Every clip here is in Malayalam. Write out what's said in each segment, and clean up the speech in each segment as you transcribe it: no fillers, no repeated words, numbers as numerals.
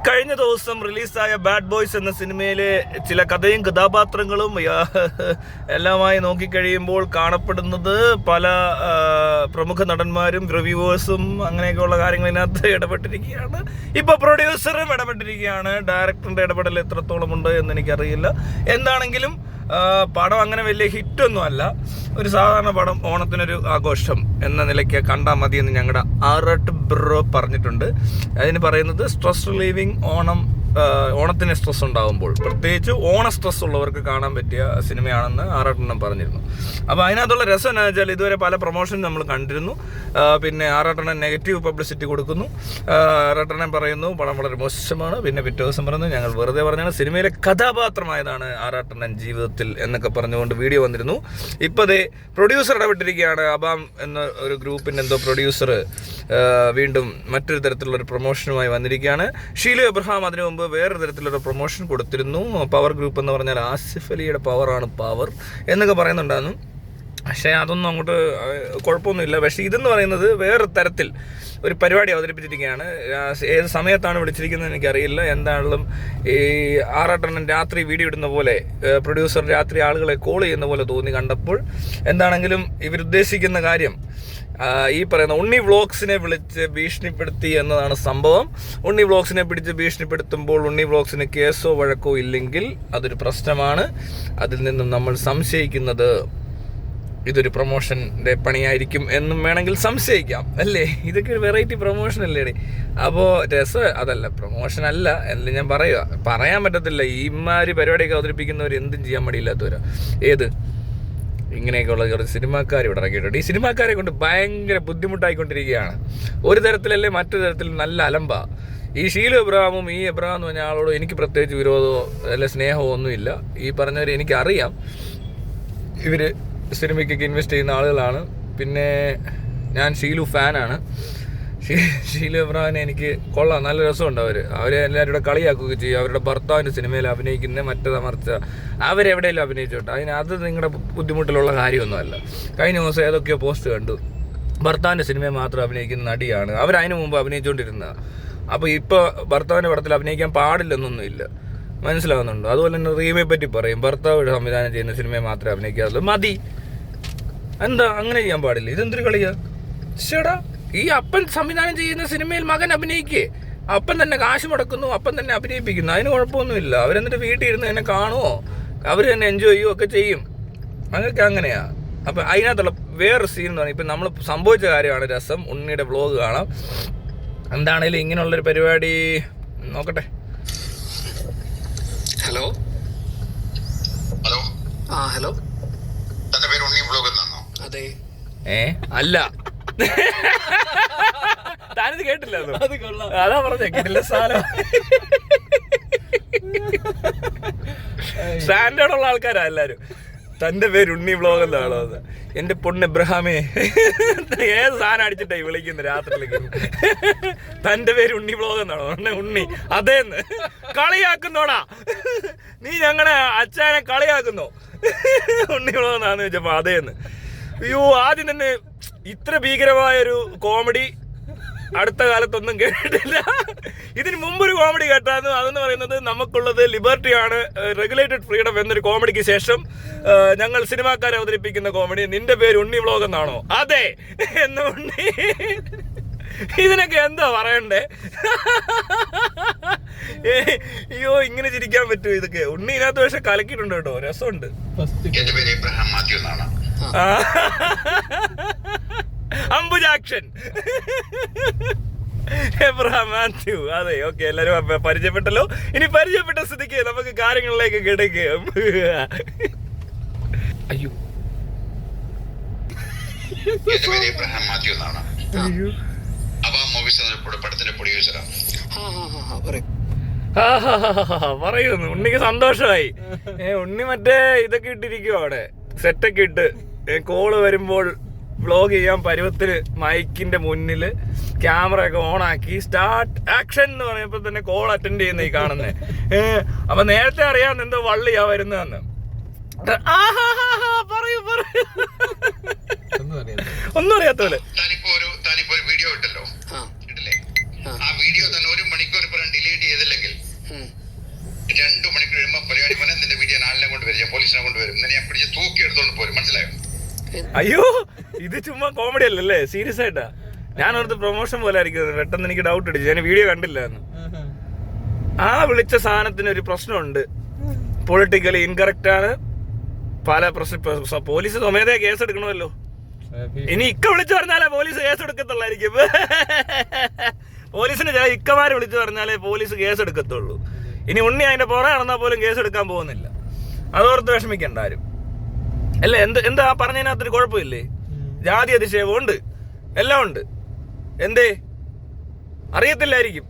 കഴിഞ്ഞ ദിവസം റിലീസായ ബാഡ് ബോയ്സ് എന്ന സിനിമയിലെ ചില കഥയും കഥാപാത്രങ്ങളും എല്ലാമായി നോക്കിക്കഴിയുമ്പോൾ കാണപ്പെടുന്നത് പല പ്രമുഖ നടന്മാരും റിവ്യൂവേഴ്സും അങ്ങനെയൊക്കെയുള്ള കാര്യങ്ങളിനകത്ത് ഇടപെട്ടിരിക്കുകയാണ്. ഇപ്പോൾ പ്രൊഡ്യൂസറും ഇടപെട്ടിരിക്കുകയാണ്. ഡയറക്ടറിൻ്റെ ഇടപെടൽ എത്രത്തോളം ഉണ്ട് എന്ന് എനിക്കറിയില്ല. എന്താണെങ്കിലും പടം അങ്ങനെ വലിയ ഹിറ്റൊന്നും അല്ല. ഒരു സാധാരണ പടം, ഓണത്തിനൊരു ആഘോഷം എന്ന നിലയ്ക്ക് കണ്ടാൽ മതിയെന്ന് ഞങ്ങളുടെ ആർട്ട് ബ്രോ പറഞ്ഞിട്ടുണ്ട്. അതിന് പറയുന്നത് സ്ട്രെസ് റിലീവിങ് ഓണത്തിന് സ്ട്രെസ് ഉണ്ടാകുമ്പോൾ, പ്രത്യേകിച്ച് ഓണ സ്ട്രെസ് ഉള്ളവർക്ക് കാണാൻ പറ്റിയ സിനിമയാണെന്ന് ആറാട്ടെണ്ണം പറഞ്ഞിരുന്നു. അപ്പോൾ അതിനകത്തുള്ള രസം എന്താണെന്ന് വെച്ചാൽ ഇതുവരെ പല പ്രൊമോഷൻ നമ്മൾ കണ്ടിരുന്നു. പിന്നെ ആറാട്ടെണ്ണം നെഗറ്റീവ് പബ്ലിസിറ്റി കൊടുക്കുന്നു. ആറാട്ടെണ്ണം പറയുന്നു പടം വളരെ മോശമാണ്. പിന്നെ പിറ്റേ ദിവസം പറയുന്നു ഞങ്ങൾ വെറുതെ പറഞ്ഞാണ്, സിനിമയിലെ കഥാപാത്രമായതാണ് ആറാട്ടെണ്ണൻ ജീവിതത്തിൽ എന്നൊക്കെ പറഞ്ഞുകൊണ്ട് വീഡിയോ വന്നിരുന്നു. ഇപ്പോൾ ദേ പ്രൊഡ്യൂസർ ഇടപെട്ടിരിക്കുകയാണ്. അബാം എന്ന ഒരു ഗ്രൂപ്പിൻ്റെ എന്തോ പ്രൊഡ്യൂസർ വീണ്ടും മറ്റൊരു തരത്തിലുള്ളൊരു പ്രൊമോഷനുമായി വന്നിരിക്കുകയാണ്. ഷീലു എബ്രഹാം അതിനു മുമ്പ് വേറൊരു തരത്തിലൊരു പ്രൊമോഷൻ കൊടുത്തിരുന്നു. പവർ ഗ്രൂപ്പ് എന്ന് പറഞ്ഞാൽ ആസിഫ് അലിയുടെ പവറാണ് പവർ എന്നൊക്കെ പറയുന്നുണ്ടായിരുന്നു. പക്ഷേ അതൊന്നും അങ്ങോട്ട് കുഴപ്പമൊന്നുമില്ല. പക്ഷേ ഇതെന്ന് പറയുന്നത് വേറൊരു തരത്തിൽ ഒരു പരിപാടി അവതരിപ്പിച്ചിരിക്കുകയാണ്. ഏത് സമയത്താണ് വിളിച്ചിരിക്കുന്നത് എനിക്കറിയില്ല. എന്താണെങ്കിലും ഈ ആറാട്ടെണ്ണൻ രാത്രി വീഡിയോ ഇടുന്ന പോലെ, പ്രൊഡ്യൂസർ രാത്രി ആളുകളെ കോൾ ചെയ്യുന്ന പോലെ തോന്നി കണ്ടപ്പോൾ. എന്താണെങ്കിലും ഇവരുദ്ദേശിക്കുന്ന കാര്യം ഈ പറയുന്ന ഉണ്ണി വ്ളോഗ്സിനെ വിളിച്ച് ഭീഷണിപ്പെടുത്തി എന്നതാണ് സംഭവം. ഉണ്ണി വ്ളോഗ്സിനെ പിടിച്ച് ഭീഷണിപ്പെടുത്തുമ്പോൾ ഉണ്ണി വ്ളോഗ്സിന് കേസോ വഴക്കോ ഇല്ലെങ്കിൽ അതൊരു പ്രശ്നമാണ്. അതിൽ നിന്നും നമ്മൾ സംശയിക്കുന്നത് ഇതൊരു പ്രൊമോഷൻ്റെ പണിയായിരിക്കും എന്നും വേണമെങ്കിൽ സംശയിക്കാം, അല്ലേ? ഇതൊക്കെ ഒരു വെറൈറ്റി പ്രൊമോഷൻ അല്ലേ? അപ്പോൾ രസം അതല്ല, പ്രൊമോഷൻ അല്ല എന്ന് ഞാൻ പറയാൻ പറ്റത്തില്ല. ഈമാതിരി പരിപാടിയൊക്കെ അവതരിപ്പിക്കുന്നവർ എന്തും ചെയ്യാൻ മടിയില്ലാത്തവരാ. ഏത് ഇങ്ങനെയൊക്കെയുള്ള കുറച്ച് സിനിമാക്കാർ ഇവിടെ ഇറക്കിയിട്ടുണ്ട്. ഈ സിനിമാക്കാരെ കൊണ്ട് ഭയങ്കര ബുദ്ധിമുട്ടായിക്കൊണ്ടിരിക്കുകയാണ്. ഒരു തരത്തിലല്ലേ മറ്റൊരു തരത്തിൽ നല്ല അലമ്പ. ഈ ഷീലു എബ്രഹാമും ഈ എബ്രഹാം എന്ന് പറഞ്ഞ ആളോട് എനിക്ക് പ്രത്യേകിച്ച് വിരോധമോ അല്ല സ്നേഹമോ ഒന്നുമില്ല. ഈ പറഞ്ഞവർ എനിക്കറിയാം. ഇവർ സിനിമയ്ക്കൊക്കെ ഇൻവെസ്റ്റ് ചെയ്യുന്ന ആളുകളാണ്. പിന്നെ ഞാൻ ഷീലു ഫാനാണ്. ഷീലു എബ്രഹാമിനെ എനിക്ക് കൊള്ളാം, നല്ല രസമുണ്ട്. അവരെ എല്ലാവരും കൂടെ കളിയാക്കുകയൊക്കെ ചെയ്യും. അവരുടെ ഭർത്താവിൻ്റെ സിനിമയിൽ അഭിനയിക്കുന്ന മറ്റേതമർച്ച അവരെവിടെയെങ്കിലും അഭിനയിച്ചോട്ടെ, അത് നിങ്ങളുടെ ബുദ്ധിമുട്ടിലുള്ള കാര്യമൊന്നുമല്ല. കഴിഞ്ഞ ദിവസം ഏതൊക്കെയോ പോസ്റ്റ് കണ്ടു, ഭർത്താവിൻ്റെ സിനിമയിൽ മാത്രം അഭിനയിക്കുന്ന നടിയാണ്. അവരതിനു മുമ്പ് അഭിനയിച്ചുകൊണ്ടിരുന്നത്. അപ്പോൾ ഇപ്പോൾ ഭർത്താവിൻ്റെ പടത്തിൽ അഭിനയിക്കാൻ പാടില്ലെന്നൊന്നുമില്ല, മനസ്സിലാവുന്നുണ്ടോ? അതുപോലെ തന്നെ റീമയെ പറ്റി പറയും, ഭർത്താവ് സംവിധാനം ചെയ്യുന്ന സിനിമയെ മാത്രമേ അഭിനയിക്കാറുള്ളൂ. മതി, എന്താ അങ്ങനെ ചെയ്യാൻ പാടില്ല? ഇതെന്തൊരു കളിയാ? ചേടാ, ഈ അപ്പൻ സംവിധാനം ചെയ്യുന്ന സിനിമയിൽ മകൻ അഭിനയിക്കേ, അപ്പൻ തന്നെ കാശ് മുടക്കുന്നു, അപ്പൻ തന്നെ അഭിനയിപ്പിക്കുന്നു, അതിന് കുഴപ്പമൊന്നുമില്ല. അവരെന്നിട്ട് വീട്ടിൽ ഇരുന്ന് എന്നെ കാണുമോ, അവർ തന്നെ എൻജോയ് ചെയ്യുമോ ഒക്കെ ചെയ്യും. അതൊക്കെ അങ്ങനെയാ. അപ്പം അതിനകത്തുള്ള വേറൊരു സീൻ എന്ന് പറഞ്ഞാൽ ഇപ്പം നമ്മൾ സംഭവിച്ച കാര്യമാണ് രസം. ഉണ്ണിയുടെ വ്ളോഗ് കാണാം. എന്താണേലും ഇങ്ങനെയുള്ളൊരു പരിപാടി നോക്കട്ടെ. ഹലോ ഹലോ ഹലോ, തന്റെ പേര് ഉണ്ണി വ്ലോഗ് എന്നാണോ? അതെ. അല്ല, താനിത് കേട്ടില്ല? അതാ പറഞ്ഞ കേട്ടില്ല. സാധനം സ്റ്റാൻഡേർഡ് ഉള്ള ആൾക്കാരാ എല്ലാരും. തന്റെ പേര് ഉണ്ണി വ്ലോഗ് എന്നാണോ? എന്റെ പൊണ്ണ് എബ്രഹാമേ, ഏത് സാധനം അടിച്ചിട്ടായി വിളിക്കുന്നത് രാത്രിയിലേക്ക്? തന്റെ പേര് ഉണ്ണി വ്ലോഗ് എന്നാണോ? ഉണ്ണി അതേന്ന് കളിയാക്കുന്നോടാ നീ, ഞങ്ങളുടെ അച്ഛനെ കളിയാക്കുന്നോ? ഉണ്ണി വ്ലോഗ് എന്നാന്ന് ചോദിച്ചപ്പോ അതേന്ന്. അയ്യോ, ആദ്യം തന്നെ ഇത്ര ഭീകരമായൊരു കോമഡി അടുത്ത കാലത്തൊന്നും കേട്ടിട്ടില്ല. ഇതിന് മുമ്പൊരു കോമഡി കേട്ടായിരുന്നു. അതെന്ന് പറയുന്നത് നമുക്കുള്ളത് ലിബർട്ടിയാണ്, റെഗുലേറ്റഡ് ഫ്രീഡം എന്നൊരു കോമഡിക്ക് ശേഷം ഞങ്ങൾ സിനിമാക്കാരെ അവതരിപ്പിക്കുന്ന കോമഡി. നിന്റെ പേര് ഉണ്ണി വ്ലോഗ് എന്നാണോ? അതെ എന്ന് ഉണ്ണി. ഇതിനൊക്കെ എന്താ പറയണ്ടേ? അയ്യോ, ഇങ്ങനെ ചിരിക്കാൻ പറ്റുമോ? ഇതൊക്കെ ഉണ്ണി ഇതിനകത്ത് പക്ഷെ കലക്കിയിട്ടുണ്ട് കേട്ടോ, രസമുണ്ട്. എന്റെ പേര് ഇബ്രഹാം മാത്യു എന്നാണ്. അംബുജാക്ഷൻ എബ്രഹാം മാത്യു. അതെ, ഓക്കെ, എല്ലാരും പരിചയപ്പെട്ടല്ലോ. ഇനി പരിചയപ്പെട്ട സ്ഥിതിക്ക് നമുക്ക് കാര്യങ്ങളിലേക്ക് കിടക്കാം. അയ്യോ, എന്റെ പേര് ഇബ്രഹാം മാത്യു എന്നാണ്. അബാം മൂവീസ് എന്ന പടത്തിന്റെ പ്രൊഡ്യൂസറാണ്. പറയുന്നു. ഉണ്ണിക്ക് സന്തോഷമായി. ഉണ്ണി മറ്റേ ഇതൊക്കെ ഇട്ടിരിക്കുവോ അവിടെ, സെറ്റൊക്കെ ഇട്ട് കോള് വരുമ്പോൾ വ്ലോഗ് ചെയ്യാൻ പരുവത്തിന് മൈക്കിന്റെ മുന്നിൽ ക്യാമറ ഒക്കെ ഓണാക്കി സ്റ്റാർട്ട് ആക്ഷൻ എന്ന് പറയുമ്പോൾ തന്നെ കോൾ അറ്റൻഡ് ചെയ്യുന്ന ഈ കാണുന്നേ. അപ്പൊ നേരത്തെ അറിയാൻ എന്തോ വള്ളിയാ വരുന്നതെന്ന്. പറയൂ പറയൂ, ഒന്നും അറിയാത്തപോലെ. താനിപ്പോ ഒരു വീഡിയോ ഇട്ടല്ലോ, ഇട്ടില്ലേ? ആ വീഡിയോ തന്നെ 1 മണിക്കൂർ ഡിലീറ്റ് ചെയ്തല്ലേ അയ്യോ ഇത് ചുമ്മാ കോമഡി അല്ലല്ലേ, സീരിയസ് ആയിട്ടാ. ഞാനടുത്ത് പ്രൊമോഷൻ പോലെ ആയിരിക്കും. പെട്ടെന്ന് എനിക്ക് ഡൗട്ട് അടിച്ചു, ഞാൻ വീഡിയോ കണ്ടില്ല എന്ന്. ആ വിളിച്ച സാധനത്തിന് ഒരു പ്രശ്നമുണ്ട്, പൊളിറ്റിക്കലി ഇൻകറക്റ്റ് ആണ്. പല പ്രശ്നം പോലീസ് സ്വമേധയാ കേസ് എടുക്കണമല്ലോ. ഇനി ഇക്ക വിളിച്ചു പറഞ്ഞാലേ പോലീസ് കേസ് എടുക്കത്തുള്ളായിരിക്കും. പോലീസിന് ചില ഇക്കമാര് വിളിച്ചു പറഞ്ഞാലേ പോലീസ് കേസ് എടുക്കത്തുള്ളൂ. ഇനി ഉണ്ണി അതിന്റെ പുറകെ നടന്നാൽ പോലും കേസ് എടുക്കാൻ പോകുന്നില്ല. അതോർത്ത് വിഷമിക്കണ്ട ആരും. അല്ലേ, എന്താ പറഞ്ഞതിനകത്തൊരു കുഴപ്പമില്ലേ? ജാതി അതിശയവും ഉണ്ട്, എല്ലാം ഉണ്ട്. എന്തേ അറിയത്തില്ലായിരിക്കും,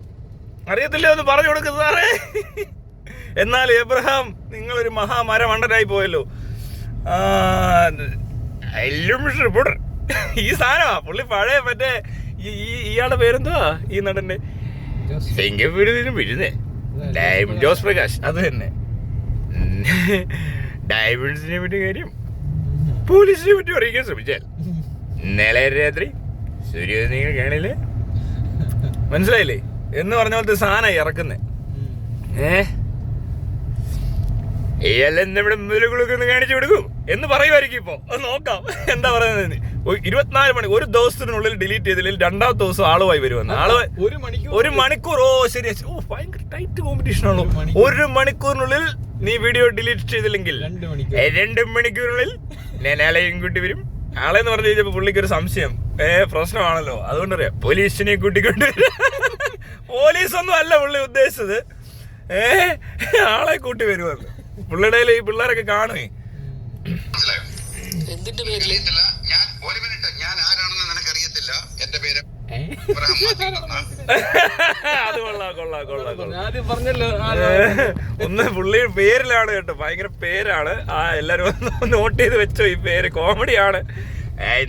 അറിയത്തില്ല എന്ന് പറഞ്ഞു കൊടുക്കും സാറേ. എന്നാൽ എബ്രഹാം നിങ്ങളൊരു മഹാമരമണ്ടനായി പോയല്ലോ. റിപ്പോർട്ടർ ഈ സാധനമാ പുള്ളി പഴയ മറ്റേ ഇയാളുടെ പേരെന്തുവാ ഈ നടന്റെ വീഴുന്നേ, ജോസ് പ്രകാശ്. അത് തന്നെ. ഡയമണ്ട്സിനെ പറ്റി കാര്യം പോലീസിനെ പറ്റി അറിയിക്കാൻ ശ്രമിച്ചാൽ ഇന്നലെ രാത്രി സൂര്യോദയം കാണില്ലേ, മനസ്സിലായില്ലേ എന്ന് പറഞ്ഞ പോലത്തെ സാധനം ഇറക്കുന്നേ. നമ്മുടെ മുലകളൊക്കെ ഒന്ന് കാണിച്ചു കൊടുക്കും എന്ന് പറയുമായിരിക്കും. ഇപ്പൊ അത് നോക്കാം എന്താ പറയുന്നത്. 24 മണി ഒരു ദിവസത്തിനുള്ളിൽ ഡിലീറ്റ് ചെയ്തില്ലെങ്കിൽ രണ്ടാമത്തെ ദിവസം ആളുമായി വരുമെന്ന്. ഒരു മണിക്കൂർ. ഓ ശരി, ഓ ഭയങ്കര ടൈറ്റ് കോമ്പറ്റീഷൻ ആണല്ലോ. 1 മണിക്കൂറിനുള്ളിൽ നീ വീഡിയോ ഡിലീറ്റ് ചെയ്തില്ലെങ്കിൽ 2 മണിക്കൂറിനുള്ളിൽ ഞാൻ ആളെയും കൂട്ടി വരും. ആളെന്ന് പറഞ്ഞു കഴിഞ്ഞപ്പോ പുള്ളിക്ക് ഒരു സംശയം, പ്രശ്നമാണല്ലോ, അതുകൊണ്ട് അറിയാം പോലീസിനെ കൂട്ടിക്കൊണ്ട് വരും. പോലീസൊന്നും അല്ല പുള്ളി ഉദ്ദേശിച്ചത്, ആളെ കൂട്ടി വരുമെന്ന്. പുള്ളിയുടെ ഈ പിള്ളേരൊക്കെ കാണുമേ. എന്തിന്റെ പേരിൽ ഞാൻ ഒരു മിനിറ്റ്, ഞാൻ ആരാണെന്ന് നിനക്കറിയത്തില്ല. എന്റെ പേര് അത് കൊള്ളാം. ഒന്ന് പുള്ളി പേരിലാണ് കേട്ടോ, ഭയങ്കര പേരാണ്. എല്ലാരും നോട്ട് ചെയ്ത് വെച്ചോ, ഈ പേര് കോമഡിയാണ്.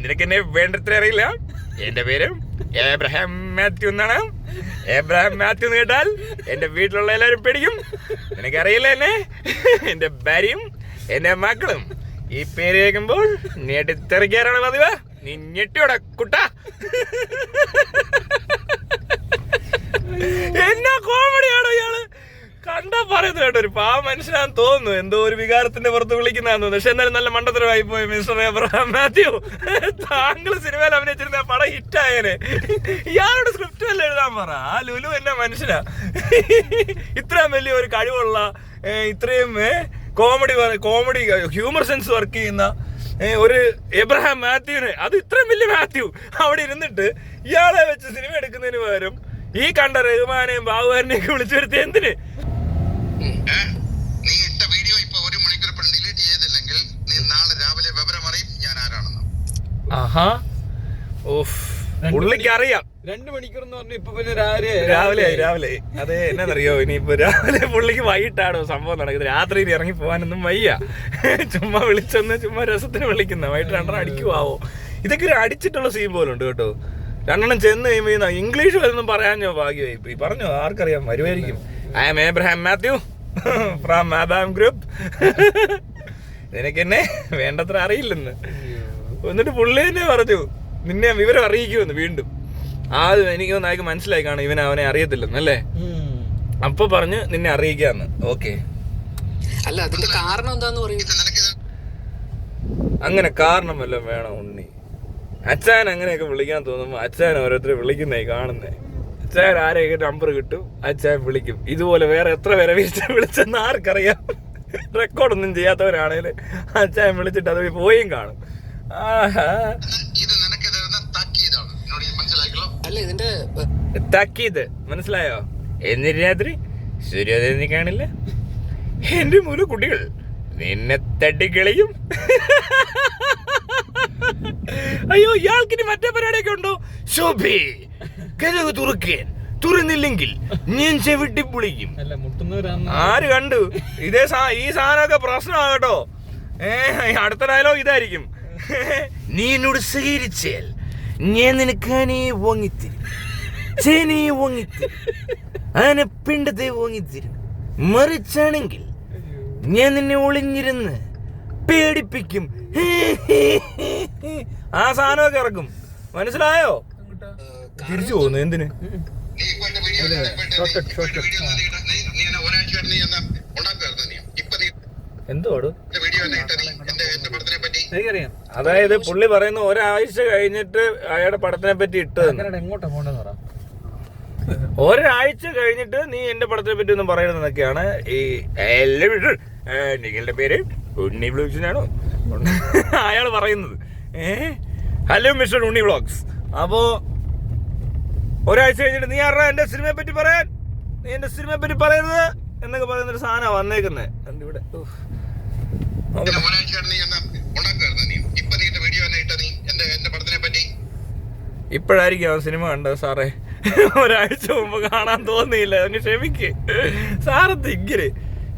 നിനക്ക് എന്നെ വേണ്ടത്ര അറിയില്ല. എന്റെ പേര് എബ്രഹാം മാത്യു എന്നാണ്. എബ്രഹാം മാത്യു എന്ന് കേട്ടാൽ എന്റെ വീട്ടിലുള്ള എല്ലാവരും പേടിക്കും. നിനക്കറിയില്ല എന്നെ, എന്റെ ഭാര്യയും എന്റെ മക്കളും. ഈ പേര് കേൾക്കുമ്പോൾ ഞെട്ടിത്തെറിക്കാറാണ് പതിവ്. നീ ഞെട്ടിയോടെ കുട്ട. എന്നാ കോമഡിയാണോ ഇയാള്, കണ്ടാ പറയുന്നത് കേട്ടോ. ഒരു പാവ മനുഷ്യനാന്ന് തോന്നുന്നു, എന്തോ ഒരു വികാരത്തിന്റെ പുറത്ത് വിളിക്കുന്നതാന്ന് തോന്നുന്നു. പക്ഷെ എന്നാലും നല്ല മണ്ടത്തരമായി പോയി മിസ്റ്റർ എബ്രഹാം മാത്യു. താങ്കൾ സിനിമയിൽ അഭിനയിച്ചിരുന്ന പടം ഹിറ്റായേനെ. ഇയാളുടെ സ്ക്രിപ്റ്റ് വല്ല എഴുതാൻ പറ. ആ ലുലു എന്നെ മനുഷ്യനാ. ഇത്രയും വലിയ ഒരു കഴിവുള്ള, ഇത്രയും കോമഡി ഹ്യൂമർ സെൻസ് വർക്ക് ചെയ്യുന്ന ഒരു എബ്രഹാം മാത്യുവിനെ, അത് ഇത്രയും വലിയ മാത്യു അവിടെ ഇരുന്നിട്ട് ഇയാളെ വെച്ച് സിനിമ എടുക്കുന്നതിന് പകരം ഈ കണ്ട റഹ്മാനെയും ബാബുകാരനെയൊക്കെ വിളിച്ചു വരുത്തി എന്തിന്? നീ ഇട്ട വീഡിയോ ഇപ്പൊ 1 മണിക്കൂർ ഡിലീറ്റ് ചെയ്തില്ലെങ്കിൽ നീ നാളെ രാവിലെ വിവരം അറിയും ഞാൻ ആരാണെന്ന്. ആഹാ, ഓഫ്, പുള്ളിക്ക് അറിയാം. 2 മണിക്കൂർ എന്ന് പറഞ്ഞു. ഇപ്പൊ പിന്നെ രാവിലെ അതെ. എന്നറിയോ, ഇനിയിപ്പോ രാവിലെ പുള്ളിക്ക് വൈകിട്ടാണോ സംഭവം നടക്കുന്നത്. രാത്രി ഇറങ്ങി പോകാനൊന്നും വയ്യ. ചുമ്മാ വിളിച്ചൊന്ന് ചുമ്മാ രസത്തിന് വിളിക്കുന്ന. വൈകിട്ട് 2 അടിക്കുവാവോ. ഇതൊക്കെ ഒരു അടിച്ചിട്ടുള്ള സീൻ പോലും ഉണ്ട് കേട്ടോ. 2 ചെന്ന് കഴിയുമ്പോ ഇംഗ്ലീഷ് വരുന്നും പറയാഞ്ഞോ ഭാഗ്യമായി. പറഞ്ഞോ, ആർക്കറിയാം, വരുമായിരിക്കും. I am Abraham Mathew from മാബാം ഗ്രൂപ്പ്. നിനക്കെന്നെ വേണ്ടത്ര അറിയില്ലെന്ന്. എന്നിട്ട് പുള്ളി തന്നെ പറഞ്ഞു നിന്നെ വിവരം അറിയിക്കുമെന്ന്. വീണ്ടും എനിക്ക് അയാൾക്ക് മനസ്സിലായി കാണും അവനെ അറിയത്തില്ലെന്നല്ലേ. അപ്പൊ പറഞ്ഞ് നിന്നെ അറിയിക്കാന്ന്. ഓക്കെ, അല്ല അതിന്റെ കാരണം എന്താന്ന് പറയും. അങ്ങനെ കാരണം വല്ലതും വേണം ഉണ്ണി. അച്ഛൻ അങ്ങനെയൊക്കെ വിളിക്കാൻ തോന്നുമ്പോ അച്ഛൻ ഓരോരുത്തരെ വിളിക്കുന്നതായി കാണുന്നേ. അച്ഛൻ ആരെയൊക്കെ നമ്പർ കിട്ടും, അച്ഛൻ വിളിക്കും. ഇതുപോലെ വേറെ എത്ര പേരെ വിളിച്ചെന്ന് ആർക്കറിയാം. റെക്കോർഡൊന്നും ചെയ്യാത്തവരാണേല് അച്ഛൻ വിളിച്ചിട്ട് അത് പോയും കാണും. അല്ല ഇതിന്റെ തക്കീത് മനസ്സിലായോ? എന്നിട്ട് രാത്രി സൂര്യോദയം നീ കാണില്ല. എന്റെ 3 കുട്ടികൾ നിന്നെ തട്ടിക്കളിയും. അയ്യോ, ഇയാൾക്കിനി മറ്റേ പരിപാടിയൊക്കെ ഉണ്ടോ? ശോഭേ കഥക് തുറന്നില്ലെങ്കിൽ ഞാൻ ചെവിട്ടി പൊളിക്കും. ആര് കണ്ടു? ഈ സാധനമൊക്കെ പ്രശ്നമാകട്ടോ. അടുത്ത ഡയലോഗ് ഇതായിരിക്കും. നീ എന്നോട് സഹകരിച്ചാൽ ഞാൻ നിനക്ക് ആനയെ വാങ്ങിത്തരും, ചേനയെ വാങ്ങിത്തരും, ആനപ്പിണ്ടത്തെ വാങ്ങിത്തരും. മറിച്ചാണെങ്കിൽ ഞാൻ നിന്നെ ഒളിഞ്ഞിരുന്ന് പേടിപ്പിക്കും. ആ സാധനമൊക്കെ ഇറക്കും. മനസ്സിലായോ? തിരിച്ചു പോകുന്നു എന്തിന്? എന്തോട് എനിക്കറിയാം. അതായത് പുള്ളി പറയുന്ന ഒരാഴ്ച കഴിഞ്ഞിട്ട് അയാളുടെ പടത്തിനെ പറ്റി ഇട്ടതെന്ന്. എങ്ങോട്ടാ പോണ്ടെന്ന് പറ. ഒരാഴ്ച കഴിഞ്ഞിട്ട് നീ എന്റെ പടത്തിനെ പറ്റി ഒന്നും പറയുന്നതൊക്കെയാണ് ഈ നിങ്ങളുടെ പേര് ഉണ്ണി വ്ലോഗ്സിനാണോ അയാൾ പറയുന്നത്. ഹലോ മിസ്റ്റർ ഉണ്ണി വ്ലോഗ്സ്. അപ്പോ ഒരാഴ്ച കഴിഞ്ഞിട്ട് നീ ആരാ എന്റെ സിനിമയെ പറ്റി പറയാൻ, നീ എന്റെ സിനിമയെ പറ്റി പറയുന്നത് എന്നൊക്കെ പറയുന്ന ഒരു സാധനം വന്നേക്കുന്നത് ഇവിടെ. ഇപ്പോഴായിരിക്കും ആ സിനിമ കണ്ടത് സാറേ, ഒരാഴ്ച മുമ്പ് കാണാൻ തോന്നിയില്ല, അങ്ങ് ക്ഷമിക്ക് സാറ്. തിങ്കില്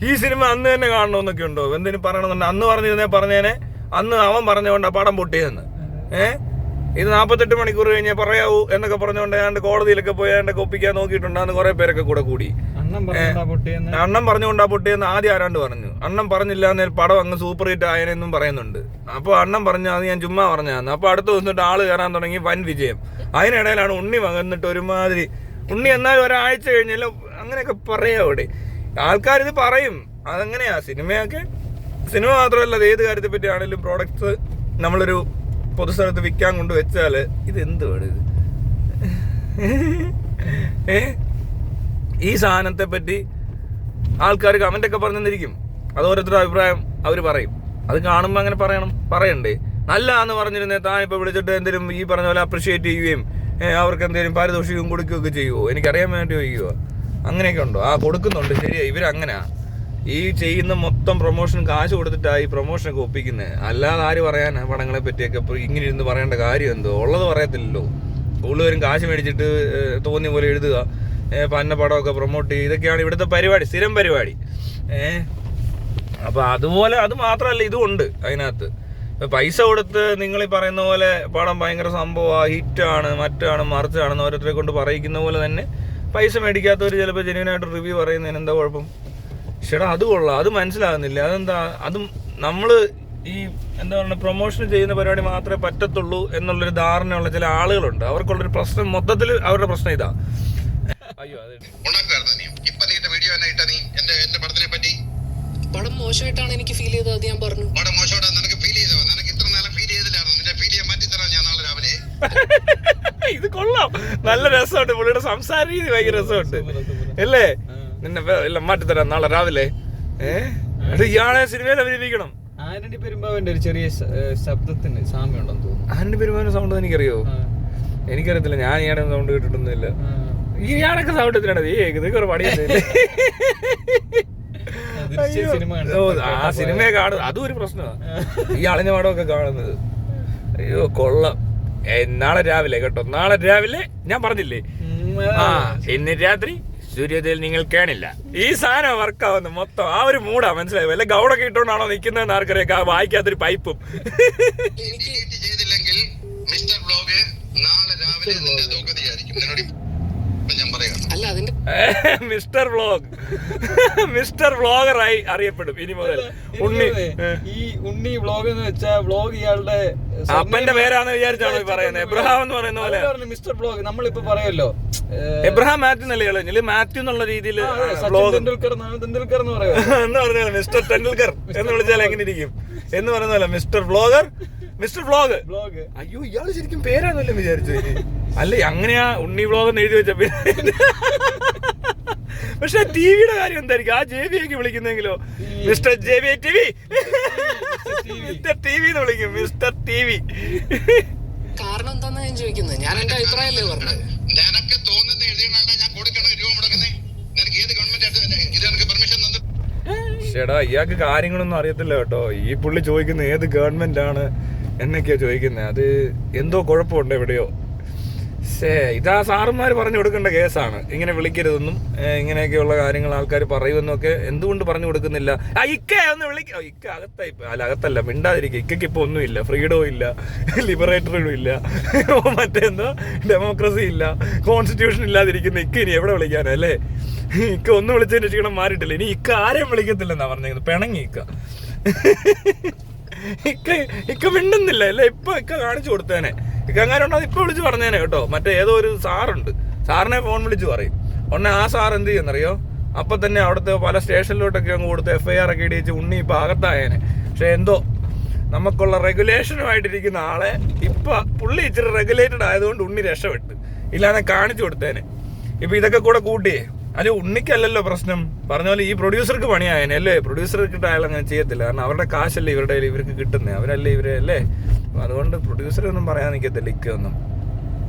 ഈ സിനിമ അന്ന് തന്നെ കാണണമെന്നൊക്കെ ഉണ്ടോ? എന്തിനു പറയണമെന്നുണ്ട്? അന്ന് പറഞ്ഞിരുന്നേ പറഞ്ഞേനെ, അന്ന് അവൻ പറഞ്ഞുകൊണ്ട് ആ പടം പൊട്ടിയെന്ന്. ഇത് 48 മണിക്കൂർ കഴിഞ്ഞാൽ പറയാവൂ എന്നൊക്കെ പറഞ്ഞുകൊണ്ട് ഏതാണ്ട് കോടതിയിലൊക്കെ പോയി ഏതാണ്ട് ഒപ്പിക്കാൻ നോക്കിയിട്ടുണ്ടാകുന്ന കുറെ പേരൊക്കെ കൂടി. അണ്ണം പറഞ്ഞുകൊണ്ടാ പൊട്ടിയെന്ന് ആദ്യം ആരാണ്ട് പറഞ്ഞു. അണ്ണം പറഞ്ഞില്ല എന്നാൽ പടം അങ്ങ് സൂപ്പർ ഹിറ്റ് ആയനെന്നും പറയുന്നുണ്ട്. അപ്പോൾ അണ്ണം പറഞ്ഞു അത് ഞാൻ ചുമ്മാ പറഞ്ഞാന്ന്. അപ്പോൾ അടുത്ത ദിവസം ആള് കയറാൻ തുടങ്ങി, വൻ വിജയം. അതിനിടയിലാണ് ഉണ്ണി വന്നിട്ട് ഒരുമാതിരി ഉണ്ണി എന്നാലും ഒരാഴ്ച കഴിഞ്ഞാലും അങ്ങനെയൊക്കെ പറയാം അവിടെ ആൾക്കാരിത് പറയും. അതെങ്ങനെയാ സിനിമയൊക്കെ? സിനിമ മാത്രമല്ല, അത് ഏത് കാര്യത്തെ പറ്റി ആണെങ്കിലും പ്രോഡക്ട്സ് നമ്മളൊരു പൊതുസ്ഥലത്ത് വിൽക്കാൻ കൊണ്ട് വെച്ചാൽ ഇത് എന്ത് വേണം ഇത്? ഈ സാധനത്തെ പറ്റി ആൾക്കാർ കമൻ്റൊക്കെ പറഞ്ഞിരിക്കും. അത് ഓരോരുത്തരുടെ അഭിപ്രായം അവർ പറയും. അത് കാണുമ്പോൾ അങ്ങനെ പറയണ്ടേ? നല്ലതാന്ന് പറഞ്ഞിരുന്നേ താൻ ഇപ്പോൾ വിളിച്ചിട്ട് എന്തെങ്കിലും ഈ പറഞ്ഞ പോലെ അപ്രിഷ്യേറ്റ് ചെയ്യുകയും അവർക്ക് എന്തെങ്കിലും പാരിതോഷികവും കൊടുക്കുകയൊക്കെ ചെയ്യുമോ? എനിക്കറിയാൻ വേണ്ടി ചോദിക്കുമോ? അങ്ങനെയൊക്കെ ഉണ്ടോ? കൊടുക്കുന്നുണ്ട്, ശരിയാ. ഇവരങ്ങനെയാ ഈ ചെയ്യുന്ന മൊത്തം പ്രൊമോഷൻ കാശ് കൊടുത്തിട്ടാണ് ഈ പ്രൊമോഷനൊക്കെ ഒപ്പിക്കുന്നത്. അല്ലാതെ ആര് പറയാനാ പടങ്ങളെ പറ്റിയൊക്കെ? ഇപ്പോൾ ഇങ്ങനെ ഇരുന്ന് പറയേണ്ട കാര്യം എന്തോ? ഉള്ളത് പറയത്തില്ലല്ലോ. കൂടുതലും കാശ് മേടിച്ചിട്ട് തോന്നിയ പോലെ എഴുതുക, പന്ന പടമൊക്കെ പ്രൊമോട്ട് ചെയ്യുക, ഇതൊക്കെയാണ് ഇവിടുത്തെ പരിപാടി, സ്ഥിരം പരിപാടി. അപ്പോൾ അതുപോലെ അത് മാത്രമല്ല, ഇതും ഉണ്ട് അതിനകത്ത്. പൈസ കൊടുത്ത് നിങ്ങൾ ഈ പറയുന്ന പോലെ പടം ഭയങ്കര സംഭവമാണ്, ഹിറ്റാണ്, മറ്റാണ്, മറിച്ചാണെന്ന് ഓരോരുത്തരെ കൊണ്ട് പറയിക്കുന്ന പോലെ തന്നെ പൈസ മേടിക്കാത്തവർ ചിലപ്പോൾ ജെന്യൂനായിട്ട് റിവ്യൂ പറയുന്നതിന് എന്താ കുഴപ്പം? ചേട്ടാ അത് കൊള്ളാം, അത് മനസ്സിലാകുന്നില്ല. അതെന്താ? അതും നമ്മൾ ഈ എന്താ പറയുക പ്രൊമോഷൻ ചെയ്യുന്ന പരിപാടി മാത്രമേ പറ്റത്തുള്ളൂ എന്നുള്ളൊരു ധാരണയുള്ള ചില ആളുകളുണ്ട്. അവർക്കുള്ളൊരു പ്രശ്നം, മൊത്തത്തിൽ അവരുടെ പ്രശ്നം ഇതാ. അയ്യോ പടം മോശമായിട്ടാണ് എനിക്ക് ഫീൽ ചെയ്തത്, അത് ഞാൻ പറഞ്ഞു. ഇത് കൊള്ളാം, നല്ല രസമുണ്ട്. പുള്ളിയുടെ സംസാര രീതി ഭയങ്കര രസമുണ്ട് അല്ലേ? നിന്നെ മാറ്റിത്തരാം നാളെ രാവിലെ. ഇയാളെ സിനിമയിൽ അഭിനയിക്കണം. ആന്റണി പെരുമ്പാവന്റെ ഒരു ചെറിയ ശബ്ദത്തിന് സാമ്യം ഉണ്ടെന്ന് തോന്നുന്നു. ആന്റണി പെരുമ്പാവന്റെ സൗണ്ട് എനിക്കറിയോ? എനിക്കറിയത്തില്ല, ഞാൻ ഇയാളെ സൗണ്ട് കേട്ടിട്ടൊന്നുമില്ല. ഇയാളൊക്കെ സൗണ്ട് എത്തിനാണ് ഇതൊക്കെ ഒരു പണിയല്ലേ? ആ സിനിമയെ കാണുന്നത് അതും ഒരു പ്രശ്നമാണ്, ഈ അളിഞ്ഞ പടമൊക്കെ കാണുന്നത്. അയ്യോ കൊള്ളാം. നാളെ രാവിലെ കേട്ടോ, നാളെ രാവിലെ ഞാൻ പറഞ്ഞില്ലേ, ഇന്ന് രാത്രി സൂര്യോദയം നിങ്ങൾ കാണില്ല. ഈ സാധനം വർക്കാവുന്നു മൊത്തം. ആ ഒരു മൂടാ, മനസ്സിലായി? വല്ല ഗൗഡൊക്കെ ഇട്ടോണ്ടാണോ നിൽക്കുന്നതെന്ന് ആർക്കറിയാം, വായിക്കാത്തൊരു പൈപ്പും. മിസ്റ്റർ വ്ളോഗറായി അറിയപ്പെടും ഇനി മുതൽ ഉണ്ണി. ഈ ഉണ്ണി വ്ളോഗ് എന്ന് വെച്ചാൽ വ്ളോഗ് ഇയാളുടെ അപ്പന്റെ പേരാന്ന് വിചാരിച്ചാണോ പറയുന്നത്? എബ്രഹാം എന്ന് പറയുന്ന പോലെ മിസ്റ്റർ വ്ളോഗ് നമ്മളിപ്പോ പറയല്ലോ. എബ്രഹാം മാത്യു എന്നല്ലേ, മാത്യു എന്നുള്ള രീതിയിൽ തെണ്ടുൽക്കർ എന്ന് പറയാം. എന്ന് പറഞ്ഞാൽ മിസ്റ്റർ ടെണ്ടുൽക്കർ എന്ന് വിളിച്ചാൽ എങ്ങനെ ഇരിക്കും എന്ന് പറയുന്നല്ല, മിസ്റ്റർ വ്ളോഗർ, മിസ്റ്റർ വ്ളോഗ്. അയ്യോ ഇയാള് ശരിക്കും പേരാന്നല്ലേ വിചാരിച്ചു? അല്ലേ അങ്ങനെയാ ഉണ്ണി വ്ളോഗ് എന്ന് എഴുതി വെച്ച പേര്. പക്ഷെ ടിവിയുടെ കാര്യം എന്തായിരിക്കും? ആ JB ഒക്കെ വിളിക്കുന്നെങ്കിലോ, mister JB TV, mister TV എന്ന് വിളിക്കും, മിസ്റ്റർ TV. കാരണം എന്താന്ന് ഞാൻ ചോദിക്കുന്നത്, ഞാൻ എന്റെ അഭിപ്രായമല്ലേ പറഞ്ഞത്. നിനക്ക് തോന്നുന്ന എഴുതിയാണ് ഞാൻ കൊടുക്കണ രൂപ മുടക്കുന്നേ? നിനക്ക് ഏത് ഗവൺമെന്റ് പെർമിഷൻ തന്നു? ചേട്ടാ ഇയാൾക്ക് കാര്യങ്ങളൊന്നും അറിയത്തില്ല കേട്ടോ. ഈ പുള്ളി ചോദിക്കുന്നത് ഏത് ഗവൺമെന്റ് ആണ് എന്നൊക്കെയാ ചോദിക്കുന്നത്. അത് എന്തോ കുഴപ്പമുണ്ട് എവിടെയോ. ഇതാ സാറുമാർ പറഞ്ഞു കൊടുക്കേണ്ട കേസാണ്. ഇങ്ങനെ വിളിക്കരുതെന്നും ഇങ്ങനെയൊക്കെയുള്ള കാര്യങ്ങൾ ആൾക്കാർ പറയുമെന്നൊക്കെ എന്തുകൊണ്ട് പറഞ്ഞു കൊടുക്കുന്നില്ല? ഇക്ക ഒന്ന് വിളിക്ക. ഇക്ക അകത്തായി, അല്ല അകത്തല്ല, മിണ്ടാതിരിക്കുക. ഇക്കയ്ക്ക് ഇപ്പൊ ഒന്നുമില്ല, ഫ്രീഡവും ഇല്ല, ലിബറേറ്ററും ഇല്ല, മറ്റേന്തോ ഡെമോക്രസി ഇല്ല, കോൺസ്റ്റിറ്റ്യൂഷൻ ഇല്ലാതിരിക്കുന്ന ഇക്ക ഇനി എവിടെ വിളിക്കാനല്ലേ? ഇക്ക ഒന്ന് വിളിച്ചതിന് ക്ഷീണം മാറിയിട്ടില്ല. ഇനി ഇക്ക ആരെയും വിളിക്കത്തില്ലെന്നാ പറഞ്ഞത്. പിണങ്ങി ഇക്ക. ഇക്ക മിണ്ടുന്നില്ല അല്ലേ? ഇപ്പൊ ഇക്ക കാണിച്ചു കൊടുത്തേനെ. ഇക്ക അങ്ങനെ ഉണ്ടോ ഇപ്പൊ വിളിച്ച് പറഞ്ഞേനെ കേട്ടോ. മറ്റേ ഏതോ ഒരു സാറുണ്ട്, സാറിനെ ഫോൺ വിളിച്ച് പറയും. ഉടനെ ആ സാർ എന്ത് ചെയ്യുന്നറിയോ? അപ്പൊ തന്നെ അവിടുത്തെ പല സ്റ്റേഷനിലോട്ടൊക്കെ അങ്ങ് കൊടുത്ത് FIR ഒക്കെ ഇടിച്ച് ഉണ്ണി ഇപ്പൊ അകത്തായേനെ. പക്ഷെ എന്തോ നമുക്കുള്ള റെഗുലേഷനുമായിട്ടിരിക്കുന്ന ആളെ ഇപ്പൊ പുള്ളി ഇച്ചിരി റെഗുലേറ്റഡ് ആയതുകൊണ്ട് ഉണ്ണി രക്ഷപ്പെട്ട്, ഇല്ലാതെ കാണിച്ചു കൊടുത്തേനെ. ഇപ്പൊ ഇതൊക്കെ കൂടെ കൂട്ടിയേ, അത് ഉണ്ണിക്കല്ലല്ലോ പ്രശ്നം. പറഞ്ഞ പോലെ ഈ പ്രൊഡ്യൂസർക്ക് പണിയായനെ അല്ലേ. പ്രൊഡ്യൂസർക്ക് അയാൾ അങ്ങനെ ചെയ്യത്തില്ല, കാരണം അവരുടെ കാശല്ലേ ഇവർക്ക് കിട്ടുന്നത്, അവരല്ലേ ഇവരെ അല്ലേ. അതുകൊണ്ട് പ്രൊഡ്യൂസറൊന്നും പറയാൻ നിൽക്കത്തില്ല ഇക്കൊന്നും.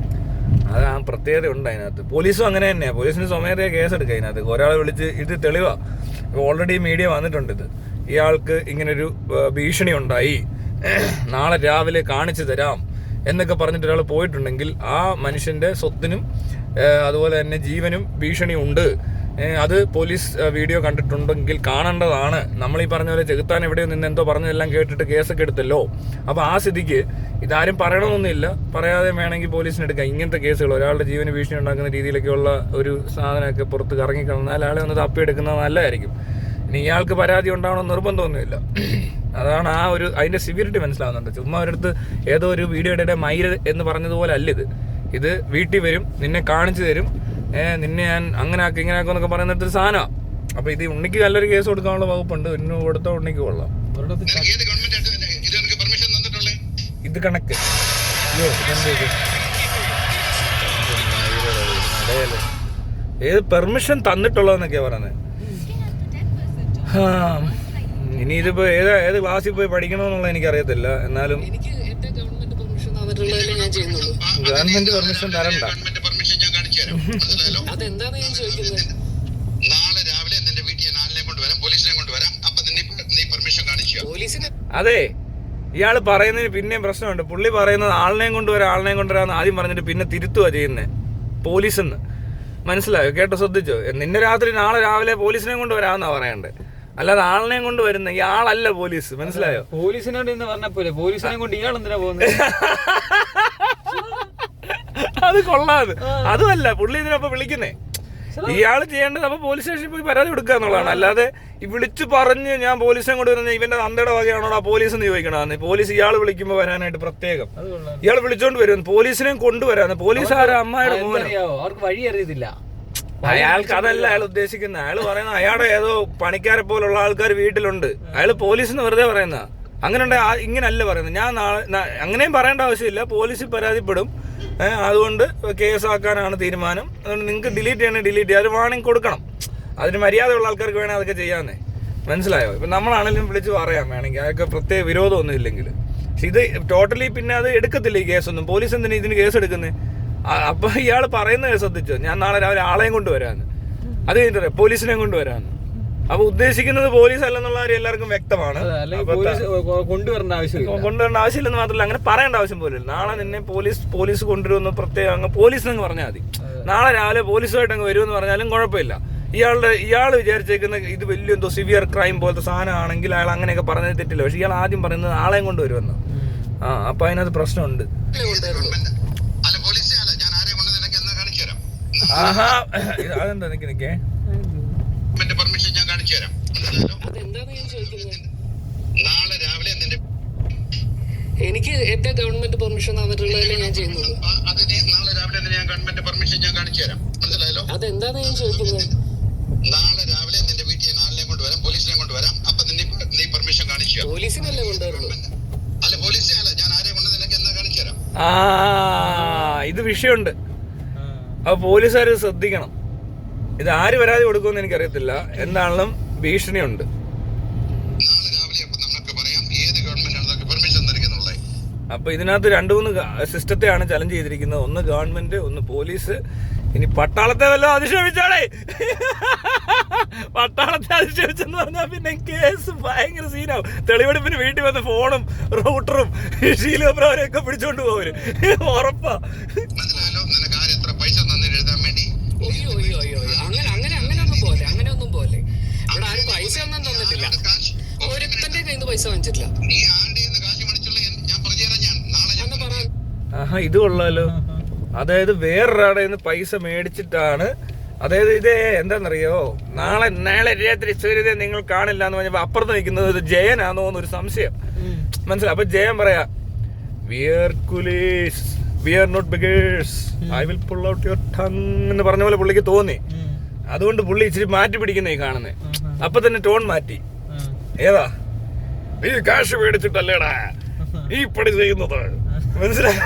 അത് ആ പ്രത്യേകത ഉണ്ട് അതിനകത്ത്. പോലീസും അങ്ങനെ തന്നെയാണ്, പോലീസിന് സ്വമേധയാ കേസെടുക്കുക അതിനകത്ത്. ഒരാളെ വിളിച്ച് ഇത് തെളിവാ, ഓൾറെഡി മീഡിയ വന്നിട്ടുണ്ട് ഇത്, ഇയാൾക്ക് ഇങ്ങനൊരു ഭീഷണി ഉണ്ടായി, നാളെ രാവിലെ കാണിച്ചു തരാം എന്നൊക്കെ പറഞ്ഞിട്ട് ഒരാൾ പോയിട്ടുണ്ടെങ്കിൽ ആ മനുഷ്യൻ്റെ സ്വത്തിനും അതുപോലെ തന്നെ ജീവനും ഭീഷണി ഉണ്ട്. അത് പോലീസ് വീഡിയോ കണ്ടിട്ടുണ്ടെങ്കിൽ കാണേണ്ടതാണ്. നമ്മൾ ഈ പറഞ്ഞ പോലെ ചെകുത്താൻ എവിടെയോ നിന്ന് എന്തോ പറഞ്ഞതെല്ലാം കേട്ടിട്ട് കേസൊക്കെ എടുത്തല്ലോ. അപ്പോൾ ആ സ്ഥിതിക്ക് ഇതാരും പറയണമെന്നൊന്നുമില്ല, പറയാതെ വേണമെങ്കിൽ പോലീസിന് എടുക്കാം. ഇങ്ങനത്തെ കേസുകൾ ഒരാളുടെ ജീവന് ഭീഷണി ഉണ്ടാക്കുന്ന രീതിയിലൊക്കെയുള്ള ഒരു സാധനമൊക്കെ പുറത്ത് കറങ്ങിക്കളന്നാൽ അയാളെ ഒന്ന് തപ്പിയെടുക്കുന്നത് നല്ലതായിരിക്കും. ഇനി ഇയാൾക്ക് പരാതി ഉണ്ടാവണമെന്ന് നിർബന്ധമൊന്നുമില്ല. അതാണ് ആ ഒരു അതിൻ്റെ സിവിയറിറ്റി മനസ്സിലാവുന്നുണ്ട്. ചുമ്മാ ഒരിടത്ത് ഏതോ ഒരു വീഡിയോയുടെ മൈര എന്ന് പറഞ്ഞതുപോലെ അല്ലിത്. ഇത് വീട്ടിൽ വരും, നിന്നെ കാണിച്ചു തരും, നിന്നെ ഞാൻ അങ്ങനെ ആക്കി ഇങ്ങനെ ആക്കും എന്നൊക്കെ പറയുന്നിടത്തൊരു സാധനമാണ്. അപ്പോൾ ഇത് ഉണ്ണിക്ക് നല്ലൊരു കേസ് കൊടുക്കാനുള്ള വകുപ്പുണ്ട്, ഇന്ന് കൊടുത്ത ഉണ്ണിക്ക് കൊള്ളാം. ഇത് കണക്ക് ഏത് പെർമിഷൻ തന്നിട്ടുള്ളതെന്നൊക്കെയാ പറയുന്നത്. ഇനി ഇതിപ്പോ ഏത് ക്ലാസ്സിൽ പോയി പഠിക്കണമെന്നുള്ള എനിക്കറിയത്തില്ല. എന്നാലും ഗവൺമെന്റ് പെർമിഷൻ തരണ്ട. അതെ, ഇയാള് പറയുന്നതിന് പിന്നെയും പ്രശ്നമുണ്ട്. പുള്ളി പറയുന്നത് ആളിനെയും കൊണ്ടുവരാന്ന് ആദ്യം പറഞ്ഞിട്ട് പിന്നെ തിരുത്തുക ചെയ്യുന്നത് പോലീസെന്ന്. മനസ്സിലായോ? കേട്ടോ, ശ്രദ്ധിച്ചോ? നിന്നെ നാളെ രാവിലെ പോലീസിനെയും കൊണ്ടുവരാമെന്നാ പറയണ്ടേ, അല്ലാതെ ആളിനെയും കൊണ്ട് വരുന്ന ഈ ആളല്ല പോലീസ്. മനസ്സിലായോ? പോലീസിനോട് എന്ന് പറഞ്ഞപ്പോലെ പോലീസിനെ കൊണ്ട് ഇയാൾ എന്തിനാ പോകുന്നത്? അത് കൊള്ളാത്. അതുമല്ല പുള്ളി ഇതിനപ്പോ വിളിക്കുന്നേ. ഇയാൾ ചെയ്യേണ്ടത് അപ്പൊ പോലീസ് സ്റ്റേഷനിൽ പോയി പരാതി കൊടുക്കുക എന്നുള്ളതാണ്. അല്ലാതെ ഈ വിളിച്ചു പറഞ്ഞ് ഞാൻ പോലീസിനെ കൊണ്ട് വരുന്നത് ഇവന്റെ തന്തയുടെ വകയാണോ പോലീസ് എന്ന് ചോദിക്കണമെന്ന്. പോലീസ് ഇയാൾ വിളിക്കുമ്പോ വരാനായിട്ട് പ്രത്യേകം ഇയാൾ വിളിച്ചോണ്ട് വരും. പോലീസിനെയും കൊണ്ടുവരാന്ന്. പോലീസ് ആരാ? അമ്മയുടെ മോനോ? അവർക്ക് വഴി അറിയത്തില്ല. അയാൾക്ക് അതല്ല അയാൾ ഉദ്ദേശിക്കുന്നത്. അയാൾ പറയുന്നത് അയാളുടെ ഏതോ പണിക്കാരെ പോലുള്ള ആൾക്കാർ വീട്ടിലുണ്ട്, അയാൾ പോലീസിന് വെറുതെ പറയുന്ന. അങ്ങനെ ഇങ്ങനല്ല പറയുന്നത്. ഞാൻ അങ്ങനെയും പറയേണ്ട ആവശ്യമില്ല, പോലീസിൽ പരാതിപ്പെടും, അതുകൊണ്ട് കേസാക്കാനാണ് തീരുമാനം. അതുകൊണ്ട് നിങ്ങൾക്ക് ഡിലീറ്റ് ചെയ്യണമെങ്കിൽ ഡിലീറ്റ് ചെയ്യുക. അത് വാണിംഗ് കൊടുക്കണം. അതിന് മര്യാദയുള്ള ആൾക്കാർക്ക് വേണേൽ അതൊക്കെ ചെയ്യാന്നേ. മനസ്സിലായോ? ഇപ്പം നമ്മളാണെങ്കിലും വിളിച്ച് പറയാം വേണമെങ്കിൽ, അതൊക്കെ പ്രത്യേക വിരോധമൊന്നും ഇല്ലെങ്കിൽ. പക്ഷെ ഇത് ടോട്ടലി പിന്നെ അത് എടുക്കത്തില്ല ഈ കേസൊന്നും. പോലീസ് എന്തിനാ ഇതിന് കേസ് എടുക്കുന്നത്? അപ്പൊ ഇയാൾ പറയുന്നത് ശ്രദ്ധിച്ചോ, ഞാൻ നാളെ രാവിലെ ആളെയും കൊണ്ടുവരാന്ന്, അത് കഴിഞ്ഞിട്ട് പോലീസിനെയും കൊണ്ടുവരാന്ന്. അപ്പൊ ഉദ്ദേശിക്കുന്നത് പോലീസ് അല്ലെന്നുള്ള കാര്യം എല്ലാവർക്കും വ്യക്തമാണ്. കൊണ്ടുവരേണ്ട ആവശ്യമില്ലെന്ന് മാത്രമല്ല, അങ്ങനെ പറയേണ്ട ആവശ്യം പോലും ഇല്ല. നാളെ നിന്നെ പോലീസ് കൊണ്ടുവരുമെന്ന് പ്രത്യേകം അങ്ങ് പോലീസ് എന്ന് പറഞ്ഞാൽ മതി. നാളെ രാവിലെ പോലീസുമായിട്ട് അങ്ങ് വരുമെന്ന് പറഞ്ഞാലും കുഴപ്പമില്ല. ഇയാൾ വിചാരിച്ചേക്കുന്ന ഇത് വലിയ എന്തോ സിവിയർ ക്രൈം പോലത്തെ സാധനമാണെങ്കിൽ അയാൾ അങ്ങനെയൊക്കെ പറഞ്ഞത് തെറ്റില്ല. പക്ഷെ ഇയാൾ ആദ്യം പറയുന്നത് ആളെയും കൊണ്ടുവരുമെന്ന്. അപ്പൊ അതിനകത്ത് പ്രശ്നമുണ്ട്. ആഹാ, അതെന്താ നിക്കേ പെർമിഷൻ ഞാൻ കാണിച്ചു തരാം. നാളെ രാവിലെ എനിക്ക് എന്റെ ഗവൺമെന്റ് പെർമിഷൻ തന്നിട്ടുള്ളതല്ലേ ഞാൻ ചെയ്യുന്നുള്ളൂ. നാളെ രാവിലെ ഞാൻ ഗവൺമെന്റ് പെർമിഷൻ ഞാൻ കാണിച്ചു തരാം. മനസ്സിലായല്ലോ? അതെന്താണ് ഞാൻ ചോദിക്കുന്നത്? നാളെ രാവിലെ നിന്റെ വീട്ടിൽ ആളിനെ കൊണ്ടുവരാം, പോലീസിനെ കൊണ്ടുവരാം. അപ്പൊ നീ പെർമിഷൻ കാണിച്ചു തരാം. പോലീസിനല്ലേ കൊണ്ടുവരുള്ളൂ? അല്ല, പോലീസിനെ അല്ല, ഞാൻ ആരെ കൊണ്ട് നിനക്ക് എന്നാ കാണിച്ചു തരാം. ഇത് വിഷയമുണ്ട്. അപ്പൊ പോലീസുകാർ ശ്രദ്ധിക്കണം. ഇത് ആര് പരാതി കൊടുക്കുമെന്ന് എനിക്കറിയത്തില്ല, എന്താണെങ്കിലും ഭീഷണിയുണ്ട്. നാളെ രാവിലെ നമുക്ക് പറയാം ഏത് ഗവൺമെന്റാണ് പെർമിഷൻ നൽകുന്നുള്ളത്. അപ്പൊ ഇതിനകത്ത് 2-3 സിസ്റ്റത്തെയാണ് ചലഞ്ച് ചെയ്തിരിക്കുന്നത്. ഒന്ന് ഗവൺമെന്റ്, ഒന്ന് പോലീസ്. ഇനി പട്ടാളത്തെ വല്ലതും അധിക്ഷേപിച്ചാളേ, പട്ടാളത്തെ അധിക്ഷേപിച്ചെന്ന് പറഞ്ഞാൽ പിന്നെ കേസ് ഭയങ്കര സീനാവും. തെളിവെടുപ്പിന് വീട്ടിൽ വന്ന് ഫോണും റൂട്ടറും ശീലോപ്രവരെയൊക്കെ പിടിച്ചോണ്ട് പോവര്, ഉറപ്പാ. അങ്ങനെയൊന്നും പോലെ ഇവിടെ ആരും പൈസ ഒന്നും തന്നിട്ടില്ല. ഒരുത്തന്റെ കയ്യിൽ നിന്ന് പൈസ വാങ്ങിച്ചിട്ടില്ല. ആഹാ, ഇത് കൊള്ളാലോ. അതായത് വേറൊരാടെ നിന്ന് പൈസ മേടിച്ചിട്ടാണ്. അതായത് ഇത് എന്താണെന്നറിയോ, നാളെ രാത്രി സൂര്യനെ നിങ്ങൾ കാണില്ല എന്ന് പറഞ്ഞപ്പോ അപ്പുറത്ത് നിൽക്കുന്നത് ഒരു ജയനാണോ എന്നൊരു സംശയം. മനസ്സിലായി? അപ്പൊ ജയൻ പറയാ, we are coolies, we are not beggars, I will pull out your tongue എന്ന് പറഞ്ഞ പോലെ പുള്ളിക്ക് തോന്നി. അതുകൊണ്ട് പുള്ളി ഇച്ചിരി മാറ്റി പിടിക്കുന്നേ കാണുന്നേ. അപ്പൊ തന്നെ ടോൺ മാറ്റി. ഏതാ നീ കാശ് മേടിച്ചിട്ടല്ലേടാ ഈ പണി ചെയ്യുന്നത്, മനസ്സിലായി?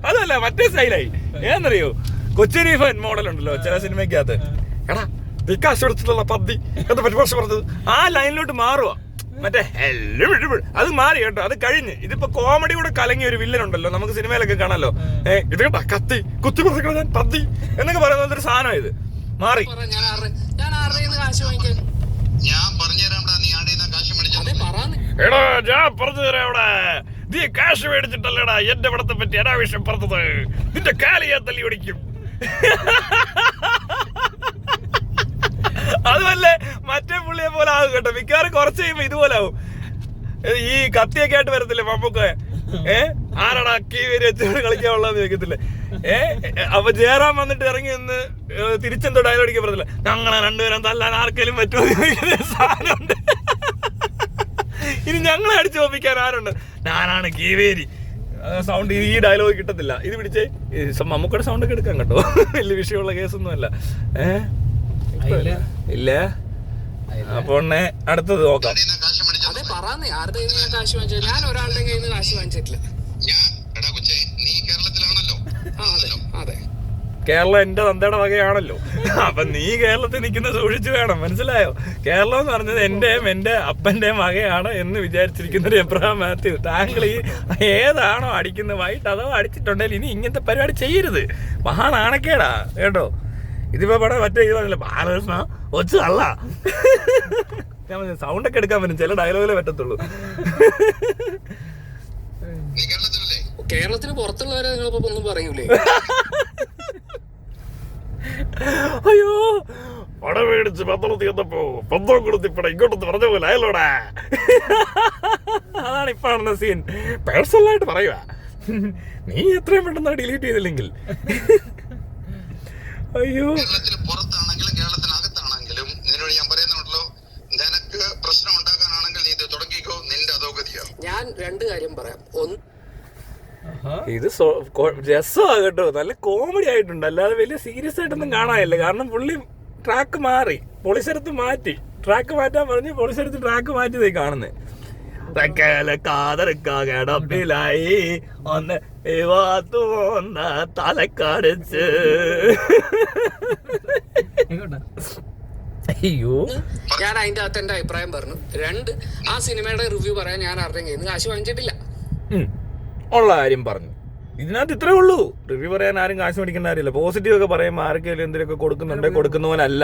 അതല്ല, മറ്റേ സ്റ്റൈലായി. ഏന്നറിയോ, കൊച്ചിൻ ഫൻ മോഡൽ ഉണ്ടല്ലോ ചില സിനിമയ്ക്കകത്ത്, എടാ നീ കാശ് കൊടുത്തിട്ടുള്ള പദ്ധതി എന്താ പരിഭാഷ പറഞ്ഞത്, ആ ലൈനിലോട്ട് മാറുക. മറ്റേ അത് മാറി കേട്ടോ, അത് കഴിഞ്ഞ്. ഇതിപ്പോ കോമഡി കൂടെ കലങ്ങിയ ഒരു വില്ലൻ ഉണ്ടല്ലോ, നമുക്ക് സിനിമയിലൊക്കെ കാണാലോ. ഇത് കേട്ടാ കത്തി കുത്തി കൊടുത്തിട്ട് ഞാൻ പദ്ധതി എന്നൊക്കെ പറയുന്ന ഒരു സാധനം. ഇത് മാറി. ഞാൻ പറഞ്ഞുതരാം, നീ ആടെ കാശ് മേടിച്ചു. എടാ ഞാൻ പറഞ്ഞു തരാം, എവിടെ നീ കാശ് മേടിച്ചിട്ടല്ലേടാ എന്റെ പടത്തെ പറ്റി അനാവശ്യം പറഞ്ഞത്, നിന്റെ കാലി ഞാൻ തല്ലി ഓടിക്കും. അതുമല്ലേ മറ്റേ പുള്ളിയെ പോലെ ആകും കേട്ടോ, മിക്കവാറും കുറച്ച് കഴിയുമ്പോ ഇതുപോലെ ആവും. ഈ കത്തിയൊക്കെ ആയിട്ട് വരത്തില്ലേ മമ്മൂക്ക, ആരാടാ കീവേരി വെച്ചോട് കളിക്കാനുള്ളതെന്ന് ചോദിക്കത്തില്ലേ. അപ്പൊ ജയറാം വന്നിട്ട് ഇറങ്ങി നിന്ന് തിരിച്ചെന്തോ ഡയലോഗ് അടിക്കാൻ പറ്റത്തില്ല, ഞങ്ങളെ രണ്ടുപേരും തല്ലാൻ ആർക്കെങ്കിലും പറ്റുമോ ചോദിക്കുന്ന സാധനമുണ്ട്. ഇനി ഞങ്ങളെ അടിച്ചു തോപ്പിക്കാൻ ആരുണ്ട്, ഞാനാണ് കീവേരി. സൗണ്ട് ഈ ഡയലോഗ് കിട്ടത്തില്ല. ഇത് പിടിച്ചേ, മമ്മൂക്കയുടെ സൗണ്ട് ഒക്കെ എടുക്കാം കേട്ടോ, വലിയ വിഷയമുള്ള കേസൊന്നും അല്ല. ഇല്ല. അപ്പൊ അടുത്തത് നോക്കാം. ഞാൻ ഒരാളുടെ കയ്യിൽ നിന്ന് കാശ് വാങ്ങിച്ചിട്ടില്ല. കേരളം എന്റെ തന്തയുടെ വകയാണല്ലോ. അപ്പൊ നീ കേരളത്തിൽ നിൽക്കുന്ന സൂക്ഷിച്ചു വേണം, മനസ്സിലായോ? കേരളം എന്ന് പറഞ്ഞത് എന്റെ അപ്പന്റെയും വകയാണ് എന്ന് വിചാരിച്ചിരിക്കുന്ന ഒരു എബ്രഹാം മാത്യു. താങ്കൾ ഈ ഏതാണോ അടിക്കുന്നത് വൈകിട്ട് അഥവാ അടിച്ചിട്ടുണ്ടെങ്കിൽ ഇനി ഇങ്ങനത്തെ പരിപാടി ചെയ്യരുത്. മഹാ നാണക്കേടാ കേട്ടോ. ഇതിപ്പോ പടം മറ്റേ ഇത് പറഞ്ഞില്ല, ബാലകൃഷ്ണ ഒച്ചു അല്ല. ഞാൻ സൗണ്ടൊക്കെ എടുക്കാൻ പറ്റും, ചില ഡയലോഗിലേ പറ്റത്തുള്ളൂ. കേരളത്തിന് പുറത്തുള്ളവരെ നിങ്ങളിപ്പോ ഒന്നും പറയൂലേ? അയ്യോ, പടം മേടിച്ച് പത്രത്തിൽ വന്നപ്പോ പന്തം കൊടുത്ത് ഇപ്പട ഇങ്ങോട്ടൊന്ന് പറഞ്ഞ പോലെ അയലോടാ. അതാണ് ഇപ്പൊ കാണുന്ന സീൻ. പേഴ്സണലായിട്ട് പറയുക, നീ എത്രയും പെട്ടെന്ന് ഡിലീറ്റ് ചെയ്തില്ലെങ്കിൽ. അയ്യോ, കേരളത്തിന് പുറത്താണെങ്കിലും കേരളത്തിനകത്താണെങ്കിലും നിന്നോട് ഞാൻ പറയുന്നുണ്ടല്ലോ, നിനക്ക് പ്രശ്നം ഉണ്ടാക്കാനാണെങ്കിൽ നീ ഇത് തുടങ്ങിക്കോ, നിന്റെ അധോഗതിയാ. ഞാൻ രണ്ട് കാര്യം പറയാം. ഒന്ന്, ഇത് രസമാണ് കേട്ടോ, നല്ല കോമഡി ആയിട്ടുണ്ട്, അല്ലാതെ വലിയ സീരിയസ് ആയിട്ടൊന്നും കാണാനില്ല. കാരണം പുള്ളി ട്രാക്ക് മാറി, പൊളിശരത്ത് മാറ്റി, ട്രാക്ക് മാറ്റാൻ പറഞ്ഞ് പൊളിശരത്ത് ട്രാക്ക് മാറ്റി കാണുന്നത്. കിടപ്പിലായി ഒന്ന് തലക്കടിച്ച്. അയ്യോ, ഞാൻ അതിന്റെ അകത്ത് എന്റെ അഭിപ്രായം പറഞ്ഞു. രണ്ട്, ആ സിനിമയുടെ റിവ്യൂ പറയാൻ ഞാൻ ആരുടെ കയ്യിൽ നിന്ന് കാശ് വാങ്ങിച്ചിട്ടില്ല. ഉള്ള കാര്യം പറഞ്ഞു. ഇതിനകത്ത് ഇത്രേ ഉള്ളൂ. റിവ്യൂ പറയാൻ ആരും കാശ് മേടിക്കേണ്ട കാര്യമില്ല. പോസിറ്റീവ് ഒക്കെ പറയുമ്പോൾ ആർക്കെങ്കിലും എന്തെങ്കിലുമൊക്കെ കൊടുക്കുന്നുണ്ട്, കൊടുക്കുന്ന പോലെ അല്ല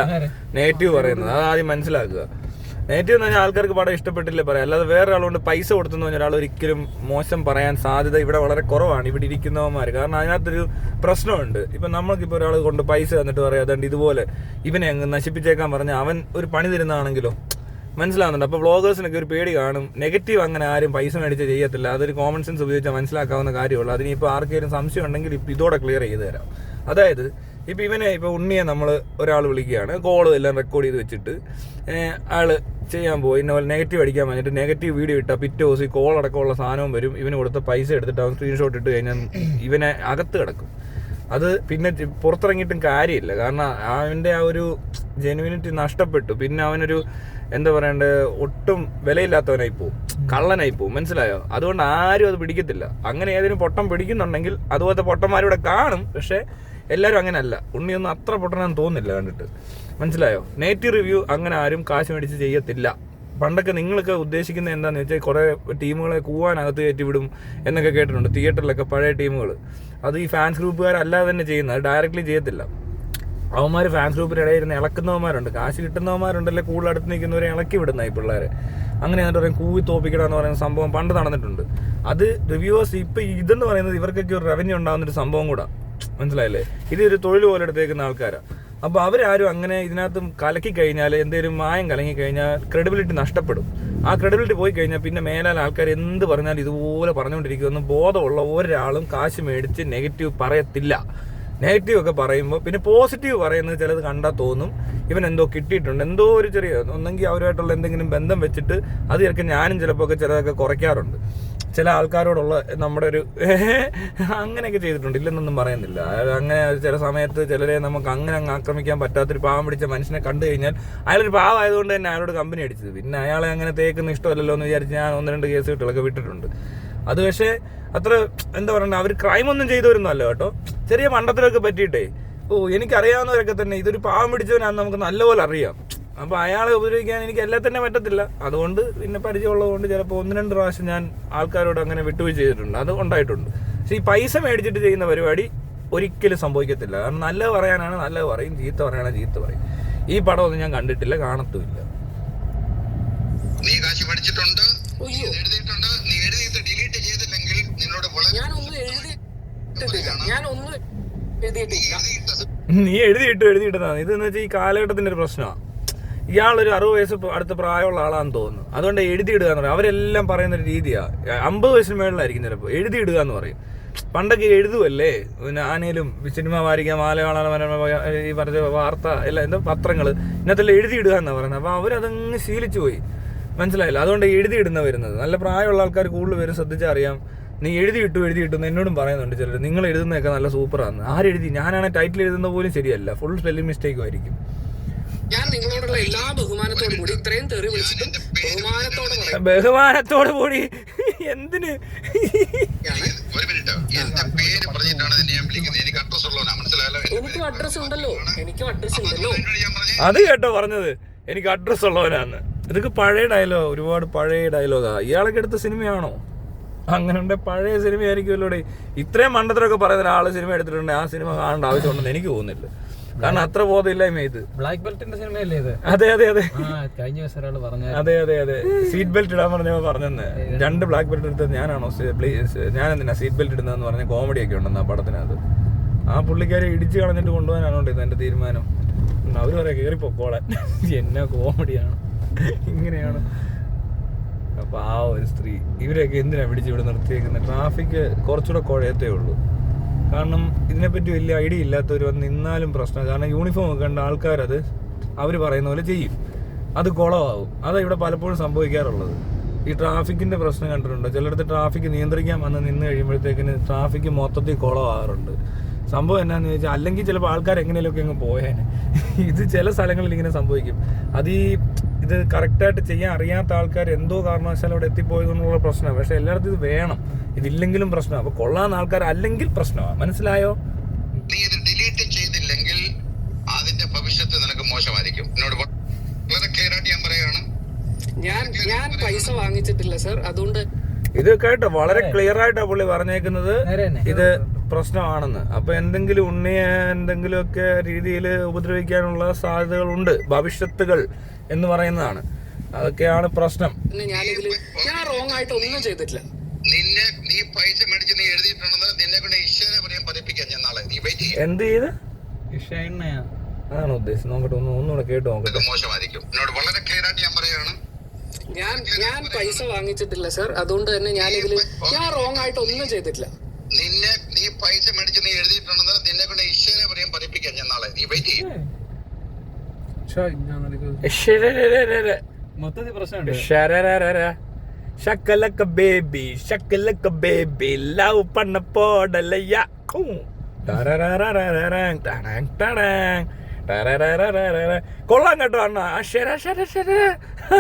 നെഗറ്റീവ് പറയുന്നത്. അത് ആദ്യം മനസ്സിലാക്കുക. നെഗറ്റീവ് എന്ന് പറഞ്ഞാൽ ആൾക്കാർക്ക് പടം ഇഷ്ടപ്പെട്ടില്ലേ പറയാം, അല്ലാതെ വേറെ ആളുകൊണ്ട് പൈസ കൊടുത്തെന്ന് പറഞ്ഞാൽ ഒരാൾ ഒരിക്കലും മോശം പറയാൻ സാധ്യത ഇവിടെ വളരെ കുറവാണ്, ഇവിടെ ഇരിക്കുന്നവന്മാർ. കാരണം അതിനകത്തൊരു പ്രശ്നമുണ്ട്. ഇപ്പം നമ്മൾക്കിപ്പോൾ ഒരാൾ കൊണ്ട് പൈസ തന്നിട്ട് പറയാം, അതുകൊണ്ട് ഇതുപോലെ ഇവനെ അങ്ങ് നശിപ്പിച്ചേക്കാൻ പറഞ്ഞാൽ അവൻ ഒരു പണി തരുന്നതാണെങ്കിലോ, മനസ്സിലാവുന്നുണ്ട്. അപ്പോൾ വ്ളോഗേഴ്സിനൊക്കെ ഒരു പേടി കാണും. നെഗറ്റീവ് അങ്ങനെ ആരും പൈസ മേടിച്ച് ചെയ്യത്തില്ല. അതൊരു കോമൺ സെൻസ് ഉപയോഗിച്ചാൽ മനസ്സിലാക്കാവുന്ന കാര്യമുള്ളൂ. അതിനിപ്പോൾ ആർക്കെങ്കിലും സംശയം ഉണ്ടെങ്കിൽ ഇപ്പം ഇതോടെ ക്ലിയർ ചെയ്ത് തരാം. അതായത് ഇപ്പം ഇപ്പോൾ ഉണ്ണിയെ നമ്മൾ ഒരാൾ വിളിക്കുകയാണ്, കോള് എല്ലാം റെക്കോർഡ് ചെയ്ത് വെച്ചിട്ട് ആൾ ചെയ്യാൻ പോയി, ഇന്ന പോലെ നെഗറ്റീവ് അടിക്കാൻ പറഞ്ഞിട്ട് നെഗറ്റീവ് വീഡിയോ ഇട്ടാൽ പിറ്റേ ദിവസം ഈ കോൾ അടക്കമുള്ള സാധനവും വരും. ഇവന് കൊടുത്ത പൈസ എടുത്തിട്ട് അവൻ സ്ക്രീൻഷോട്ട് ഇട്ട് കഴിഞ്ഞാൽ ഇവനെ അകത്ത് കിടക്കും. അത് പിന്നെ പുറത്തിറങ്ങിയിട്ടും കാര്യമില്ല. കാരണം അവൻ്റെ ആ ഒരു ജെനുവിനിറ്റി നഷ്ടപ്പെട്ടു. പിന്നെ അവനൊരു എന്താ പറയണ്ടേ, ഒട്ടും വിലയില്ലാത്തവനായി പോവും, കള്ളനായി പോവും, മനസ്സിലായോ? അതുകൊണ്ട് ആരും അത് പിടിക്കത്തില്ല. അങ്ങനെ ഏതെങ്കിലും പൊട്ടം പിടിക്കുന്നുണ്ടെങ്കിൽ അതുപോലത്തെ പൊട്ടന്മാരിവിടെ കാണും. പക്ഷേ എല്ലാവരും അങ്ങനെയല്ല. ഉണ്ണിയൊന്നും അത്ര പൊട്ടനാന്ന് തോന്നുന്നില്ല കണ്ടിട്ട്, മനസ്സിലായോ? നെഗറ്റീവ് റിവ്യൂ അങ്ങനെ ആരും കാശ് മേടിച്ച് ചെയ്യത്തില്ല. പണ്ടൊക്കെ നിങ്ങളൊക്കെ ഉദ്ദേശിക്കുന്നത് എന്താണെന്ന് വെച്ചാൽ കുറേ ടീമുകളെ കൂവാനകത്ത് കയറ്റി വിടും എന്നൊക്കെ കേട്ടിട്ടുണ്ട്, തിയേറ്ററിലൊക്കെ പഴയ ടീമുകൾ. അത് ഈ ഫാൻസ് ഗ്രൂപ്പുകാരല്ലാതെ തന്നെ ചെയ്യുന്നത്, അത് ഡയറക്റ്റ്ലി ചെയ്യത്തില്ല. അവന്മാർ ഫാൻസ് ഗ്രൂപ്പിൻ്റെ ഇടയിൽ ഇരുന്ന് ഇളക്കുന്നവന്മാരുണ്ട്, കാശ് കിട്ടുന്നവന്മാരുണ്ടല്ലേ കൂടുതൽ അടുത്ത് നിൽക്കുന്നവരെ ഇളക്കി വിടുന്ന ഈ പിള്ളേരെ. അങ്ങനെ എന്നിട്ട് പറയും കൂവി തോപ്പിക്കണം എന്ന് പറയുന്ന സംഭവം പണ്ട് നടന്നിട്ടുണ്ട്. അത് റിവ്യൂവേഴ്സ് ഇപ്പം ഇതെന്ന് പറയുന്നത് ഇവർക്കൊക്കെ ഒരു റവന്യൂ ഉണ്ടാകുന്നൊരു സംഭവം കൂടെ, മനസ്സിലായില്ലേ? ഇതൊരു തൊഴിൽ പോലെ എടുത്തേക്കുന്ന ആൾക്കാരാണ്. അപ്പോൾ അവരാരും അങ്ങനെ ഇതിനകത്ത് കലക്കി കഴിഞ്ഞാൽ, എന്തെങ്കിലും മായം കലങ്ങി കഴിഞ്ഞാൽ ക്രെഡിബിലിറ്റി നഷ്ടപ്പെടും. ആ ക്രെഡിബിലിറ്റി പോയി കഴിഞ്ഞാൽ പിന്നെ മേലാൽ ആൾക്കാർ എന്ത് പറഞ്ഞാലും ഇതുപോലെ പറഞ്ഞുകൊണ്ടിരിക്കുമെന്ന് ബോധമുള്ള ഒരാളും കാശ് മേടിച്ച് നെഗറ്റീവ് പറയത്തില്ല. നെഗറ്റീവ് ഒക്കെ പറയുമ്പോൾ പിന്നെ പോസിറ്റീവ് പറയുന്നത് ചിലത് കണ്ടാൽ തോന്നും ഇവൻ എന്തോ കിട്ടിയിട്ടുണ്ട്, എന്തോ ഒരു ചെറിയ ഒന്നെങ്കിൽ അവരുമായിട്ടുള്ള എന്തെങ്കിലും ബന്ധം വെച്ചിട്ട് അത് ചിലപ്പോൾ ഞാനും ചിലപ്പോൾ ഒക്കെ ചിലതൊക്കെ കുറയ്ക്കാറുണ്ട്. ചില ആൾക്കാരോടുള്ള നമ്മുടെ ഒരു അങ്ങനെയൊക്കെ ചെയ്തിട്ടുണ്ട്, ഇല്ലെന്നൊന്നും പറയുന്നില്ല. അങ്ങനെ ചില സമയത്ത് ചിലരെ നമുക്ക് അങ്ങനെ അങ്ങ് ആക്രമിക്കാൻ പറ്റാത്തൊരു പാവം പിടിച്ച മനുഷ്യനെ കണ്ടു കഴിഞ്ഞാൽ അയാളൊരു പാവമായതുകൊണ്ട് തന്നെ അയാളോട് കമ്പനി അടിച്ചത്. പിന്നെ അയാളെ അങ്ങനെ തേക്കുന്ന ഇഷ്ടമല്ലല്ലോ എന്ന് വിചാരിച്ച് ഞാൻ 1-2 കേസ് കിട്ടുകളൊക്കെ വിട്ടിട്ടുണ്ട്. അത് പക്ഷേ അത്ര എന്താ പറയുക, അവർ ക്രൈമൊന്നും ചെയ്തവരൊന്നുമല്ല കേട്ടോ. ചെറിയ മണ്ടത്തിലൊക്കെ പറ്റിയിട്ടേ എനിക്കറിയാവുന്നവരൊക്കെ തന്നെ ഇതൊരു പാവം പിടിച്ചവനാണെന്ന് നമുക്ക് നല്ലപോലെ അറിയാം. അപ്പോൾ അയാളെ ഉപദ്രവിക്കാൻ എനിക്ക് എല്ലാം തന്നെ പറ്റത്തില്ല. അതുകൊണ്ട് പിന്നെ പരിചയമുള്ളത് കൊണ്ട് ചിലപ്പോൾ 1-2 പ്രാവശ്യം ഞാൻ ആൾക്കാരോട് അങ്ങനെ വിട്ടുവീഴ്ച ചെയ്തിട്ടുണ്ട്, അത് ഉണ്ടായിട്ടുണ്ട്. പക്ഷേ ഈ പൈസ മേടിച്ചിട്ട് ചെയ്യുന്ന പരിപാടി ഒരിക്കലും സംഭവിക്കത്തില്ല. കാരണം നല്ലത് പറയാനാണ് നല്ലത് പറയും, ചീത്ത പറയാനാണ് ചീത്ത പറയും. ഈ പടമൊന്നും ഞാൻ കണ്ടിട്ടില്ല, കാണത്തുമില്ല. നീ കാശ് പഠിച്ചിട്ടുണ്ട്, എഴുതിയിട്ടുണ്ട്, നീ എഴുതിയിട്ട് ഡിലീറ്റ് ചെയ്തില്ലെങ്കിൽ നിന്നോട് ഞാനൊന്നും എഴുതിയിട്ടില്ല. നീ എഴുതിയിട്ടതാണ് ഇതെന്ന് വെച്ചാൽ ഈ കാലഘട്ടത്തിന്റെ ഒരു പ്രശ്നമാണ്. ഇയാളൊരു 60 വയസ്സ് അടുത്ത പ്രായമുള്ള ആളാണെന്ന് തോന്നുന്നു, അതുകൊണ്ട് എഴുതിയിടുക എന്ന് പറയും. അവരെല്ലാം പറയുന്ന ഒരു രീതിയാണ്. 50 വയസ്സിന് മേളിലായിരിക്കും ചിലപ്പോൾ എഴുതിയിടുക എന്ന് പറയും. പണ്ടൊക്കെ എഴുതുമല്ലേ, പിന്നെ ആനയിലും സിനിമ വാരിക, മലയാള ഈ പറഞ്ഞ വാർത്ത എല്ലാം എന്താ പത്രങ്ങൾ ഇന്നത്തെല്ലാം എഴുതിയിടുക എന്നാണ് പറയുന്നത്. അപ്പോൾ അവരതങ്ങ് ശീലിച്ചു പോയി, മനസ്സിലായില്ല. അതുകൊണ്ട് എഴുതിയിടുന്ന വരുന്നത്. നല്ല പ്രായമുള്ള ആൾക്കാർ കൂടുതൽ പേര് ശ്രദ്ധിച്ചാൽ അറിയാം. നീ എഴുതിയിട്ടു എന്നോടും പറയുന്നുണ്ട് ചിലർ. നിങ്ങൾ എഴുതുന്നതൊക്കെ നല്ല സൂപ്പറാണ്. ആരെഴുതി? ഞാനാണ് ടൈറ്റിൽ എഴുതുന്ന പോലും ശരിയല്ല, ഫുൾ സ്പെല്ലിംഗ് മിസ്റ്റേക്കും ആയിരിക്കും. ഞാൻ നിങ്ങളോടുള്ള എല്ലാ ബഹുമാനത്തോടും കൂടി ഇത്രയും തെറി വിളിച്ചിട്ടും ബഹുമാനത്തോട് കൂടി എന്തിന്? ഒരു മിനിറ്റ്, എന്റെ പേര് പറഞ്ഞിട്ടാണ് നിന്നെ ഞാൻ വിളിക്കുന്നത്. എനിക്ക് അഡ്രസ് ഉള്ളവനാ, മനസ്സിലായല്ലോ? എനിക്കും അഡ്രസ് ഉണ്ടല്ലോ. അത് കേട്ടോ പറഞ്ഞത്, എനിക്ക് അഡ്രസ് ഉള്ളവനാന്ന്. ഇതൊക്കെ പഴയ ഡയലോഗ്, ഒരുപാട് പഴയ ഡയലോഗാ. ഇയാളൊക്കെ എടുത്ത സിനിമയാണോ? അങ്ങനെ ഉണ്ട്, പഴയ സിനിമയായിരിക്കുമല്ലോ. ഇത്രയും മണ്ടത്തിലൊക്കെ പറയുന്ന ഒരാൾ സിനിമ എടുത്തിട്ടുണ്ട്, ആ സിനിമ കാണേണ്ട ആവശ്യമുണ്ടെന്ന് എനിക്ക് തോന്നുന്നില്ല. കാരണം അത്ര ബോധമില്ലായ്മ ഇത്. ബ്ലാക്ക് ബെൽറ്റിന്റെ സിനിമയല്ലേ ഇത്? അതെ കഴിഞ്ഞ ദിവസം ഒരാൾ പറഞ്ഞു. അതെ സീറ്റ് ബെൽറ്റ് ഇടാൻ പറഞ്ഞെന്ന് 2 ബ്ലാക്ക് ബെൽറ്റ് എടുത്തത് ഞാനാണോ? ഞാൻ എന്തിനാ സീറ്റ് ബെൽറ്റ് ഇടുന്നതെന്ന് പറഞ്ഞ കോമഡിയൊക്കെ ഉണ്ടെന്ന് ആ പടത്തിനകത്ത്. ആ പുള്ളിക്കാരെ ഇടിച്ച് കളഞ്ഞിട്ട് കൊണ്ടുപോകാനാണോ ഇത് എന്റെ തീരുമാനം? അവർ പറയാം കയറി പൊക്കോളാൻ. എന്നാ കോമഡിയാണ്, ഇങ്ങനെയാണ്. അപ്പൊ ആ ഒരു സ്ത്രീ, ഇവരെയൊക്കെ എന്തിനാ പിടിച്ച് ഇവിടെ നിർത്തിയേക്കുന്നത്? ട്രാഫിക് കുറച്ചുകൂടെ കുഴയത്തേ ഉള്ളൂ. കാരണം ഇതിനെപ്പറ്റി വലിയ ഐഡിയ ഇല്ലാത്തവർ വന്ന് നിന്നാലും പ്രശ്നം. കാരണം യൂണിഫോം ഒക്കെ കണ്ട ആൾക്കാരത് അവർ പറയുന്ന പോലെ ചെയ്യും, അത് കുളമാവും. അതാണ് ഇവിടെ പലപ്പോഴും സംഭവിക്കാറുള്ളത്. ഈ ട്രാഫിക്കിന്റെ പ്രശ്നം കണ്ടിട്ടുണ്ട്. ചിലയിടത്ത് ട്രാഫിക് നിയന്ത്രിക്കാൻ വന്ന് നിന്ന് കഴിയുമ്പോഴത്തേക്കിന് ട്രാഫിക് മൊത്തത്തിൽ കുളമാകാറുണ്ട്. സംഭവം എന്നാന്ന് ചോദിച്ചാൽ, അല്ലെങ്കിൽ ചിലപ്പോൾ ആൾക്കാർ എങ്ങനെയൊക്കെ അങ്ങ് പോയേനെ. ഇത് ചില സ്ഥലങ്ങളിൽ ഇങ്ങനെ സംഭവിക്കും. ഇത് കറക്റ്റായിട്ട് ചെയ്യാൻ അറിയാത്ത ആൾക്കാർ എന്തോ കാരണവശാലും അവിടെ എത്തിപ്പോയതെന്നുള്ള പ്രശ്നമാണ്. പക്ഷെ എല്ലായിടത്തും ഇത് വേണം, ഇതില്ലെങ്കിലും പ്രശ്നമാണ്. അപ്പൊ കൊള്ളാവുന്ന ആൾക്കാർ അല്ലെങ്കിൽ പ്രശ്നമാണ്, മനസ്സിലായോ? നീ ഇത് ഡിലീറ്റ് ചെയ്തില്ലെങ്കിൽ അതിന്റെ ഭവിഷ്യത്ത് നിനക്ക് മോശമായിരിക്കും. എന്നോട് വളരെ ക്ലിയർ ആയിട്ട് ഞാൻ പറയുകയാണ്, ഞാൻ പൈസ വാങ്ങിച്ചിട്ടില്ല സർ. അതുകൊണ്ട് ഇത് കേട്ടോ, വളരെ ക്ലിയർ ആയിട്ടാണ് പുള്ളി പറഞ്ഞേക്കുന്നത് ഇത് പ്രശ്നമാണെന്ന്. അപ്പൊ എന്തെങ്കിലും ഉണ്ണിയെ എന്തെങ്കിലുമൊക്കെ രീതിയിൽ ഉപദ്രവിക്കാനുള്ള സാധ്യതകളുണ്ട്, ഭവിഷ്യത്തുകൾ എന്ന് പറയുന്നതാണ്. അതൊക്കെയാണ് പ്രശ്നം. ഞാൻ റോങ് ആയിട്ട് ഒന്നും ചെയ്തിട്ടില്ല. നീ പൈസ മേടിച്ച് നീ എഴുതിയിട്ടുണ്ടെന്ന് നിന്നെ കൊണ്ട് ഈശ്വര പറയാൻ പഠിപ്പിക്കാൻ ഞാൻ നാളെ. നീ വെയിറ്റ് ചെയ്യും. എന്ത് ചെയ്ത് അതാണ് ഉദ്ദേശം. നോക്കട്ടെ, ഒന്നുകൂടെ കേട്ട് നോക്കട്ടെ. മോശമായിരിക്കും. എന്നോട് വളരെ ക്ലിയർ ആയിട്ട് ഞാൻ പറയുകയാണ്, ഞാൻ പൈസ വാങ്ങിച്ചിട്ടില്ല സർ. അതുകൊണ്ട് തന്നെ ഞാൻ റോങ് ആയിട്ട് ഒന്നും ചെയ്തിട്ടില്ല. നീ പൈസ മേടിച്ച് നീ എഴുതിയിട്ടുണ്ടെന്ന് നിന്നെ കൊണ്ട് ഈശ്വര പറയാൻ പഠിപ്പിക്കാൻ ഞാൻ നാളെ. നീ വെയിറ്റ് ചെയ്യും. മൊത്തത്തിൽ പ്രശ്നമുണ്ട്. ഷക്കലക്ക ബേബി ലവ് പണ്ണ പോടലയ്യ. കൊള്ളാൻ കേട്ടോ അണ്ണ.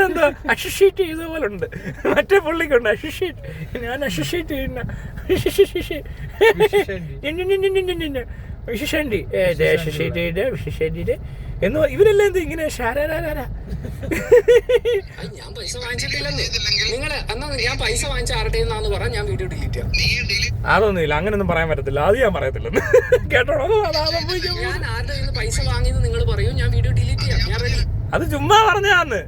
എന്തോ അഷിഷീറ്റ് ചെയ്ത പോലെ ഉണ്ട്. മറ്റേ പുള്ളിക്കുണ്ട് അഷിഷീറ്റ്. ഞാൻ അഷിഷീറ്റ് ചെയ്യുന്ന വിശേഷണ്ടി എന്ന് ഇവരെല്ലാം എന്ത് ഇങ്ങനെ ഞാൻ പൈസ വാങ്ങിച്ചിട്ടില്ലെന്ന് നിങ്ങള് എന്നാ ഞാൻ പൈസ വാങ്ങിച്ച ആരുടെ പറഞ്ഞാൽ ഞാൻ വീഡിയോ ഡിലീറ്റ് ചെയ്യാം. അതൊന്നുമില്ല, അങ്ങനൊന്നും പറയാൻ പറ്റത്തില്ല. അത് ഞാൻ പറയത്തില്ലെന്ന് കേട്ടോളൂ. ഞാൻ ആരുടെ പൈസ വാങ്ങിയെന്ന് നിങ്ങൾ പറയൂ, ഞാൻ വീഡിയോ ഡിലീറ്റ് ചെയ്യാം. ഞാൻ റെഡി. അത് ചുമ്മാ പറഞ്ഞാന്ന്.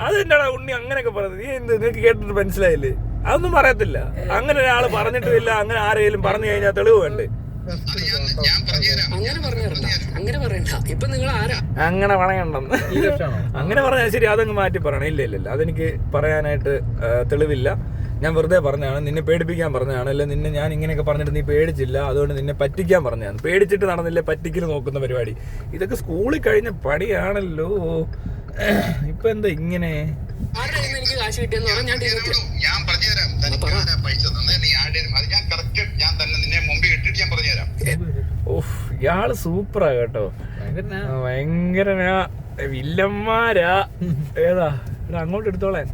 അത് എന്താടാ ഉണ്ണി അങ്ങനെയൊക്കെ പറഞ്ഞത്? നീ എന്ത് നിനക്ക് കേട്ടിട്ട് മനസ്സിലായില്ലേ? അതൊന്നും പറയത്തില്ല. അങ്ങനെ ഒരാൾ പറഞ്ഞിട്ടില്ല. അങ്ങനെ ആരെങ്കിലും പറഞ്ഞു കഴിഞ്ഞാൽ തെളിവ് വേണ്ടേ? അങ്ങനെ പറയണ്ട. ഇപ്പൊ നിങ്ങൾ ആരാ അങ്ങനെ പറയണ്ടെന്ന്? അങ്ങനെ പറഞ്ഞാൽ ശരി, അതങ്ങ് മാറ്റി പറയണം. ഇല്ല, അതെനിക്ക് പറയാനായിട്ട് തെളിവില്ല. ഞാൻ വെറുതെ പറഞ്ഞതാണ്, നിന്നെ പേടിപ്പിക്കാൻ പറഞ്ഞതാണ്. അല്ല നിന്നെ ഞാൻ ഇങ്ങനെയൊക്കെ പറഞ്ഞിട്ട് നീ പേടിച്ചില്ല, അതുകൊണ്ട് നിന്നെ പറ്റിക്കാൻ പറഞ്ഞതാണ്. പേടിച്ചിട്ട് നടന്നില്ലേ പറ്റിക്കൽ നോക്കുന്ന പരിപാടി. ഇതൊക്കെ സ്കൂളിൽ കഴിഞ്ഞ പണിയാണല്ലോ. ഇപ്പൊ എന്താ ഇങ്ങനെ? എനിക്ക് കാശ് കിട്ടിയെന്ന് പറഞ്ഞാൽ ഞാൻ പറഞ്ഞുതരാം. പറ. ആരാ പൈസ തന്നെ നീ ആഡ് ചെയ്ത് അത് ഞാൻ കറക്റ്റ് ഞാൻ തന്നെ നിന്നെ മുമ്പിൽ ഇട്ടിട്ട് ഞാൻ പറഞ്ഞുതരാം. ഓഹ് ഇയാള് സൂപ്പറാ കേട്ടോ, ഭയങ്കരനാ, വില്ലന്മാരാ. ഏതാ അങ്ങോട്ട് എടുത്തോളാൻ,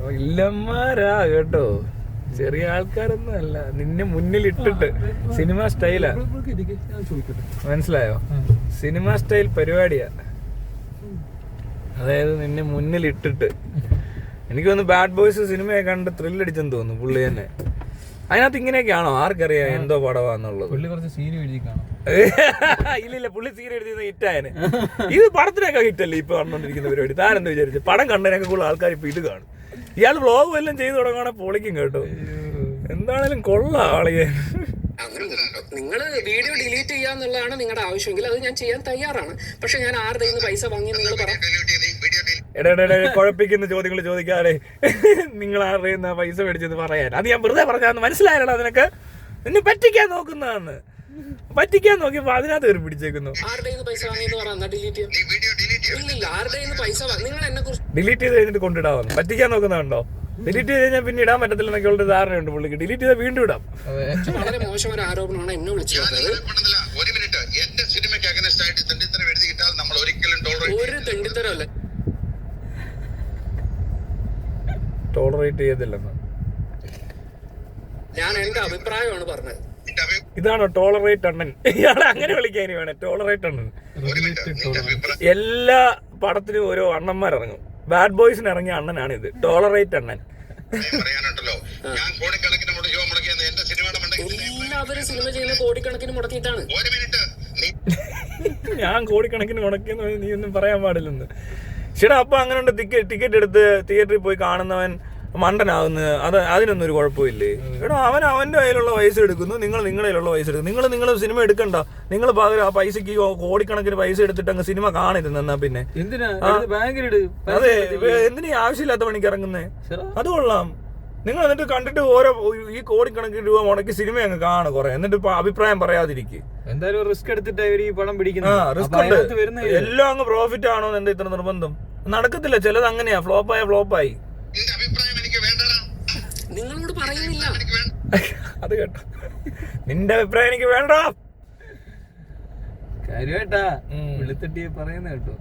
വില്ലന്മാരാ കേട്ടോ, ചെറിയ ആൾക്കാരൊന്നും അല്ല. നിന്നെ മുന്നിൽ ഇട്ടിട്ട് സിനിമ സ്റ്റൈലാ, മനസ്സിലായോ? സിനിമ സ്റ്റൈൽ പരിപാടിയാ. അതായത് നിന്നെ മുന്നിൽ ഇട്ടിട്ട് എനിക്ക് തോന്നുന്നു ബാഡ് ബോയ്സ് സിനിമയെ കണ്ട് ത്രില്ലടിച്ചെന്ന് തോന്നുന്നു പുള്ളി തന്നെ. അതിനകത്ത് ഇങ്ങനെയൊക്കെയാണോ? ആർക്കറിയാം എന്തോ പടവാന്നുള്ളത്. പുള്ളി കുറച്ച് സീൻ എഴുതി കാണാം. ഇല്ലില്ല, പുള്ളി സീൻ എഴുതിയത് ഹിറ്റായന്. ഇത് പടത്തിനൊക്കെ ഹിറ്റല്ലേ ഇപ്പൊ കണ്ടോണ്ടിരിക്കുന്ന പരിപാടി. താനെന്താ വിചാരിച്ചു? പടം കണ്ടതിനൊക്കെ കൂടുതൽ ആൾക്കാർ ഇപ്പൊ ഇത് കാണും. ഇയാൾ വ്ളോഗും എല്ലാം ചെയ്തു തുടങ്ങുവാണെങ്കിൽ പൊളിക്കും കേട്ടോ. എന്താണേലും കൊള്ളാം ആളിയെ. നിങ്ങൾ വീഡിയോ ഡിലീറ്റ് ചെയ്യാന്നുള്ളതാണ് നിങ്ങളുടെ ആവശ്യമെങ്കിൽ അത് ഞാൻ ചെയ്യാൻ തയ്യാറാണ്. പക്ഷെ ഞാൻ ആരുടെ നിന്ന് പൈസ വാങ്ങിയെന്ന് നിങ്ങൾ പറയാം. ഇടയിടെ കുഴപ്പിക്കുന്ന ചോദ്യങ്ങൾ ചോദിക്കാതെ നിങ്ങൾ ആരുടെ പൈസ മേടിച്ചെന്ന് പറയാൻ, അത് ഞാൻ വെറുതെ പറഞ്ഞാന്ന് മനസ്സിലായല്ലോ. അതിനൊക്കെ നിന്നെ പറ്റിക്കാൻ നോക്കുന്നതാന്ന്, പറ്റിക്കാൻ നോക്കിയപ്പോ അതിനകത്ത് കയറി പിടിച്ചേക്കുന്നു. ആരുടെ നിന്ന് പൈസ വാങ്ങിയെന്ന് പറയാം, ഡിലീറ്റ് ചെയ്യാം. ഇല്ലില്ല, ആരുടെ നിന്ന് പൈസ നിങ്ങൾ എന്നെ കുറിച്ച് ഡിലീറ്റ് ചെയ്ത് കഴിഞ്ഞിട്ട് കൊണ്ടിടാവുന്നു. പറ്റിക്കാൻ നോക്കുന്നുണ്ടോ? ഡിലീറ്റ് ചെയ്ത് കഴിഞ്ഞാൽ പിന്നെ ഇടാൻ പറ്റത്തില്ല എന്നൊക്കെ ഉള്ള ധാരണയുണ്ട് പുള്ളിക്ക്. ഡിലീറ്റ് ചെയ്താൽ വീണ്ടും ഇടാം. വളരെ മോശം ഒരു ആരോപണമാണ് എന്നെ വിളിച്ചു പറഞ്ഞത്. ഒരു മിനിറ്റ്, എന്റെ സിനിമയ്ക്ക് അഗനസ്റ്റ് ആയിട്ട് തെണ്ടിത്തരം എഴുതി കിട്ടാൽ നമ്മൾ ഒരിക്കലും ഒരു തെണ്ടിത്തരമല്ല, ടോളറേറ്റ് ചെയ്യത്തില്ലെന്ന് ഞാൻ എന്റെ അഭിപ്രായമാണ് പറഞ്ഞത്. ഇതാണോ ടോളറേറ്റ് അണ്ണൻ? ഇയാളെ അങ്ങനെ വിളിക്കാൻ വേണേ, ടോളറേറ്റ് അണ്ണൻ. എല്ലാ പടത്തിനും ഓരോ അണ്ണന്മാരിറങ്ങും. ബാഡ് ബോയ്സിന് ഇറങ്ങിയ അണ്ണനാണ് ഇത്, ടോളറേറ്റ് അണ്ണൻ. എല്ലാവരും സിനിമ ചെയ്യുന്ന കോടിക്കണക്കിന് മുടക്കിയിട്ടാണ്. ഞാൻ കോടിക്കണക്കിന് മുടക്കിയെന്ന് നീ ഒന്നും പറയാൻ പാടില്ലെന്ന്. ചേട്ടാ അപ്പൊ അങ്ങനെ ഉണ്ട്, ടിക്കറ്റ് എടുത്ത് തിയേറ്ററിൽ പോയി കാണുന്നവൻ മണ്ടനാകുന്നത്, അതിനൊന്നും ഒരു കുഴപ്പമില്ലേ? എടാ അവൻ അവന്റെ കയ്യിലുള്ള പൈസ എടുക്കുന്നു, നിങ്ങൾ നിങ്ങളുടെ കയ്യിലുള്ള പൈസ എടുക്കുന്നു. നിങ്ങൾ സിനിമ എടുക്കണ്ട, നിങ്ങൾ പകരം ആ പൈസക്ക് കോടിക്കണക്കിന് പൈസ എടുത്തിട്ട് അങ്ങ് സിനിമ കാണരുത്. എന്നാ പിന്നെ അതെ, എന്തിനാ ആവശ്യമില്ലാത്ത പണിക്ക് ഇറങ്ങുന്നേ? അത് കൊള്ളാം. നിങ്ങൾ എന്നിട്ട് കണ്ടിട്ട് ഓരോ ഈ കോടിക്കണക്കിന് രൂപ മുടക്കി സിനിമ അങ്ങ് കാണും കുറെ, എന്നിട്ട് ഇപ്പൊ അഭിപ്രായം പറയാതിരിക്കും. എന്തായാലും റിസ്ക് എടുത്തിട്ട് ഈ പടം പിടിക്കുന്നത്. റിസ്ക് ഉണ്ട്, എല്ലാം അങ്ങ് പ്രോഫിറ്റ് ആണോ എന്താ ഇത്ര നിർബന്ധം? നടക്കത്തില്ല, ചിലത് അങ്ങനെയാ, ഫ്ലോപ്പായി. നിങ്ങളോട് പറയുന്നില്ല. അത് കേട്ടോ, നിന്റെ അഭിപ്രായം എനിക്ക് വേണ്ട കാര്യമായിട്ടാ വെളുത്തട്ടി പറയുന്ന കേട്ടോ.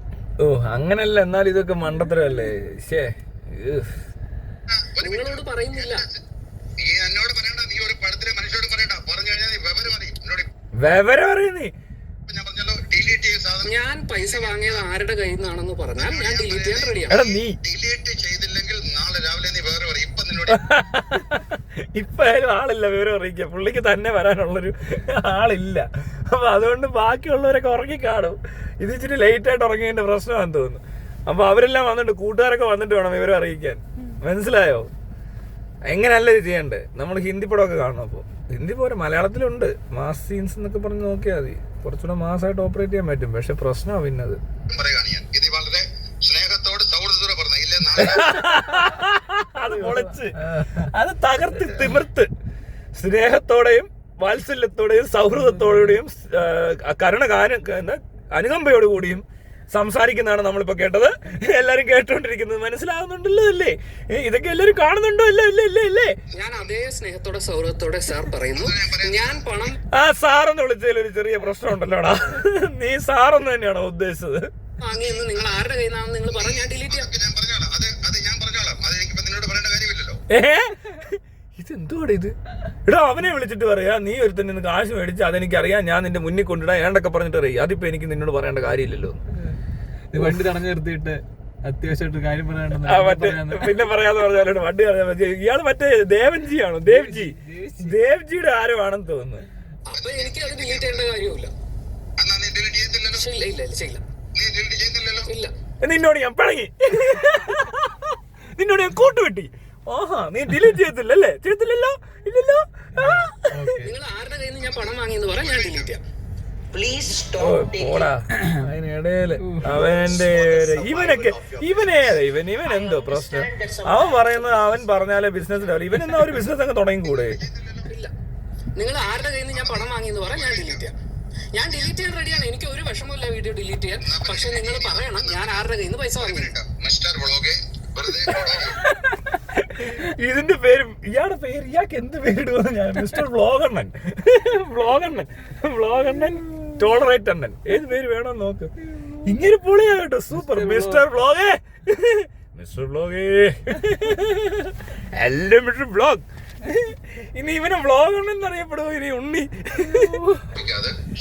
ഓ അങ്ങനല്ല, എന്നാൽ ഇതൊക്കെ മണ്ടത്തരല്ലേ. നിങ്ങളോട് പറയുന്നില്ല. വിവരം അറിയുന്നേ. ഞാൻ പൈസ വാങ്ങിയത് ആരുടെ കയ്യിൽ നിന്നാണെന്ന് പറഞ്ഞാൽ ഞാൻ ഡിലീറ്റ് ചെയ്യാൻ റെഡിയാണ്. എടാ നീ ഡിലീറ്റ് ചെയ്തില്ലെങ്കിൽ നാളെ രാവിലെ നീ വേറെ പറയും. ഇപ്പൊ നിന്നോട് ഇപ്പൊ ആരും ആളില്ല വിവരം അറിയിക്കുക, പുള്ളിക്ക് തന്നെ വരാനുള്ളൊരു ആളില്ല. അപ്പൊ അതുകൊണ്ട് ബാക്കിയുള്ളവരൊക്കെ ഉറങ്ങി കാണും. ഇത് ഇച്ചിരി ലേറ്റ് ആയിട്ട് ഉറങ്ങിയതിന്റെ പ്രശ്നമാണെന്ന് തോന്നുന്നു. അപ്പൊ അവരെല്ലാം വന്നിട്ട്, കൂട്ടുകാരൊക്കെ വന്നിട്ട് വേണം വിവരം അറിയിക്കാൻ. മനസ്സിലായോ? എങ്ങനെയല്ല ഇത് ചെയ്യണ്ടേ? നമ്മൾ ഹിന്ദി പടമൊക്കെ കാണണം. അപ്പോൾ ഹിന്ദി പോലെ മലയാളത്തിലുണ്ട് മാസ് സീൻസ് എന്നൊക്കെ പറഞ്ഞ് നോക്കിയാൽ മതി, കുറച്ചുകൂടെ മാസമായിട്ട് ഓപ്പറേറ്റ് ചെയ്യാൻ പറ്റും. പക്ഷെ പ്രശ്നമാണ് പിന്നെ അത് പൊളിച്ച് അത് തകർത്ത് തിമിർത്ത് സ്നേഹത്തോടെയും വാത്സല്യത്തോടെയും സൗഹൃദത്തോടെയും അനുകമ്പയോടുകൂടിയും സംസാരിക്കുന്നതാണ് നമ്മളിപ്പോ കേട്ടത്. എല്ലാരും കേട്ടോണ്ടിരിക്കുന്നത് മനസ്സിലാവുന്നുണ്ടല്ലോ അല്ലേ? ഇതൊക്കെ എല്ലാരും കാണുന്നുണ്ടോ? അല്ലേ? ഞാൻ അതേ സ്നേഹത്തോടെ സൗഹൃദത്തോടെ സാർ പറയുന്നു, ഞാൻ പണം സാറെന്ന് വിളിച്ചതിൽ ഒരു ചെറിയ പ്രശ്നം ഉണ്ടല്ലോടാ. നീ സാറെന്ന് തന്നെയാണോ ഉദ്ദേശിച്ചത്? വാങ്ങിയെന്ന് നിങ്ങൾ ആരുടെ കയ്യിൽ നിന്നാണെന്ന് നിങ്ങൾ പറഞ്ഞ് ഞാൻ ഡിലീറ്റ് ചെയ്യാം. ഇതെന്തുവാടെ ഇത്? എടാ അവനെ വിളിച്ചിട്ട് പറയാ, നീ ഒരുത്തൻ നിന്ന് കാശ് മേടിച്ച് അതെനിക്കറിയാം, ഞാൻ നിന്റെ മുന്നിൽ കൊണ്ടിടാം ഏണ്ടൊക്കെ പറഞ്ഞിട്ട് അറിയാം. അതിപ്പോ എനിക്ക് നിന്നോട് പറയേണ്ട കാര്യമില്ലല്ലോ. വണ്ടി തടഞ്ഞു നിർത്തിയിട്ട് അത്യാവശ്യമായിട്ട് കാര്യം പിന്നെ പറയാന്ന് പറഞ്ഞാലും വണ്ടി തടഞ്ഞാൽ മതി. ഇയാള് മറ്റേ ദേവൻജിയാണോ? ദേവ്ജിയുടെ ആരോ ആണെന്ന് തോന്നുന്നു. അപ്പൊ എനിക്ക് അത് ഡിലീറ്റ് ചെയ്യേണ്ട കാര്യമില്ല. നിന്നോട് ഞാൻ പിണങ്ങി, നിന്നോട് ഞാൻ കൂട്ടുകെട്ടി. ഓഹാ, നീ ഡിലീറ്റ് ചെയ്യത്തില്ലല്ലേ? ചെയ്യത്തില്ലല്ലോ? ഇല്ലല്ലോ. നിങ്ങൾ ആരുടെ കയ്യിൽ നിന്ന് ഞാൻ പണം വാങ്ങിയെന്ന് പറയാം, ഞാൻ ഡിലീറ്റ് ചെയ്യാം. പോടാ. അതിനിടയില് അവന്റെ ഇവൻ എന്തോ പ്രശ്നം? അവൻ പറയുന്നത് അവൻ പറഞ്ഞാലേ ബിസിനസ്, ഇവനെന്നാ ഒരു ബിസിനസ് അങ്ങ് തുടങ്ങിക്കൂടെ? ഇല്ല, നിങ്ങൾ ആരുടെ കയ്യിൽ നിന്ന് ഞാൻ പണം വാങ്ങിയെന്ന് പറയാം, ഞാൻ ഡിലീറ്റ് ചെയ്യാം. ഞാൻ ഡിലീറ്റ് ചെയ്യാൻ റെഡിയാണ്, എനിക്ക് ഒരു വിഷമമില്ല വീഡിയോ ഡിലീറ്റ് ചെയ്യാൻ. പക്ഷെ നിങ്ങൾ പറയണം ഞാൻ ആരുടെ കയ്യിൽ നിന്ന് പൈസ വാങ്ങിയിട്ടുണ്ട്. ഇതിന്റെ പേരും ഇയാളുടെ പേര് ഇയാൾക്ക് എന്ത് പേരിടുമെന്ന് ഞാൻ മിസ്റ്റർ വ്ളോഗണ്ണൻ ടോളറേറ്റ് അണ്ണൻ ഏത് പേര് വേണമെന്ന് നോക്ക്. ഇങ്ങനെ പൊളിയാ കേട്ടോ, സൂപ്പർ മിസ്റ്റർ വ്ളോഗേ എല്ലാം മിസ്റ്റർ വ്ളോഗ്. ഇനി ഇവന് വ്ളോഗ് ഉണ്ടെന്ന് അറിയപ്പെടുമോ ഇനി ഉണ്ണി?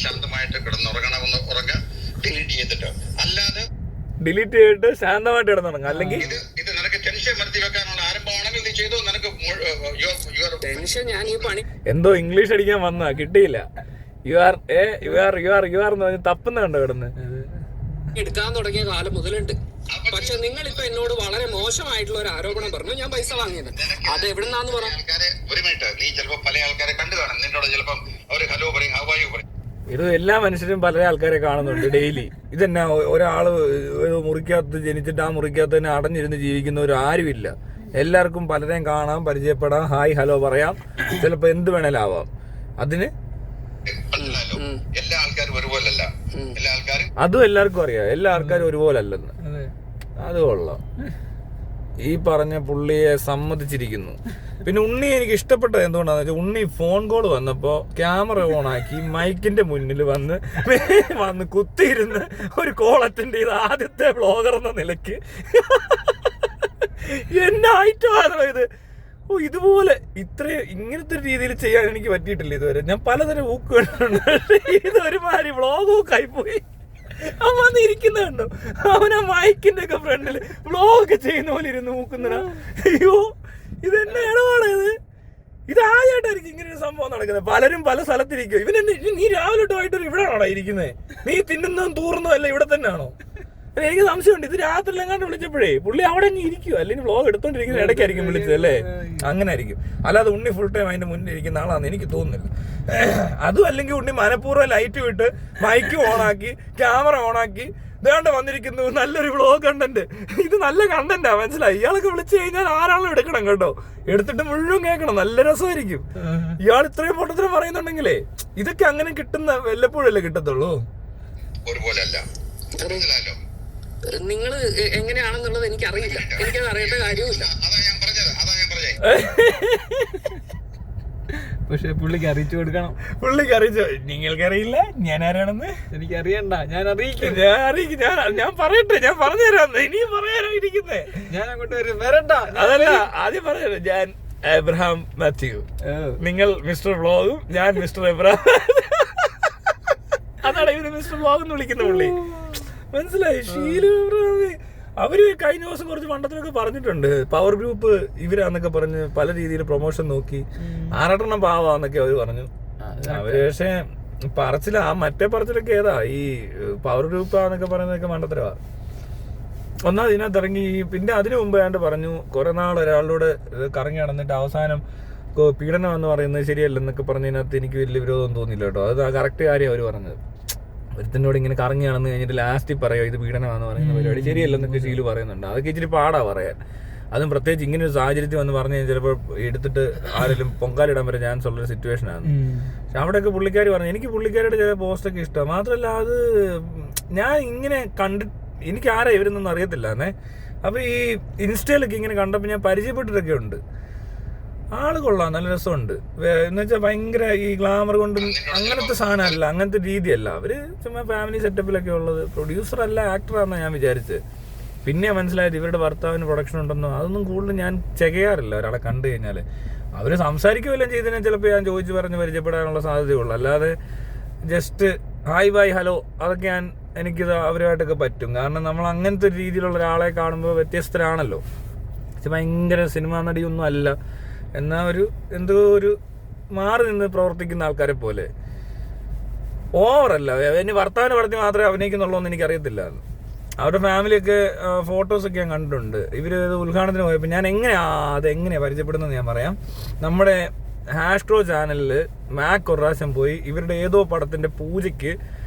ശാന്തമായിട്ട് കിടന്നുറങ്ങണമെന്ന് ഉറങ്ങുക, ഡിലീറ്റ് ചെയ്തിട്ട്. അല്ലാതെ ഡിലീറ്റ് ചെയ്തിട്ട് ശാന്തമായിട്ട് കിടന്നുറങ്ങുക. അല്ലെങ്കിൽ ഇത് നിനക്ക് ടെൻഷൻ വരുത്തി വെക്കാനുള്ള ആരംഭമാണെങ്കിൽ നീ ചെയ്തു. നിനക്ക് ടെൻഷൻ ഞാൻ ഈ പണി എന്തോ ഇംഗ്ലീഷ് അടിക്കാൻ വന്നാ കിട്ടിയില്ല. യു ആർ എന്ന് പറഞ്ഞ് തപ്പുന്ന കണ്ടോ കിടന്ന്. എടുക്കാൻ തുടങ്ങിയ കാലം മുതലുണ്ട്. പക്ഷെ നിങ്ങൾ ഇപ്പൊ എന്നോട് വളരെ മോശമായിട്ടുള്ള ഒരു ആരോപണം പറഞ്ഞു, ഞാൻ പൈസ വാങ്ങിയത്. അത് എവിടുന്നാന്ന് പറ. ആൾക്കാരെ ഒരു മിനിറ്റ്, നീ ചിലപ്പോ പല ആൾക്കാരെ കണ്ടു കാണും. നിന്നോട് ചിലപ്പം അവര് ഹലോ പറയും, ഹൗ ആർ യു പറയും. ഇത് എല്ലാ മനുഷ്യരും പല ആൾക്കാരെ കാണുന്നുണ്ട് ഡെയിലി. ഇതെന്നാ ഒരാള് ഒരു മുറിക്കകത്ത് ജനിച്ചിട്ട് ആ മുറിക്കകത്ത് തന്നെ അടഞ്ഞിരുന്ന് ജീവിക്കുന്നവർ ആരുമില്ല. എല്ലാവർക്കും പലരെയും കാണാം, പരിചയപ്പെടാം, ഹായ് ഹലോ പറയാം, ചിലപ്പോ എന്ത് വേണേലും ആവാം. അതിന് മനസ്സിലായല്ലോ, എല്ലാ ആൾക്കാരും ഒരുപോലല്ല. എല്ലാ ആൾക്കാരും അതും എല്ലാവർക്കും അറിയാം, എല്ലാ ആൾക്കാരും ഒരുപോലെ അല്ലെന്ന്. അത് കൊള്ളാം. ഈ പറഞ്ഞ പുള്ളിയെ സമ്മതിച്ചിരിക്കുന്നു. പിന്നെ ഉണ്ണി എനിക്ക് ഇഷ്ടപ്പെട്ടത് എന്തുകൊണ്ടാന്ന് വെച്ചാൽ, ഉണ്ണി ഫോൺ കോൾ വന്നപ്പോ ക്യാമറ ഓൺ ആക്കി മൈക്കിന്റെ മുന്നിൽ വന്ന് കുത്തിയിരുന്ന് ഒരു കോൾ അറ്റൻഡ് ചെയ്ത് ആദ്യത്തെ വ്ളോഗർ എന്ന നിലയ്ക്ക് എന്നാ ഐറ്റമാണോ ഇത്. ഓ, ഇതുപോലെ ഇങ്ങനത്തെ ഒരു രീതിയിൽ ചെയ്യാൻ എനിക്ക് പറ്റിയിട്ടില്ല ഇതുവരെ. ഞാൻ പലതരം ഊക്ക് കണ്ടിട്ടുണ്ട്, ഇതൊരുമാതിരി വ്ളോഗ് ഊക്കായി പോയി. അവൻ വന്നിരിക്കുന്ന കണ്ടോ, അവനാ മൈക്കിന്റെ ഒക്കെ ഫ്രണ്ടില് വ്ളോഗ് ചെയ്യുന്ന പോലെ ഇരുന്ന് നോക്കുന്നടാ. അയ്യോ, ഇതെന്നെ ഇടപാടാ ഇത്. ഇതാദ്യമായിട്ടായിരിക്കും ഇങ്ങനെ ഒരു സംഭവം നടക്കുന്നത്. പലരും പല സ്ഥലത്തിരിക്കും. നീ രാവിലെ തൊട്ട് ഇവിടെയാണോ ഇരിക്കുന്നത്? നീ തിന്നുന്നതും തൂറുന്നതും ഇവിടെ തന്നെയാണോ? എനിക്ക് സംശയമുണ്ട്. ഇത് രാത്രി എങ്ങാണ്ട് വിളിച്ചപ്പോഴേ പുള്ളി അവിടെ അങ്ങ് ഇരിക്കുവോ, അല്ലെങ്കിൽ വ്ളോഗ് എടുത്തോണ്ടിരിക്കുന്ന ഇടയ്ക്കായിരിക്കും വിളിച്ചത് അല്ലേ? അങ്ങനെ ആയിരിക്കും. അല്ലാതെ ഉണ്ണി ഫുൾ ടൈം അതിന്റെ മുന്നിൽ ഇരിക്കുന്ന ആളാന്ന് എനിക്ക് തോന്നുന്നില്ല. അതും അല്ലെങ്കിൽ ഉണ്ണി മനഃപൂർവ്വം ലൈറ്റ് വിട്ട് മൈക്ക് ഓണാക്കി ക്യാമറ ഓണാക്കി ഇതാണ്ട് വന്നിരിക്കുന്നു, നല്ലൊരു വ്ളോഗ് കണ്ടന്റ്. ഇത് നല്ല കണ്ടന്റാ, മനസ്സിലായി? ഇയാളൊക്കെ വിളിച്ചു കഴിഞ്ഞാൽ ആരാളും എടുക്കണം കേട്ടോ, എടുത്തിട്ട് മുഴുവൻ കേൾക്കണം, നല്ല രസമായിരിക്കും. ഇയാൾ ഇത്രയും പൊട്ടത്തിനും പറയുന്നുണ്ടെങ്കിലേ ഇതൊക്കെ അങ്ങനെ കിട്ടുന്ന വല്ലപ്പോഴല്ലേ കിട്ടത്തുള്ളൂ. ഒരുപോലല്ല. മനസ്സിലായല്ലോ, നിങ്ങൾ എങ്ങനെയാണെന്നുള്ളത് എനിക്കറിയില്ല, എനിക്കത് അറിയേണ്ട കാര്യവുമില്ല. അതാ ഞാൻ പറഞ്ഞത്. പക്ഷെ പുള്ളിക്ക് അറിയിച്ചു കൊടുക്കണം. പുള്ളിക്ക് അറിയിച്ചോ? നിങ്ങൾക്കറിയില്ല ഞാൻ ആരാണെന്ന്? എനിക്ക് അറിയണ്ട, ഞാൻ അറിയിക്കും. ഞാൻ പറയട്ടെ, ഞാൻ പറഞ്ഞുതരാം. ഇനിയും പറയാനോ ഇരിക്കുന്നേ? ഞാൻ അങ്ങോട്ട് വരണ്ട. അതല്ല, ആദ്യം പറഞ്ഞത് ഞാൻ എബ്രഹാം മാത്യു, നിങ്ങൾ മിസ്റ്റർ വ്ളോഗും, ഞാൻ മിസ്റ്റർ എബ്രഹാം. അതാണ് ഇവര് മിസ്റ്റർ വ്ളോഗ് എന്ന് വിളിക്കുന്ന പുള്ളി, മനസ്സിലായി? അവര് കഴിഞ്ഞ ദിവസം കുറച്ച് മണ്ടത്തിലൊക്കെ പറഞ്ഞിട്ടുണ്ട്, പവർ ഗ്രൂപ്പ് ഇവരാന്നൊക്കെ പറഞ്ഞ് പല രീതിയിൽ പ്രൊമോഷൻ നോക്കി. ആറട്ടെണ്ണം പാവാന്നൊക്കെ അവര് പറഞ്ഞു. അവര് പക്ഷെ പറച്ചില മറ്റേ പറച്ചിലൊക്കെ ഏതാ ഈ പവർ ഗ്രൂപ്പാന്നൊക്കെ പറയുന്നതൊക്കെ മണ്ടത്തരവാ. ഒന്നാമത് ഇതിനകത്ത് ഇറങ്ങി. പിന്നെ അതിനു മുമ്പ് ഏതാണ്ട് പറഞ്ഞു കുറെ നാൾ ഒരാളോട് കറങ്ങി നടന്നിട്ട് അവസാനം പീഡനം എന്ന് പറയുന്നത് ശരിയല്ലെന്നൊക്കെ പറഞ്ഞതിനകത്ത് എനിക്ക് വലിയ വിരോധം തോന്നിയില്ല കേട്ടോ. അത് കറക്റ്റ് കാര്യം അവർ പറഞ്ഞത്. ഒരുത്തിനോട് ഇങ്ങനെ കറങ്ങി നടന്ന് കഴിഞ്ഞിട്ട് ലാസ്റ്റ് പറയുമോ ഇത് പീഡനമാണെന്ന് പറയുന്ന പരിപാടി ശരിയല്ലെന്നൊക്കെ ശീല് പറയുന്നുണ്ട്. അതൊക്കെ ഇച്ചിരി പാടാ പറയാൻ. അതും പ്രത്യേകിച്ച് ഇങ്ങനെ ഒരു സാഹചര്യത്തിൽ വന്ന് പറഞ്ഞു കഴിഞ്ഞാൽ ചിലപ്പോൾ എടുത്തിട്ട് ആരെങ്കിലും പൊങ്കാലിടാൻ വരെ ചാൻസ് ഉള്ളൊരു സിറ്റുവേഷനാണ്. പക്ഷെ അവിടെയൊക്കെ പുള്ളിക്കാർ പറഞ്ഞു, എനിക്ക് പുള്ളിക്കാരുടെ ചില പോസ്റ്റൊക്കെ ഇഷ്ടമാണ്. മാത്രമല്ല അത് ഞാൻ ഇങ്ങനെ എനിക്ക് ആരാ ഇവരൊന്നും അറിയത്തില്ല എന്നേ. അപ്പോൾ ഈ ഇൻസ്റ്റയിലൊക്കെ ഇങ്ങനെ കണ്ടപ്പോൾ ഞാൻ പരിചയപ്പെട്ടിട്ടൊക്കെ ഉണ്ട്. ആള് കൊള്ളാം, നല്ല രസമുണ്ട്. എന്ന് വെച്ചാൽ ഭയങ്കര ഈ ഗ്ലാമർ കൊണ്ടും അങ്ങനത്തെ സാധനമല്ല, അങ്ങനത്തെ രീതിയല്ല. അവര് ചുമ്മാ ഫാമിലി സെറ്റപ്പിലൊക്കെ ഉള്ളത്. പ്രൊഡ്യൂസർ അല്ല, ആക്ടറാണെന്നാണ് ഞാൻ വിചാരിച്ചത്. പിന്നെ മനസ്സിലായത് ഇവരുടെ ഭർത്താവിന് പ്രൊഡക്ഷൻ ഉണ്ടെന്നോ. അതൊന്നും കൂടുതൽ ഞാൻ ചെകയാറില്ല ഒരാളെ കണ്ടു കഴിഞ്ഞാൽ. അവർ സംസാരിക്കുകയെല്ലാം ചെയ്തതിനെ ചിലപ്പോൾ ഞാൻ ചോദിച്ച് പറഞ്ഞ് പരിചയപ്പെടാനുള്ള സാധ്യതയുള്ളൂ. അല്ലാതെ ജസ്റ്റ് ഹായ് ബൈ ഹലോ അതൊക്കെ എനിക്കിത് അവരുമായിട്ടൊക്കെ പറ്റും. കാരണം നമ്മൾ അങ്ങനത്തെ ഒരു രീതിയിലുള്ള ഒരാളെ കാണുമ്പോൾ വ്യത്യസ്തരാണല്ലോ. ഭയങ്കര സിനിമാ നടിയൊന്നും അല്ല, എന്നാൽ എന്തോ ഒരു മാറി നിന്ന് പ്രവർത്തിക്കുന്ന ആൾക്കാരെ പോലെ. ഓവറല്ല. ഇനി ഭർത്താവിനെ പടത്തി മാത്രമേ അഭിനയിക്കുന്നുള്ളൂ എന്ന് എനിക്കറിയത്തില്ല. അവരുടെ ഫാമിലിയൊക്കെ ഫോട്ടോസൊക്കെ ഞാൻ കണ്ടിട്ടുണ്ട്. ഇവർ ഉദ്ഘാടനത്തിന് പോയപ്പോൾ ഞാൻ അതെങ്ങനെയാണ് പരിചയപ്പെടുന്നത് ഞാൻ പറയാം. നമ്മുടെ ഹാഷ്ട്രോ ചാനലിൽ മാക് ഒരു പ്രാവശ്യം പോയി ഇവരുടെ ഏതോ പടത്തിൻ്റെ പൂജയ്ക്ക്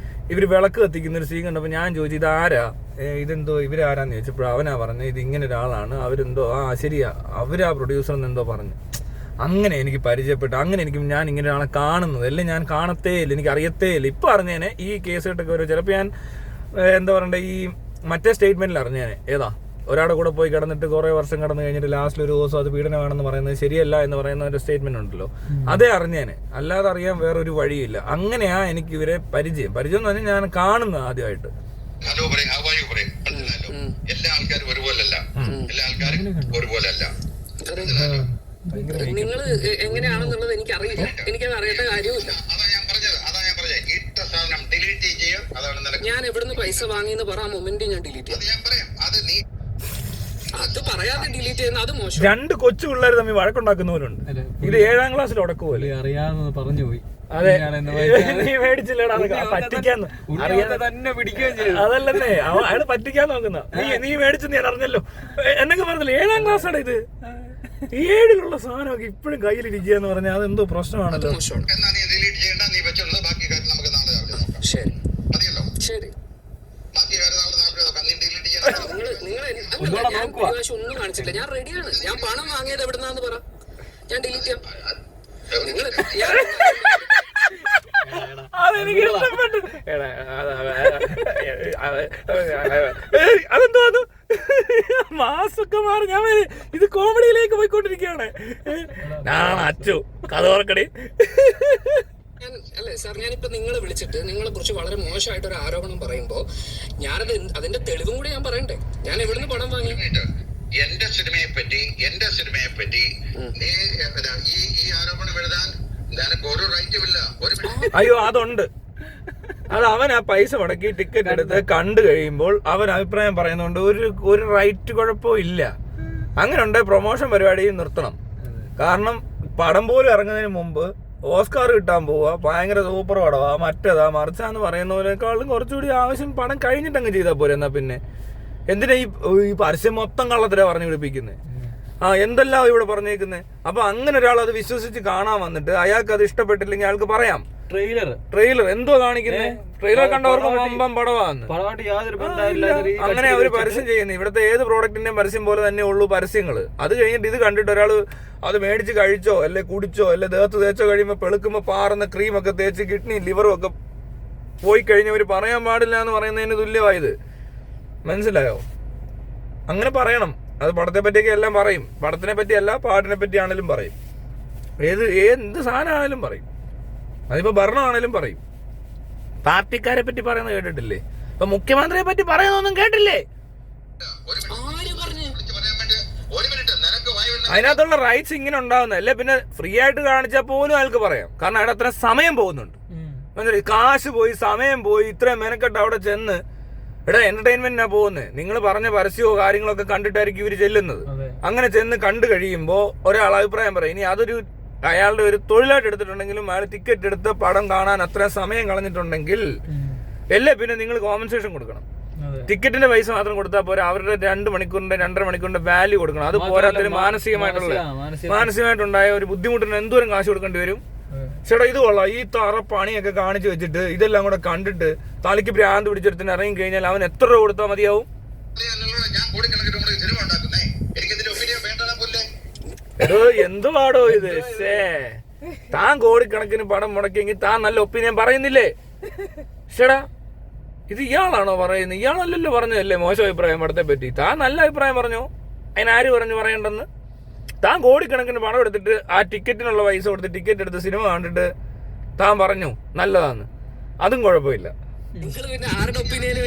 ഇവർ വിളക്ക് കത്തിക്കുന്നൊരു സീൻ കണ്ടപ്പോൾ ഞാൻ ചോദിച്ചു ഇതാരാ, ഇതെന്തോ ഇവരാരാന്ന് ചോദിച്ചപ്പോൾ അവനാ പറഞ്ഞു ഇത് ഇങ്ങനെ ഒരാളാണ്. അവരെന്തോ ശരിയാ അവരാ പ്രൊഡ്യൂസർ എന്നെന്തോ പറഞ്ഞു. അങ്ങനെ എനിക്ക് പരിചയപ്പെട്ടു. അങ്ങനെ ഞാൻ ഇങ്ങനെ ഒരാളെ കാണുന്നത് അല്ലേ, ഞാൻ കാണത്തേ ഇല്ല, എനിക്ക് അറിയത്തേ ഇല്ല. ഇപ്പം അറിഞ്ഞേനെ ഈ കേസ് കേട്ടൊക്കെ വരും. ചിലപ്പോൾ ഞാൻ എന്താ പറയണ്ടേ ഈ മറ്റേ സ്റ്റേറ്റ്മെന്റിൽ അറിഞ്ഞേനെ. ഏതാ ഒരാളുടെ കൂടെ പോയി കിടന്നിട്ട് കുറേ വർഷം കടന്നു കഴിഞ്ഞിട്ട് ലാസ്റ്റിൽ ഒരു ദിവസം അത് പീഡനമാണെന്ന് പറയുന്നത് ശരിയല്ല എന്ന് പറയുന്ന ഒരു സ്റ്റേറ്റ്മെന്റ് ഉണ്ടല്ലോ, അതേ അറിഞ്ഞേനെ, അല്ലാതെ അറിയാൻ വേറൊരു വഴിയില്ല. അങ്ങനെയാ എനിക്ക് ഇവരെ പരിചയം എന്ന് പറഞ്ഞാൽ ഞാൻ കാണുന്നത് ആദ്യമായിട്ട്. ഹലോ പറയും, ഹവായു പറയും, മനസ്സിലായല്ലോ. എല്ലാ ആൾക്കാരും ഒരുപോലല്ല, എല്ലാ ആൾക്കാരും ഒരുപോലല്ല. നിങ്ങൾ എങ്ങനെയാണെന്നുള്ളത് എനിക്കറിയില്ല, എനിക്കത് അറിയേണ്ട കാര്യവുമില്ല. അതാ ഞാൻ പറഞ്ഞത് ഇട്ട സാധനം ഡിലീറ്റ് ചെയ്യുക. അതാണ് നിനക്ക്. ഞാൻ എവിടുന്ന് പൈസ വാങ്ങിയെന്ന് പറ, ആ മൊമെന്റ് ഞാൻ ഡിലീറ്റ് അത് ഞാൻ പറയാം. അത് നീ അത് പറയാതെ ഡിലീറ്റ് ചെയ്യുന്ന അത് മോശം. 2 കൊച്ചു പിള്ളേർ തമ്മിൽ വഴക്കുണ്ടാക്കുന്നവരുണ്ട്. ഇത് 7ാം ക്ലാസ്സിൽ ഉടക്കുമല്ലേ, അറിയാമെന്ന് പറഞ്ഞു പോയി. അതെ, നീ മേടിച്ചില്ലടാ പറ്റിക്കാന്ന് തന്നെ പിടിക്കുകയും ചെയ്തു. അതല്ലെന്നേ, അയാൾ പറ്റിക്കാൻ നോക്കുന്ന നീ മേടിച്ചെന്ന് ഞാൻ അറിഞ്ഞല്ലോ എന്നൊക്കെ പറഞ്ഞില്ല. 7ാം ക്ലാസ്സാണ് ഇത്. 7ലുള്ള സാധനമൊക്കെ ഇപ്പോഴും കയ്യിലിരിക്കുക എന്ന് പറഞ്ഞാൽ അതെന്തോ പ്രശ്നമാണല്ലോ. എന്നാ നീ ഡിലീറ്റ് ചെയ്യണ്ട, നീ വെച്ചോളൂ. ബാക്കി കാര്യം നമുക്ക് നാളെ രാവിലെ നോക്കാം. ശരി, മതിയല്ലോ. ശരി. ബാക്കി കാര്യം നാളെ നോക്കാം. നീ ഡിലീറ്റ് ചെയ്യണം. ഞാൻ പ്രാവശ്യം ഒന്നും കാണിച്ചില്ല. ഞാൻ റെഡിയാണ്. ഞാൻ പണം വാങ്ങിയത് എവിടുന്നാന്ന് പറ, ഞാൻ ഡിലീറ്റ് ചെയ്യാം. നിങ്ങൾ അതെനിക്ക് ഇഷ്ടപ്പെട്ടു. അതെന്തോ അത് മാസൊക്കെ മാറി. ഞാൻ ഇത് കോമഡിയിലേക്ക് പോയിക്കൊണ്ടിരിക്കുകയാണ്. ഞാൻ അച്ചു കഥ ഓർക്കടി. അല്ലേ സാർ, ഞാനിപ്പോ നിങ്ങളെ വിളിച്ചിട്ട് നിങ്ങളെ കുറിച്ച് വളരെ മോശമായിട്ട് ഒരു ആരോപണം പറയുമ്പോ ഞാനത് അതിന്റെ തെളിവും കൂടി ഞാൻ പറയണ്ടേ? ഞാൻ എവിടുന്ന് പണം വാങ്ങി? എന്റെ സിനിമയെ പറ്റി നീ ഈ ആരോപണം എഴുതാൻ നിനക്ക് ഒരു റൈറ്റും ഇല്ല. അയ്യോ അതുണ്ട്. അത് അവൻ ആ പൈസ മുടക്കി ടിക്കറ്റ് എടുത്ത് കണ്ടു കഴിയുമ്പോൾ അവൻ അഭിപ്രായം പറയുന്നതുകൊണ്ട് ഒരു റൈറ്റ് കുഴപ്പവും ഇല്ല. അങ്ങനെ ഉണ്ട്. പ്രൊമോഷൻ പരിപാടിയും നിർത്തണം. കാരണം പടം പോലും ഇറങ്ങുന്നതിന് മുമ്പ് ഓസ്കാർ കിട്ടാൻ പോവുക, ഭയങ്കര സൂപ്പർ പടവാ, മറ്റേതാ മറിച്ചാന്ന് പറയുന്നതിനേക്കാളും കുറച്ചുകൂടി ആവശ്യം പടം കഴിഞ്ഞിട്ടങ്ങ് ചെയ്താൽ പോരെ. എന്നാ പിന്നെ എന്തിനാ ഈ പരസ്യം മൊത്തം കള്ളത്തിലാ പറഞ്ഞു പിടിപ്പിക്കുന്നത്? എന്തെല്ലാം ഇവിടെ പറഞ്ഞേക്കുന്നത്. അപ്പൊ അങ്ങനെ ഒരാൾ അത് വിശ്വസിച്ച് കാണാൻ വന്നിട്ട് അയാൾക്ക് അത് ഇഷ്ടപ്പെട്ടില്ലെങ്കിൽ അയാൾക്ക് പറയാം. ട്രെയിലർ എന്തോ കാണിക്കുന്നത്, ട്രെയിലർ കണ്ടവർക്ക് വമ്പം പടവാന്ന്. അങ്ങനെ അവര് പരസ്യം ചെയ്യുന്നത്. ഇവിടുത്തെ ഏത് പ്രോഡക്റ്റിന്റെയും പരസ്യം പോലെ തന്നെ ഉള്ളൂ പരസ്യങ്ങള്. അത് കഴിഞ്ഞിട്ട് ഇത് കണ്ടിട്ട് ഒരാള് അത് മേടിച്ച് കഴിച്ചോ അല്ലെ കുടിച്ചോ അല്ലെ ദേഹത്ത് തേച്ചോ കഴിയുമ്പോൾ പെളുക്കുമ്പോൾ പാറുന്ന ക്രീമൊക്കെ തേച്ച് കിഡ്നി ലിവറും ഒക്കെ പോയി കഴിഞ്ഞവർ പറയാൻ പാടില്ല എന്ന് പറയുന്നതിന് തുല്യമായത്. മനസ്സിലായോ? അങ്ങനെ പറയണം. അത് പടത്തെ പറ്റിയൊക്കെ എല്ലാം പറയും. പടത്തിനെ പറ്റിയല്ല, പാട്ടിനെ പറ്റിയാണേലും പറയും. എന്ത് സാധനമാണേലും പറയും. അതിപ്പോ ഭരണമാണേലും പറയും. പാർട്ടിക്കാരെ പറ്റി പറയുന്നത് കേട്ടിട്ടില്ലേ? ഇപ്പൊ മുഖ്യമന്ത്രിയെ പറ്റി പറയുന്നൊന്നും കേട്ടില്ലേ? അതിനകത്തുള്ള റൈറ്റ്സ് ഇങ്ങനെ ഉണ്ടാവുന്നതല്ലേ. പിന്നെ ഫ്രീ ആയിട്ട് കാണിച്ചാൽ പോലും അയാൾക്ക് പറയാം. കാരണം അവിടെ അത്ര സമയം പോകുന്നുണ്ട്. കാശ് പോയി, സമയം പോയി, ഇത്രയും മെനക്കെട്ട് അവിടെ ചെന്ന് എന്റർടൈൻമെന്റിനാ പോകുന്നത്. നിങ്ങൾ പറഞ്ഞ പരസ്യമോ കാര്യങ്ങളൊക്കെ കണ്ടിട്ടായിരിക്കും ഇവര് ചെല്ലുന്നത്. അങ്ങനെ ചെന്ന് കണ്ടു കഴിയുമ്പോൾ ഒരാൾ അഭിപ്രായം പറയും. ഇനി അതൊരു അയാളുടെ ഒരു തൊഴിലായിട്ട് എടുത്തിട്ടുണ്ടെങ്കിലും അയാൾ ടിക്കറ്റ് എടുത്ത് പടം കാണാൻ അത്രയും സമയം കളഞ്ഞിട്ടുണ്ടെങ്കിൽ അല്ലേ പിന്നെ നിങ്ങൾ കോമ്പൻസേഷൻ കൊടുക്കണം. ടിക്കറ്റിന്റെ പൈസ മാത്രം കൊടുത്താൽ പോരാ, അവരുടെ 2 മണിക്കൂറിന്റെ 2.5 മണിക്കൂറിന്റെ വാല്യൂ കൊടുക്കണം. അത് പോരാത്തിന് മാനസികമായിട്ടുണ്ടായ ഒരു ബുദ്ധിമുട്ടിന് എന്തോരം കാശ് കൊടുക്കേണ്ടി വരും. ചേട്ടാ ഇത് കൊള്ളാം, ഈ തറ പണിയൊക്കെ കാണിച്ചു വെച്ചിട്ട് ഇതെല്ലാം കൂടെ കണ്ടിട്ട് തലയ്ക്ക് ഭ്രാന്ത് പിടിച്ചെടുത്തിന് ഇറങ്ങി കഴിഞ്ഞാൽ അവൻ എത്ര രൂപ കൊടുത്താൽ മതിയാവും? എടോ എന്തുവാടോ ഇത്? താൻ കോടിക്കണക്കിന് പണം മുടക്കിയെങ്കിൽ താൻ നല്ല ഒപ്പീനിയൻ പറയുന്നില്ലേ? ചേടാ ഇത് ഇയാളാണോ പറയുന്നത്? ഇയാളല്ലല്ലോ പറഞ്ഞതല്ലേ മോശം അഭിപ്രായം പടത്തെ പറ്റി. താൻ നല്ല അഭിപ്രായം പറഞ്ഞോ? അതിനാര് പറഞ്ഞു പറയണ്ടെന്ന്? താൻ കോടിക്കണക്കിന് പണം എടുത്തിട്ട് ആ ടിക്കറ്റിനുള്ള പൈസ കൊടുത്ത് ടിക്കറ്റ് എടുത്ത് സിനിമ കണ്ടിട്ട് താൻ പറഞ്ഞു നല്ലതാന്ന്. അതും കുഴപ്പമില്ല. ഒപ്പീനിയന്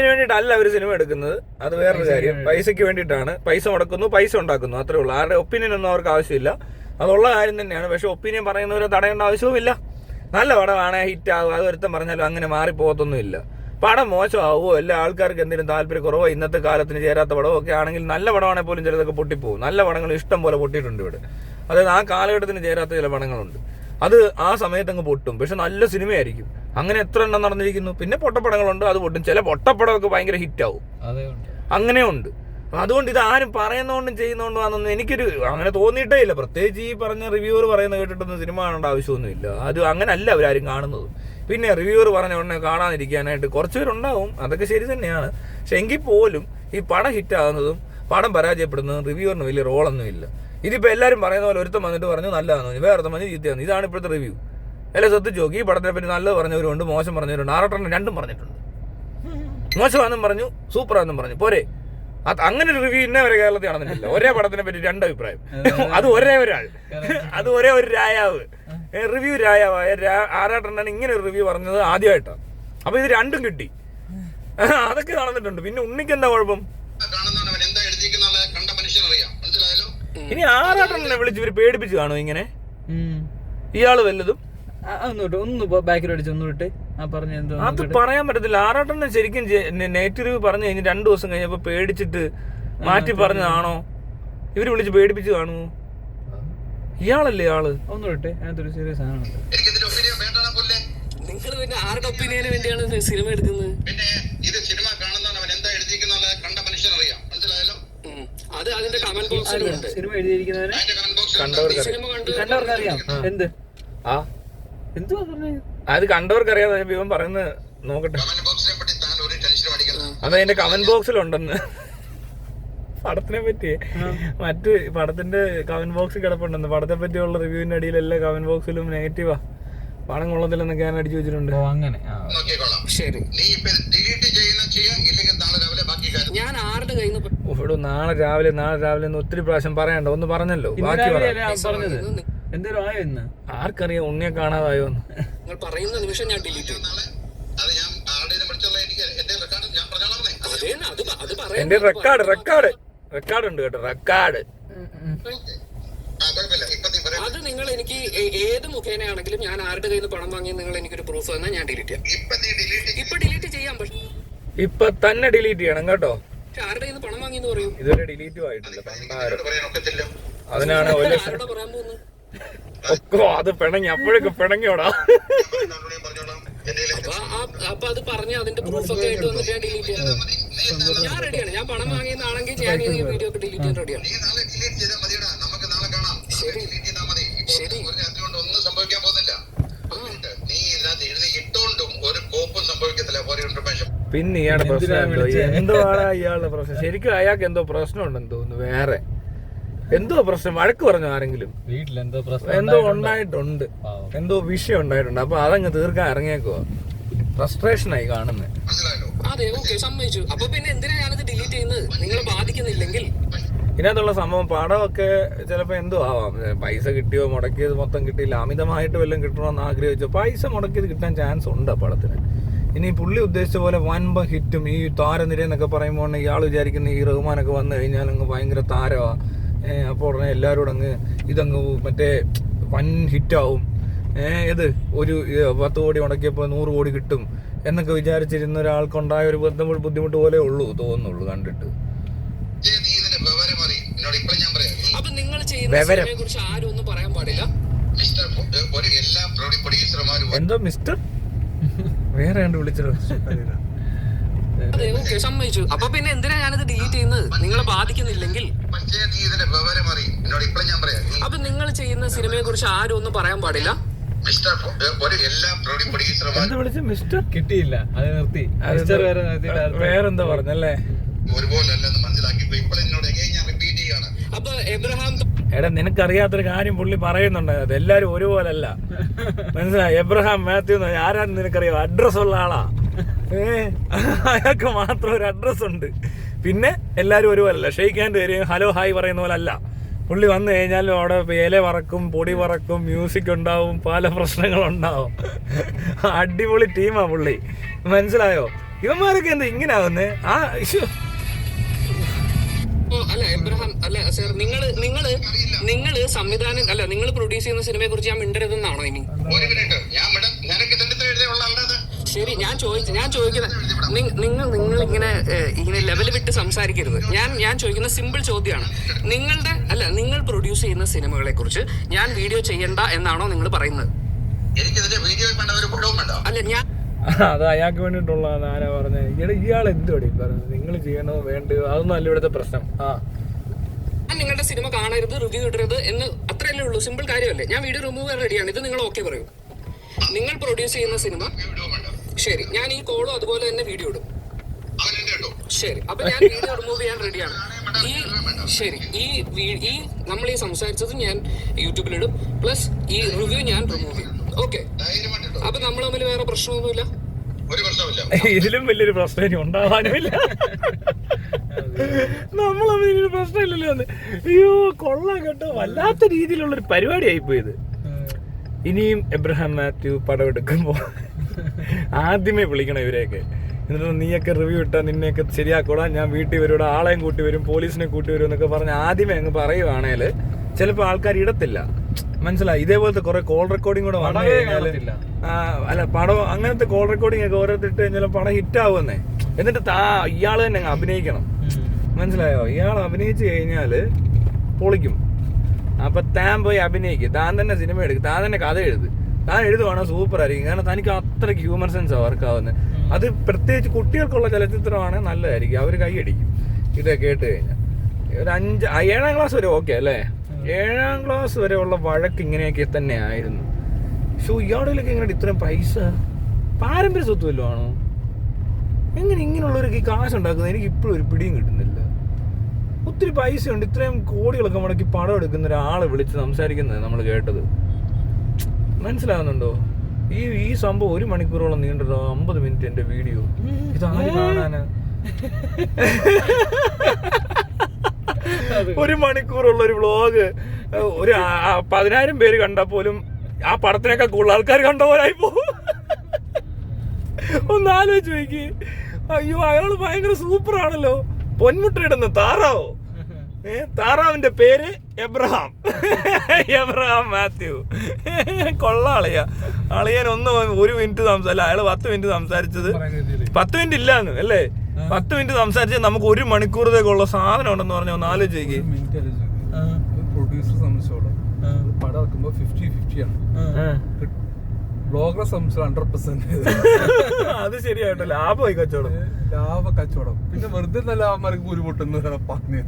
വേണ്ടിയിട്ടല്ല അവർ സിനിമ എടുക്കുന്നത്. അത് വേറൊരു കാര്യം. പൈസക്ക് വേണ്ടിയിട്ടാണ്. പൈസ മുടക്കുന്നു, പൈസ ഉണ്ടാക്കുന്നു, അത്രേ ഉള്ളൂ. ആരുടെ ഒപ്പീനിയൻ ഒന്നും അവർക്ക് ആവശ്യമില്ല. അതുള്ള കാര്യം തന്നെയാണ്. പക്ഷെ ഒപ്പീനിയൻ പറയുന്നവരെ തടയേണ്ട ആവശ്യവുമില്ല. നല്ല പടമാണ്, ഹിറ്റ് ആകും, അത് ഒരുത്തം പറഞ്ഞാലും അങ്ങനെ മാറിപ്പോകത്തൊന്നുമില്ല. പടം മോശമാവുമോ എല്ലാ ആൾക്കാർക്ക് എന്തെങ്കിലും താല്പര്യക്കുറവോ ഇന്നത്തെ കാലത്തിന് ചേരാത്ത പടമോ ഒക്കെ ആണെങ്കിൽ നല്ല പടമാണെങ്കിൽ പോലും ചിലതൊക്കെ പൊട്ടിപ്പോകും. നല്ല പടങ്ങൾ ഇഷ്ടം പോലെ പൊട്ടിയിട്ടുണ്ട് ഇവിടെ. അതായത് ആ കാലഘട്ടത്തിന് ചേരാത്ത ചില പടങ്ങളുണ്ട്. അത് ആ സമയത്ത് അങ്ങ് പൊട്ടും. പക്ഷെ നല്ല സിനിമയായിരിക്കും. അങ്ങനെ എത്ര എണ്ണം നടന്നിരിക്കുന്നു. പിന്നെ പൊട്ടപ്പടങ്ങളുണ്ട്, അത് പൊട്ടും. ചില പൊട്ടപ്പടമൊക്കെ ഭയങ്കര ഹിറ്റാവും. അങ്ങനെയുണ്ട്. അതുകൊണ്ട് ഇത് ആരും പറയുന്നതുകൊണ്ടും ചെയ്യുന്നതുകൊണ്ടും ആണെന്നൊന്നും എനിക്കൊരു അങ്ങനെ തോന്നിയിട്ടേ ഇല്ല. പ്രത്യേകിച്ച് ഈ പറഞ്ഞ റിവ്യൂവർ പറയുന്നത് കേട്ടിട്ടൊന്നും സിനിമ കാണേണ്ട ആവശ്യമൊന്നുമില്ല. അത് അങ്ങനല്ല അവരാരും കാണുന്നത്. പിന്നെ റിവ്യൂവർ പറഞ്ഞ ഉടനെ കാണാതിരിക്കാനായിട്ട് കുറച്ച് പേരുണ്ടാവും. അതൊക്കെ ശരി തന്നെയാണ്. പക്ഷെ എങ്കിൽ പോലും ഈ പടം ഹിറ്റാകുന്നതും പടം പരാജയപ്പെടുന്നതും റിവ്യൂവറിന് വലിയ റോളൊന്നും ഇല്ല. ഇതിപ്പോൾ എല്ലാവരും പറയുന്ന പോലെ ഒരുത്തം വന്നിട്ട് പറഞ്ഞു നല്ലതാണെന്ന്, വേറെ പറഞ്ഞു ചീത്തയാണ്. ഇതാണ് ഇപ്പോഴത്തെ റിവ്യൂ. എല്ലാം ശ്രദ്ധിച്ചു നോക്കി. ഈ പടത്തിനെ പറ്റി നല്ലത് പറഞ്ഞവരുണ്ട്, മോശം പറഞ്ഞവരുണ്ട്. 6 രണ്ടും പറഞ്ഞിട്ടുണ്ട്. മോശമാണെന്നും പറഞ്ഞു, സൂപ്പറാണെന്നും പറഞ്ഞു, പോരെ. അത് അങ്ങനെ ഒരു റിവ്യൂ ഇന്നേ വരെ കേരളത്തിൽ നടന്നിട്ടില്ല. ഒരേ പടത്തിനെ പറ്റി 2 അഭിപ്രായം, അത് ഒരേ ഒരാൾ, അത് ഒരേ ഒരു രായാവ്, റിവ്യൂ രായാവായ ആറാട്ടണ്ണൻ ഇങ്ങനെ ഒരു റിവ്യൂ പറഞ്ഞത് ആദ്യമായിട്ടാണ്. അപ്പൊ ഇത് രണ്ടും കിട്ടി, അതൊക്കെ നടന്നിട്ടുണ്ട്. പിന്നെ ഉണ്ണിക്ക് എന്താ കുഴപ്പം? ഇനി ആറാട്ടണ്ണനെ വിളിച്ച് ഇവര് പേടിപ്പിച്ച് കാണും ഇങ്ങനെ ഇയാള് വല്ലതും. ഒന്ന് ബാക്കിലടിച്ച് ഒന്നുവിട്ട് അത് പറയാൻ പറ്റത്തില്ല. ആറാട്ടണ്ണൻ ശരിക്കും നെഗറ്റീവ് റിവ്യൂ പറഞ്ഞു കഴിഞ്ഞ് 2 ദിവസം കഴിഞ്ഞപ്പോ പേടിച്ചിട്ട് മാറ്റി പറഞ്ഞതാണോ? ഇവര് വിളിച്ച് പേടിപ്പിച്ച് കാണുമോ? ഇയാളല്ലേ ആള്? ഒന്നുവിട്ടെ, അതിനകത്തൊരു സീരിയസ് ആണ്. നിങ്ങൾ പിന്നെ ആരുടെ ഒപ്പീനിയന് വേണ്ടിയാണ് സിനിമ എടുക്കുന്നത്? അത് അതിന്റെ കമന്റ് ബോക്സിലുണ്ട്. സിനിമ എഴുതിയിരിക്കുന്നവര് കണ്ടവർക്ക് അറിയാം. എന്ത് എന്തുവാ പറഞ്ഞത്? അത് കണ്ടവർക്ക് അറിയാതെ ഇവൻ പറയുന്നത് നോക്കട്ടെ. അതതിന്റെ കമന്റ് ബോക്സിലുണ്ടെന്ന്. പടത്തിനെ പറ്റി മറ്റ് പടത്തിന്റെ കമന്റ് ബോക്സിൽ കിടപ്പുണ്ടെന്ന്. പടത്തെ പറ്റിയുള്ള റിവ്യൂവിന്റെ അടിയിൽ എല്ലാ കമന്റ് ബോക്സിലും നെഗറ്റീവാ, പണം കൊള്ളത്തില്ലെന്നൊക്കെ ഞാൻ അടിച്ചു വെച്ചിട്ടുണ്ട്. അങ്ങനെ ശരി, ഞാൻ ആരുടെ കയ്യിൽ നിന്ന് ഇവിടെ നാളെ രാവിലെ ഒത്തിരി പ്രാവശ്യം പറയണ്ട, ഒന്ന് പറഞ്ഞല്ലോ, ബാക്കി പറഞ്ഞത് എന്തേലും ആയോ ഇന്ന്? ആർക്കറിയാം ഉണ്ണിയെ കാണാതായോ എന്ന്. നിങ്ങൾ പറയുന്ന നിമിഷം ഞാൻ ഡിലീറ്റ് ചെയ്യും. എന്റെ റെക്കോർഡ് ഉണ്ട് കേട്ടോ, റെക്കോർഡ്. അത് നിങ്ങൾ എനിക്ക് ഏത് മുഖേനയാണെങ്കിലും ഞാൻ ആരുടെ കയ്യിൽ നിന്ന് പണം വാങ്ങി നിങ്ങൾ എനിക്കൊരു പ്രൂഫ് തന്നാൽ ഞാൻ ഡിലീറ്റ് ചെയ്യാം. ഇപ്പൊ ഡിലീറ്റ് ചെയ്യാം, പക്ഷെ ഇപ്പൊ തന്നെ ഡിലീറ്റ് ചെയ്യണം കേട്ടോ. ആരുടെ കയ്യിൽ നിന്ന് പണം വാങ്ങിയെന്ന് പറയൂ. ഇതുവരെ ഡിലീറ്റും ആയിട്ടില്ല. അതിനാണ് ആരോടാ പറയാൻ പോകുന്നത്? ഒക്കോ അത് പിണങ്ങി, അപ്പോഴൊക്കെ പിണങ്ങിയോടാ. അപ്പൊ അത് പറഞ്ഞ് അതിന്റെ പ്രൂഫ് ഒക്കെ ആയിട്ട് വന്നിട്ട് ഞാൻ ഡിലീറ്റ് ചെയ്യാം. ഞാൻ റെഡിയാണ്. ഞാൻ പണം വാങ്ങിയെന്നാണെങ്കിൽ ഞാൻ ഈ വീഡിയോ ഒക്കെ ഡിലീറ്റ് ചെയ്യാൻ റെഡിയാണ്. ശരി ശരി, ഒന്നും സംഭവിക്കാൻ പോകുന്നില്ല. നീ ഇതിനകത്ത് എഴുതി ഇട്ടോണ്ടും ഒരു കോപ്പും സംഭവിക്കത്തില്ല. പിന്നെ ഇയാളുടെ പ്രശ്നം എന്തോ ആണ് ഇയാളുടെ പ്രശ്നം? ശരിക്കും അയാൾക്ക് എന്തോ പ്രശ്നമുണ്ടെന്ന് തോന്നുന്നു. വേറെ എന്തോ പ്രശ്നം, വഴക്ക് പറഞ്ഞു ആരെങ്കിലും, എന്തോ ഉണ്ടായിട്ടുണ്ട്, എന്തോ വിഷയം ഉണ്ടായിട്ടുണ്ട്. അപ്പൊ അതങ്ങ് തീർക്കാൻ ഇറങ്ങിയേക്കോ, ഫ്രസ്ട്രേഷനായി കാണുന്നത്. അതെ, ഓക്കെ, സമ്മതിച്ചു. അപ്പൊ പിന്നെ എന്തിനാ ഞാനത് ഡിലീറ്റ് ചെയ്യുന്നത്? നിങ്ങളെ ബാധിക്കുന്നില്ലെങ്കിൽ. ഇതിനകത്തുള്ള സംഭവം പടമൊക്കെ ചിലപ്പോ എന്തോ ആവാം, പൈസ കിട്ടിയോ, മുടക്കിയത് മൊത്തം കിട്ടിയില്ല, അമിതമായിട്ട് വല്ലതും കിട്ടണമെന്ന് ആഗ്രഹിച്ചോ, പൈസ മുടക്കിയത് കിട്ടാൻ ചാൻസ് ഉണ്ട് ആ പടത്തിന്. ഇനി പുള്ളി ഉദ്ദേശിച്ച പോലെ വൻപ ഹിറ്റും ഈ താരനിര എന്നൊക്കെ പറയുമ്പോൾ ഇയാൾ വിചാരിക്കുന്ന ഈ റഹ്മാനൊക്കെ വന്നു കഴിഞ്ഞാൽ അങ്ങ് ഭയങ്കര താരമാ, അപ്പോൾ ഉടനെ എല്ലാവരോടും അങ്ങ് ഇതങ്ങ് മറ്റേ വൻ ഹിറ്റാവും, ഇത് ഒരു 10 കോടി മുടക്കിയപ്പോൾ 100 കോടി കിട്ടും എന്നൊക്കെ വിചാരിച്ചിരുന്ന ഒരാൾക്കുണ്ടായ ഒരു ബുദ്ധിമുട്ട് പോലെ തോന്നുന്നുള്ളൂ കണ്ടിട്ട്. അപ്പൊ നിങ്ങൾ ചെയ്യുന്നതിനെ കുറിച്ച് ആരും ഒന്നും പറയാൻ പാടില്ല. എന്തോ മിസ്റ്റർ വേറെ കണ്ട് വിളിച്ചത്. അതെ, ഓക്കെ, സമ്മതിച്ചു. അപ്പൊ പിന്നെ എന്തിനാ ഞാനത് ഡിലീറ്റ് ചെയ്യുന്നത്? നിങ്ങളെ ബാധിക്കുന്നില്ലെങ്കിൽ. അപ്പൊ നിങ്ങൾ ചെയ്യുന്ന സിനിമയെ കുറിച്ച് ആരും ഒന്നും പറയാൻ പാടില്ല. എന്താ വിളിച്ച മിസ്റ്റർ? കിട്ടിയില്ല, അത് നിർത്തി. വേറെന്താ പറഞ്ഞല്ലേ? അപ്പൊ എബ്രഹാം, എടാ നിനക്കറിയാത്തൊരു കാര്യം പുള്ളി പറയുന്നുണ്ടായത്, എല്ലാരും ഒരുപോലല്ല, മനസ്സിലായി? എബ്രഹാം മാത്യു ആരാന്ന് നിനക്കറിയാം? അഡ്രസ് ഉള്ള ആളാ, അയാൾക്ക് മാത്രം ഒരു അഡ്രസ് ഉണ്ട്. പിന്നെ എല്ലാരും ഒരുപോലല്ല, ഷെയ്ക്ക് ഹാൻഡ് വരികയും ഹലോ ഹായ് പറയുന്ന പോലെ അല്ല. പുള്ളി വന്നു കഴിഞ്ഞാലും അവിടെ ഇല പറക്കും, പൊടി പറക്കും, മ്യൂസിക് ഉണ്ടാവും, പല പ്രശ്നങ്ങളുണ്ടാവും. അടിപൊളി ടീമാ പുള്ളി, മനസ്സിലായോ? ഇവന്മാരൊക്കെ എന്താ ഇങ്ങനെ ആവുന്നേ? അല്ല എബ്രഹാം, അല്ല സാർ, നിങ്ങള് സംവിധാനം അല്ല, നിങ്ങൾ പ്രൊഡ്യൂസ് ചെയ്യുന്ന സിനിമയെ കുറിച്ച് ഞാൻ മിണ്ടരുതെന്നാണോ ഇനി? ശരി, ഞാൻ ചോദിക്കുന്നത് നിങ്ങൾ ഇങ്ങനെ ലെവൽ വിട്ട് സംസാരിക്കരുത്. ഞാൻ ചോദിക്കുന്ന സിമ്പിൾ ചോദ്യമാണ്. നിങ്ങൾ പ്രൊഡ്യൂസ് ചെയ്യുന്ന സിനിമകളെ കുറിച്ച് ഞാൻ വീഡിയോ ചെയ്യണ്ട എന്നാണോ നിങ്ങൾ പറയുന്നത്? അല്ല, ഞാൻ അത് അയാൾക്ക് വേണ്ടിട്ടുള്ളതാണ്. ആരാ പറഞ്ഞത്? ഇയാൾ എന്തുപടി പറഞ്ഞത്? നിങ്ങൾ ചെയ്യണോ വേണ്ടയോ അതൊന്നും അല്ല ഇവിടുത്തെ പ്രശ്നം. ഞാൻ നിങ്ങളുടെ സിനിമ കാണരുത്, റിവ്യൂ ഇടരുത് എന്ന് അത്രയല്ലേ ഉള്ളൂ. സിമ്പിൾ കാര്യമല്ലേ? ഞാൻ വീഡിയോ റിമൂവ് ചെയ്യാൻ റെഡിയാണ്. ഇത് നിങ്ങൾ ഓക്കെ പറയൂ. നിങ്ങൾ പ്രൊഡ്യൂസ് ചെയ്യുന്ന സിനിമ, ശരി, ഞാൻ ഈ കോളും അതുപോലെ തന്നെ വീഡിയോ ഇടും. ശരി, അപ്പൊ ഞാൻ വീഡിയോ റിമൂവ് ചെയ്യാൻ റെഡിയാണ്. ശരി, ഈ നമ്മൾ ഈ സംസാരിച്ചത് ഞാൻ യൂട്യൂബിലിടും, പ്ലസ് ഈ റിവ്യൂ ഞാൻ റിമൂവ് ചെയ്യും. ഓക്കെ, അപ്പൊ നമ്മൾ തമ്മിൽ വേറെ പ്രശ്നമൊന്നുമില്ല. ഒരു പ്രശ്നമില്ല. ഇതിലും വലിയൊരു പ്രശ്നം ഇനി ഉണ്ടാവാനുമില്ല. നമ്മളൊരു പ്രശ്നമില്ലല്ലോ എന്ന്. അയ്യോ കൊള്ളാം കേട്ടോ, വല്ലാത്ത രീതിയിലുള്ളൊരു പരിപാടി ആയിപ്പോയത്. ഇനിയും എബ്രഹാം മാത്യു പടം എടുക്കുമ്പോൾ ആദ്യമേ വിളിക്കണം ഇവരെയൊക്കെ. എന്നിട്ട് നീയൊക്കെ റിവ്യൂ ഇട്ടാൽ നിന്നെയൊക്കെ ശരിയാക്കൂടാ, ഞാൻ വീട്ടിൽ വരും, ആളെയും കൂട്ടി വരും, പോലീസിനെ കൂട്ടി വരും എന്നൊക്കെ പറഞ്ഞ് ആദ്യമേ അങ്ങ് പറയുവാണേൽ ചിലപ്പോൾ ആൾക്കാർ ഇടത്തില്ല. മനസ്സിലായി? ഇതേപോലത്തെ കുറെ കോൾ റെക്കോർഡിംഗ് കൂടെ വന്നു കഴിഞ്ഞാൽ, അല്ല പടം അങ്ങനത്തെ കോൾ റെക്കോർഡിംഗ് ഒക്കെ ഓരോരുത്തർ ഇട്ട് കഴിഞ്ഞാൽ പടം ഹിറ്റ് ആവുന്നേ. എന്നിട്ട് ഇയാൾ തന്നെ അങ്ങ് അഭിനയിക്കണം. മനസ്സിലായോ? ഇയാൾ അഭിനയിച്ചു കഴിഞ്ഞാൽ പൊളിക്കും. അപ്പൊ താൻ പോയി അഭിനയിക്കും, താൻ തന്നെ സിനിമ എടുക്കും, താൻ തന്നെ കഥ എഴുതും. താൻ എഴുതുവാണെങ്കിൽ സൂപ്പർ ആയിരിക്കും. കാരണം തനിക്ക് അത്രയ്ക്ക് ഹ്യൂമർ സെൻസ് വർക്കാവുന്നത്. അത് പ്രത്യേകിച്ച് കുട്ടികൾക്കുള്ള ചലച്ചിത്രമാണെങ്കിൽ നല്ലതായിരിക്കും, അവർ കൈയടിക്കും ഇതൊക്കെ കേട്ട് കഴിഞ്ഞാൽ. ഒരു 7ാം ക്ലാസ് വരെ ഓക്കെ അല്ലേ? 7ാം ക്ലാസ് വരെ ഉള്ള വഴക്ക് ഇങ്ങനെയൊക്കെ തന്നെ ആയിരുന്നു. പക്ഷെ ഇയാളിലൊക്കെ എങ്ങനെ ഇത്രയും പൈസ? പാരമ്പര്യ സ്വത്ത് വല്ലതും ആണോ? എങ്ങനെ ഇങ്ങനെയുള്ളവരൊക്കെ ഈ കാശ് ഉണ്ടാക്കുന്നത്? എനിക്ക് ഇപ്പോഴും ഒരു പിടിയും കിട്ടുന്നില്ല. ഒത്തിരി പൈസയുണ്ട്, ഇത്രയും കോടികളൊക്കെ മുടക്കി പടം എടുക്കുന്ന ഒരാളെ വിളിച്ച് സംസാരിക്കുന്നത് നമ്മൾ കേട്ടത്. മനസ്സിലാകുന്നുണ്ടോ? ഈ സംഭവം 1 മണിക്കൂറോളം നീണ്ടല്ലോ, 50 മിനിറ്റ് എന്റെ വീഡിയോ. ഇതാര് കാണാനാ? 1 മണിക്കൂറുള്ള ഒരു വ്ളോഗ് ഒരു 10,000 പേര് കണ്ടാൽ പോലും ആ പടത്തിനേക്കാൾ കൂടുതൽ ആൾക്കാർ കണ്ട പോലായി പോകും. ഒന്ന് ആലോചിച്ച് നോക്കി. അയ്യോ അയാള് ഭയങ്കര സൂപ്പർ ആണല്ലോ. പൊന്മുട്ടയിടുന്ന താറാവോ? താറാവിന്റെ പേര് എബ്രഹാം. എബ്രഹാം മാത്യു. കൊള്ളാളിയ അളിയൻ 1 മിനിറ്റ് അല്ല, അയാള് 10 മിനിറ്റ് സംസാരിച്ചത്. 10 മിനിറ്റ് ഇല്ലാന്ന് അല്ലേ? 10 മിനിറ്റ് സംസാരിച്ചത് നമുക്ക് 1 മണിക്കൂറത്തേക്കുള്ള സാധനം ഉണ്ടെന്ന് പറഞ്ഞ ഒന്ന് ആലോചിക്ക്. പ്രൊഡ്യൂസർ സംബന്ധിച്ചോളം പടം ഇറക്കുമ്പോ 50-50 ആണ്. ബ്ലോഗറെ സംബന്ധിച്ച് 100%. അത് ശരിയായിട്ടോ, ലാഭമായി കച്ചവടം. ലാഭ കച്ചവടം. പിന്നെ വെറുതെ നല്ല ആൾമാർക്ക് ഒരു പൊട്ടുന്ന പറഞ്ഞു.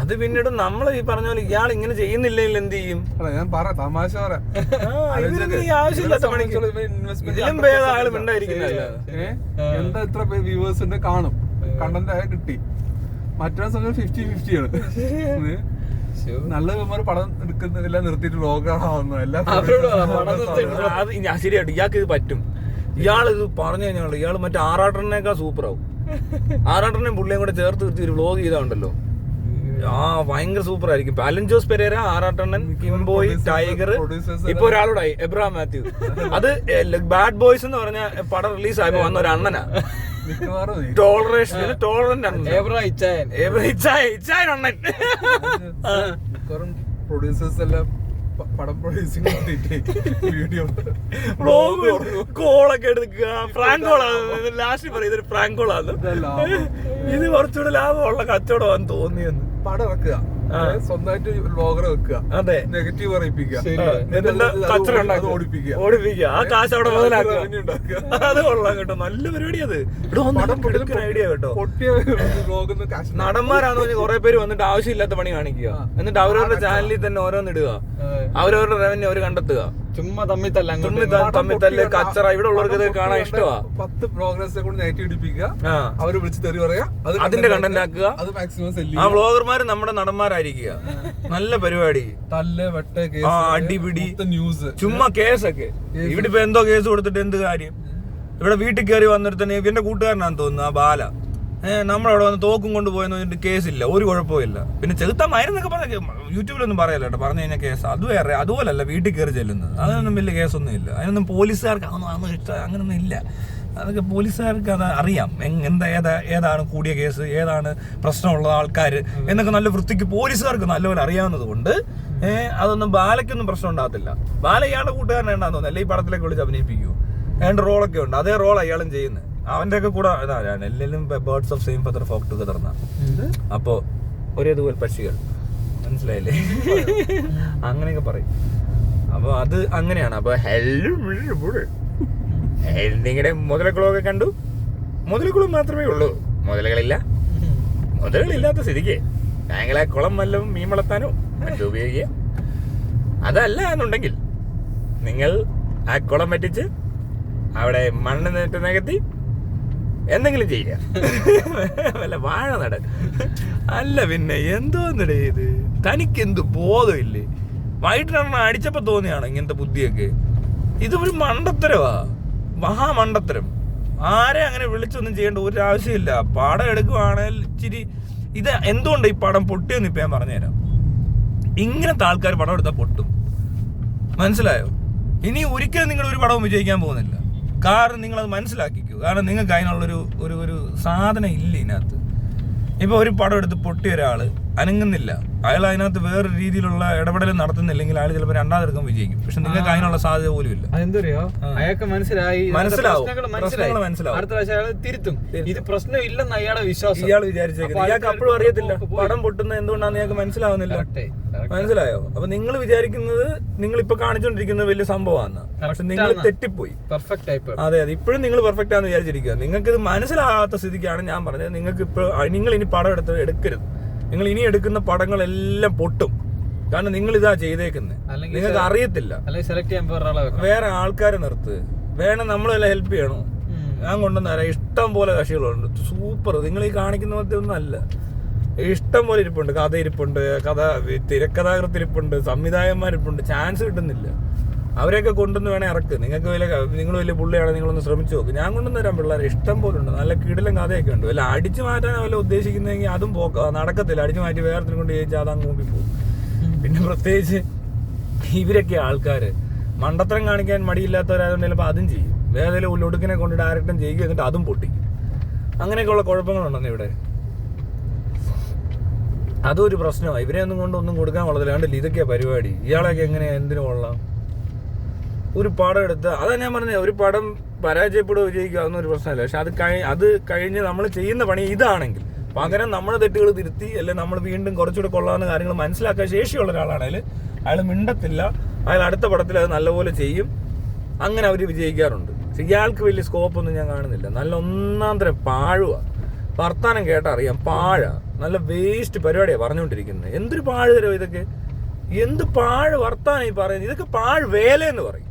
അത് പിന്നീട് നമ്മൾ ഈ പറഞ്ഞ പോലെ ഇയാൾ ഇങ്ങനെ ചെയ്യുന്നില്ലെങ്കിൽ എന്ത് ചെയ്യും? അല്ല ഞാൻ തമാശ പറയാം. ആവശ്യമില്ലാത്ത പണിക്ക് ഇതിലും ഭേദം ആള് മിണ്ടായിരിക്കുന്നില്ല. എന്താ ഇത്ര വ്യൂവേഴ്സ് ഉണ്ട് കാണും, കണ്ടന്റ് ആയ കിട്ടി. മറ്റൊരു സമയം 50-50 ആണ്. നല്ല പടം എടുക്കുന്നില്ല, നിർത്തിയിട്ട് വ്ലോഗറാവുന്നു എല്ലാം. അത് ശരിയായിട്ട് ഇയാൾക്ക് ഇത് പറ്റും. ഇയാളിത് പറഞ്ഞു കഴിഞ്ഞാൽ ഇയാൾ മറ്റേ ആറാട്ടനേക്കാൾ സൂപ്പറാവും. ആറാട്ടനെയും പുള്ളിയും കൂടെ ചേർത്ത് നിർത്തി ഒരു വ്ലോഗ് ചെയ്താണ്ടല്ലോ, ഭയങ്കര സൂപ്പർ ആയിരിക്കും. അലൻ ജോസ് പെരേര, ആറാട്ടണ്ണൻ, കിംബോയ്, ടൈഗർ, ഇപ്പൊ ഒരാളോടായി എബ്രഹാം മാത്യു. അത് ബാഡ് ബോയ്സ് എന്ന് പറഞ്ഞ പടം റിലീസ് ആയപ്പോ വന്ന ഒരു അണ്ണനാ. ടോളറേഷൻ ടോളറന്റ് അണ്ണൻ. പ്രൊഡ്യൂസേഴ്സ് എല്ലാം പടം പ്രൊഡ്യൂസിംഗ് വീഡിയോ കോളൊക്കെ എടുക്കുക. ഫ്രാങ്ക് കോളാണ് ലാസ്റ്റ് പറയും, ഇതൊരു ഫ്രാങ്ക് കോളാണ്. ഇത് കുറച്ചുകൂടെ ലാഭമുള്ള കച്ചവടമാണെന്ന് തോന്നിയെന്ന്. പടം ഇറക്കുക, സ്വന്തമായിട്ട് വ്ലോഗറെ വെക്കുക, അതെ, നെഗറ്റീവ് പറയിപ്പിക്കുക, ഓടിപ്പിക്കുക, ആ കാശ് അവിടെ മുതലാക്കുക. അത് കൊള്ളാം കേട്ടോ, നല്ല പരിപാടി. അത് ഐഡിയ കേട്ടോ. നടന്മാരാന്ന് പറഞ്ഞ് കുറെ പേര് വന്നിട്ട് ആവശ്യമില്ലാത്ത പണി കാണിക്കുക, എന്നിട്ട് അവരവരുടെ ചാനലിൽ തന്നെ ഓരോന്നിടുക, അവരവരുടെ റവന്യൂ അവർ കണ്ടെത്തുക. ചുമ്മാ തമ്മിത്തല്ല കച്ചറ. ഇവിടെ ഉള്ളവർക്ക് ഇത് കാണാൻ ഇഷ്ടമാ. 10 പ്രോഗ്രസ് കൊണ്ട് നെഗറ്റീവ് ഇടിപ്പിക്കുക, അവര് വിളിച്ച് തെറി പറയാ, അതിന്റെ കണ്ടന്റ് ആക്കുക. അത് മാക്സിമം സെല്ല്. ആ വ്ളോഗർമാര് നമ്മുടെ നടന്മാരായിരിക്കുക. നല്ല പരിപാടി. തല്ല് വെട്ട അടിപിടി ന്യൂസ്, ചുമ്മാ കേസൊക്കെ. ഇവിടെ ഇപ്പൊ എന്തോ കേസ് കൊടുത്തിട്ട് എന്ത് കാര്യം? ഇവിടെ വീട്ടിൽ കയറി വന്നിട്ട് തന്നെ ഇവന്റെ കൂട്ടുകാരനാന്ന് തോന്നുന്നു, ആ ബാല. നമ്മളവിടെ വന്ന് തോക്കും കൊണ്ട് പോയെന്ന് പറഞ്ഞിട്ട് കേസില്ല, ഒരു കുഴപ്പമില്ല. പിന്നെ ചെറുത്തമാരെന്നൊക്കെ പറഞ്ഞ യൂട്യൂബിലൊന്നും പറയല്ല കേട്ടോ, പറഞ്ഞു കഴിഞ്ഞാൽ കേസ്. അത് വേറെ, അതുപോലല്ല വീട്ടിൽ കയറി ചെല്ലുന്നത്. അതൊന്നും വലിയ കേസൊന്നും ഇല്ല. അതിനൊന്നും പോലീസുകാർക്ക് അതൊന്നും ഇഷ്ടം അങ്ങനൊന്നും ഇല്ല. അതൊക്കെ പോലീസുകാർക്ക് അത് അറിയാം, ഏതാണ് കൂടിയ കേസ്, ഏതാണ് പ്രശ്നമുള്ള ആൾക്കാർ എന്നൊക്കെ നല്ല വൃത്തിക്ക് പോലീസുകാർക്ക് നല്ലപോലെ അറിയാവുന്നത് കൊണ്ട് അതൊന്നും ബാലയ്ക്കൊന്നും പ്രശ്നം ഉണ്ടാകത്തില്ല. ബാല ഇയാളുടെ കൂട്ടുകാരനാണെന്ന് തോന്നുന്നു, അല്ലെ ഈ പടത്തിലേക്ക് വിളിച്ച് അഭിനയിപ്പിക്കൂ. അതിന്റെ റോളൊക്കെ ഉണ്ട്, അതേ റോൾ അയാളും ചെയ്യുന്നത്. അവന്റെ ഒക്കെ കൂടെ ഇതാണ് എല്ലാവരും birds of same feather flock together എന്നാ. അപ്പോ ഒരേതുപോലെ പക്ഷികൾ, മനസ്സിലായില്ലേ? അങ്ങനെയൊക്കെ പറയും. അപ്പൊ അത് അങ്ങനെയാണ്. അപ്പൊ നിങ്ങളുടെ മുതലക്കുളമൊക്കെ കണ്ടു. മുതലക്കുളം മാത്രമേ ഉള്ളൂ, മുതലകളില്ല. മുതലകളില്ലാത്ത സ്ഥിതിക്ക് താങ്കളെ കുളം വല്ലതും മീൻ വളർത്താനോ മറ്റും ഉപയോഗിക്കുക. അതല്ല എന്നുണ്ടെങ്കിൽ നിങ്ങൾ ആ കുളം പറ്റിച്ച് അവിടെ മണ്ണ് നികത്തി എന്തെങ്കിലും ചെയ്യുക, വല്ല വാഴ നട. അല്ല പിന്നെ എന്തോന്നിടേ ഇത്? തനിക്കെന്ത് ബോധമില്ലേ? വൈകിട്ടെണ്ണ അടിച്ചപ്പോ തോന്നിയാണോ ഇങ്ങനത്തെ ബുദ്ധിയൊക്കെ? ഇത് ഒരു മണ്ടത്തരവാ, മഹാമണ്ടത്തരം. ആരെ അങ്ങനെ വിളിച്ചൊന്നും ചെയ്യേണ്ട ഒരു ആവശ്യമില്ല. പടം എടുക്കുവാണെങ്കിൽ ഇച്ചിരി ഇത് എന്തുകൊണ്ട് ഈ പടം പൊട്ടിയെന്ന് ഇപ്പം ഞാൻ പറഞ്ഞുതരാം. ഇങ്ങനത്തെ ആൾക്കാർ പടം എടുത്താൽ പൊട്ടും, മനസ്സിലായോ? ഇനി ഒരിക്കലും നിങ്ങൾ ഒരു പടവും വിജയിക്കാൻ പോകുന്നില്ല. കാരണം നിങ്ങളത് മനസ്സിലാക്കിക്കൂ. കാരണം നിങ്ങൾക്ക് അതിനുള്ളൊരു ഒരു ഒരു സാധനം ഇല്ല ഇതിനകത്ത്. ഇപ്പോൾ ഒരു പടം എടുത്ത് പൊട്ടിയ ഒരാൾ അനങ്ങുന്നില്ല, അയാൾ അതിനകത്ത് വേറൊരു രീതിയിലുള്ള ഇടപെടൽ നടത്തുന്നില്ലെങ്കിൽ അയാൾ ചിലപ്പോൾ രണ്ടാമതെടുക്കാൻ വിജയിക്കും. പക്ഷെ നിങ്ങൾക്ക് അതിനുള്ള സാധ്യത പോലും ഇല്ല. അതെന്തറിയോ, അയാൾക്ക് മനസ്സിലാവും, അടുത്ത പ്രാവശ്യം അയാൾ തിരുത്തും. ഇത് പ്രശ്നം ഇല്ലെന്ന് അയാളെ വിശ്വാസം. ഇയാൾ വിചാരിച്ചേക്കുന്നത് ഇയാൾക്ക് അപ്പോഴും അറിയത്തില്ല പടം പൊട്ടുന്നത് എന്തുകൊണ്ടാണെന്ന് ഇയാൾക്ക് മനസ്സിലാവുന്നില്ല. മനസ്സിലായോ? അപ്പൊ നിങ്ങൾ വിചാരിക്കുന്നത് നിങ്ങൾ ഇപ്പൊ കാണിച്ചുകൊണ്ടിരിക്കുന്നത് വലിയ സംഭവമാണ്. പക്ഷെ നിങ്ങൾ തെറ്റിപ്പോയി. അതെ അതെ, ഇപ്പോഴും നിങ്ങൾ പെർഫെക്റ്റ് ആണെന്ന് വിചാരിച്ചിരിക്കുക. നിങ്ങൾക്ക് ഇത് മനസ്സിലാകാത്ത സ്ഥിതിക്കാണ് ഞാൻ പറഞ്ഞത്. നിങ്ങൾക്ക് ഇപ്പോൾ നിങ്ങൾ ഇനി പടം എടുക്കരുത്. നിങ്ങൾ ഇനി എടുക്കുന്ന പടങ്ങളെല്ലാം പൊട്ടും. കാരണം നിങ്ങൾ ഇതാ ചെയ്തേക്കുന്നത്, നിങ്ങൾക്ക് അറിയത്തില്ല. വേറെ ആൾക്കാരെ നിർത്ത്, വേണം നമ്മളെല്ലാം ഹെൽപ്പ് ചെയ്യണോ? ഞാൻ കൊണ്ടുവന്നേരാ, ഇഷ്ടം പോലെ കക്ഷികളുണ്ട്, സൂപ്പർ. നിങ്ങൾ ഈ കാണിക്കുന്ന പോലത്തെ ഒന്നും അല്ല, ഇഷ്ടം പോലെ ഇരിപ്പുണ്ട്. കഥ ഇരിപ്പുണ്ട്, തിരക്കഥാകൃത്തിരിപ്പുണ്ട്, സംവിധായകന്മാരിപ്പുണ്ട്. ചാൻസ് കിട്ടുന്നില്ല. അവരെയൊക്കെ കൊണ്ടുവന്ന് വേണേ ഇറക്ക്. നിങ്ങൾ വലിയ പുള്ളിയാണ്, നിങ്ങളൊന്ന് ശ്രമിച്ചു നോക്ക്. ഞാൻ കൊണ്ടുവന്നേരാം പിള്ളേരെ, ഇഷ്ടം പോലെ ഉണ്ട്. നല്ല കിടിലം കഥയൊക്കെ ഉണ്ട്. വല്ല അടിച്ചു മാറ്റാനോ വല്ല ഉദ്ദേശിക്കുന്നതെങ്കിൽ അതും നടക്കത്തില്ല. അടിച്ചു മാറ്റി വേറെ കൊണ്ട് ചോദിച്ചാൽ അതങ്ങ് കൂപ്പിപ്പോകും. പിന്നെ പ്രത്യേകിച്ച് ഇവരൊക്കെ ആൾക്കാര് മണ്ടത്തരം കാണിക്കാൻ മടിയില്ലാത്തവരായതുകൊണ്ട് ചിലപ്പോൾ അതും ചെയ്യും. വേറെ ഒടുക്കിനെ കൊണ്ട് ഡയറക്റ്റും ചെയ്യും, എന്നിട്ട് അതും പൊട്ടിക്കും. അങ്ങനെയൊക്കെയുള്ള കുഴപ്പങ്ങളുണ്ടെന്ന് ഇവിടെ. അതൊരു പ്രശ്നമാണ്. ഇവരെ ഒന്നും കൊണ്ട് ഒന്നും കൊടുക്കാൻ കൊള്ളത്തില്ല. കണ്ടില്ല, ഇതൊക്കെയാ പരിപാടി. ഇയാളൊക്കെ എങ്ങനെയാ എന്തിനു കൊള്ളാം? ഒരു പടം എടുത്ത്, അതാ ഞാൻ പറഞ്ഞത്, ഒരു പടം പരാജയപ്പെടുക വിജയിക്കുക അതൊന്നും പ്രശ്നമില്ല. പക്ഷെ അത് കഴിഞ്ഞ് നമ്മൾ ചെയ്യുന്ന പണി ഇതാണെങ്കിൽ പകരം നമ്മുടെ തെറ്റുകൾ തിരുത്തി, അല്ലെങ്കിൽ നമ്മൾ വീണ്ടും കുറച്ചുകൂടെ കൊള്ളാവുന്ന കാര്യങ്ങൾ മനസ്സിലാക്കാൻ ശേഷിയുള്ള ഒരാളാണെങ്കിൽ അയാൾ മിണ്ടത്തില്ല. അയാൾ അടുത്ത പടത്തിൽ അത് നല്ലപോലെ ചെയ്യും. അങ്ങനെ അവർ വിജയിക്കാറുണ്ട്. പക്ഷെ ഇയാൾക്ക് വലിയ സ്കോപ്പൊന്നും ഞാൻ കാണുന്നില്ല. നല്ല ഒന്നാം തരം പാഴുക. വർത്താനം കേട്ടറിയാം, പാഴ, നല്ല വേസ്റ്റ് പരിപാടിയാണ് പറഞ്ഞുകൊണ്ടിരിക്കുന്നത്. എന്തൊരു പാഴ് തരോ ഇതൊക്കെ, എന്ത് പാഴ് വർത്താനം ഈ പറയുന്നത്. ഇതൊക്കെ പാഴ് വേലയെന്ന് പറയും.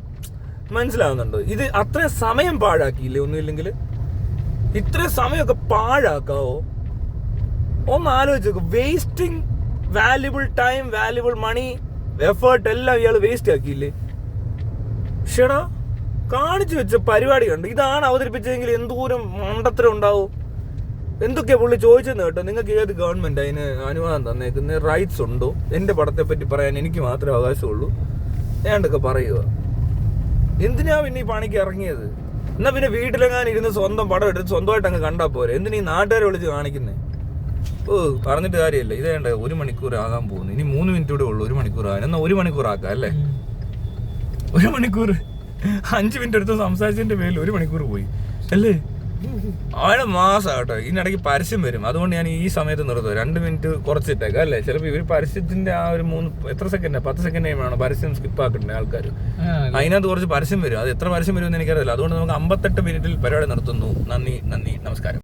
മനസ്സിലാവുന്നുണ്ടോ? ഇത് അത്രയും സമയം പാഴാക്കിയില്ലേ ഒന്നുമില്ലെങ്കിൽ? ഇത്രയും സമയമൊക്കെ പാഴാക്കാവോ? ഒന്ന് ആലോചിച്ച് നോക്ക്. വേസ്റ്റിംഗ് വാല്യുബിൾ ടൈം, വാല്യുബിൾ മണി, എഫേർട്ട് എല്ലാം ഇയാൾ വേസ്റ്റ് ആക്കിയില്ലേ? ഷെടാ, കാണിച്ചു വെച്ച പരിപാടി കണ്ട് ഇതാണ് അവതരിപ്പിച്ചതെങ്കിൽ എന്തോരം മണ്ടത്തരം ഉണ്ടാവും. എന്തൊക്കെയാ പുള്ളി ചോദിച്ചെന്ന് കേട്ടോ. നിങ്ങൾക്ക് ഏത് ഗവൺമെന്റ് അതിന് അനുവാദം തന്നേക്കുന്ന റൈറ്റ്സ് ഉണ്ടോ? എന്റെ പടത്തെ പറ്റി പറയാൻ എനിക്ക് മാത്രമേ അവകാശമുള്ളൂ. ഞാണ്ടൊക്കെ പറയുക. എന്തിനാ പിന്നെ ഈ പണിക്ക് ഇറങ്ങിയത്? എന്നാ പിന്നെ വീട്ടിലെങ്ങാനും ഇരുന്ന് സ്വന്തം പടം എടുത്ത് സ്വന്തമായിട്ട് അങ്ങ് കണ്ടാൽ പോരെ. എന്തിനാ ഈ നാട്ടുകാരെ വിളിച്ച് കാണിക്കുന്നേ? പറഞ്ഞിട്ട് കാര്യമില്ല. ഇത് വേണ്ട, 1 മണിക്കൂർ ആകാൻ പോകുന്നു. ഇനി 3 മിനിറ്റ് കൂടെ ഉള്ളൂ 1 മണിക്കൂർ ആകാൻ. എന്നാൽ 1 മണിക്കൂർ ആക്കാം അല്ലേ? 1 മണിക്കൂർ 5 മിനിറ്റ് എടുത്ത് സംസാരിച്ചതിന്റെ പേരിൽ 1 മണിക്കൂർ പോയി അല്ലേ? ആള് മാസം കേട്ടോ. ഇതിനിടയ്ക്ക് പരസ്യം വരും. അതുകൊണ്ട് ഞാൻ ഈ സമയത്ത് നിർത്തും. 2 മിനിറ്റ് കുറച്ചിട്ടേക്കാം അല്ലേ? ചിലപ്പോൾ ഇവർ പരസ്യത്തിന്റെ ആ ഒരു 10 സെക്കൻഡ് വേണം പരസ്യം സ്കിപ്പ് ആക്കണ്ടേ ആൾക്കാർ. അതിനകത്ത് കുറച്ച് പരസ്യം വരും. അത് എത്ര പരസ്യം വരുമെന്ന് എനിക്കറിയില്ല. അതുകൊണ്ട് നമുക്ക് 58 മിനിറ്റിൽ പരിപാടി നിർത്തുന്നു. നന്ദി, നമസ്കാരം.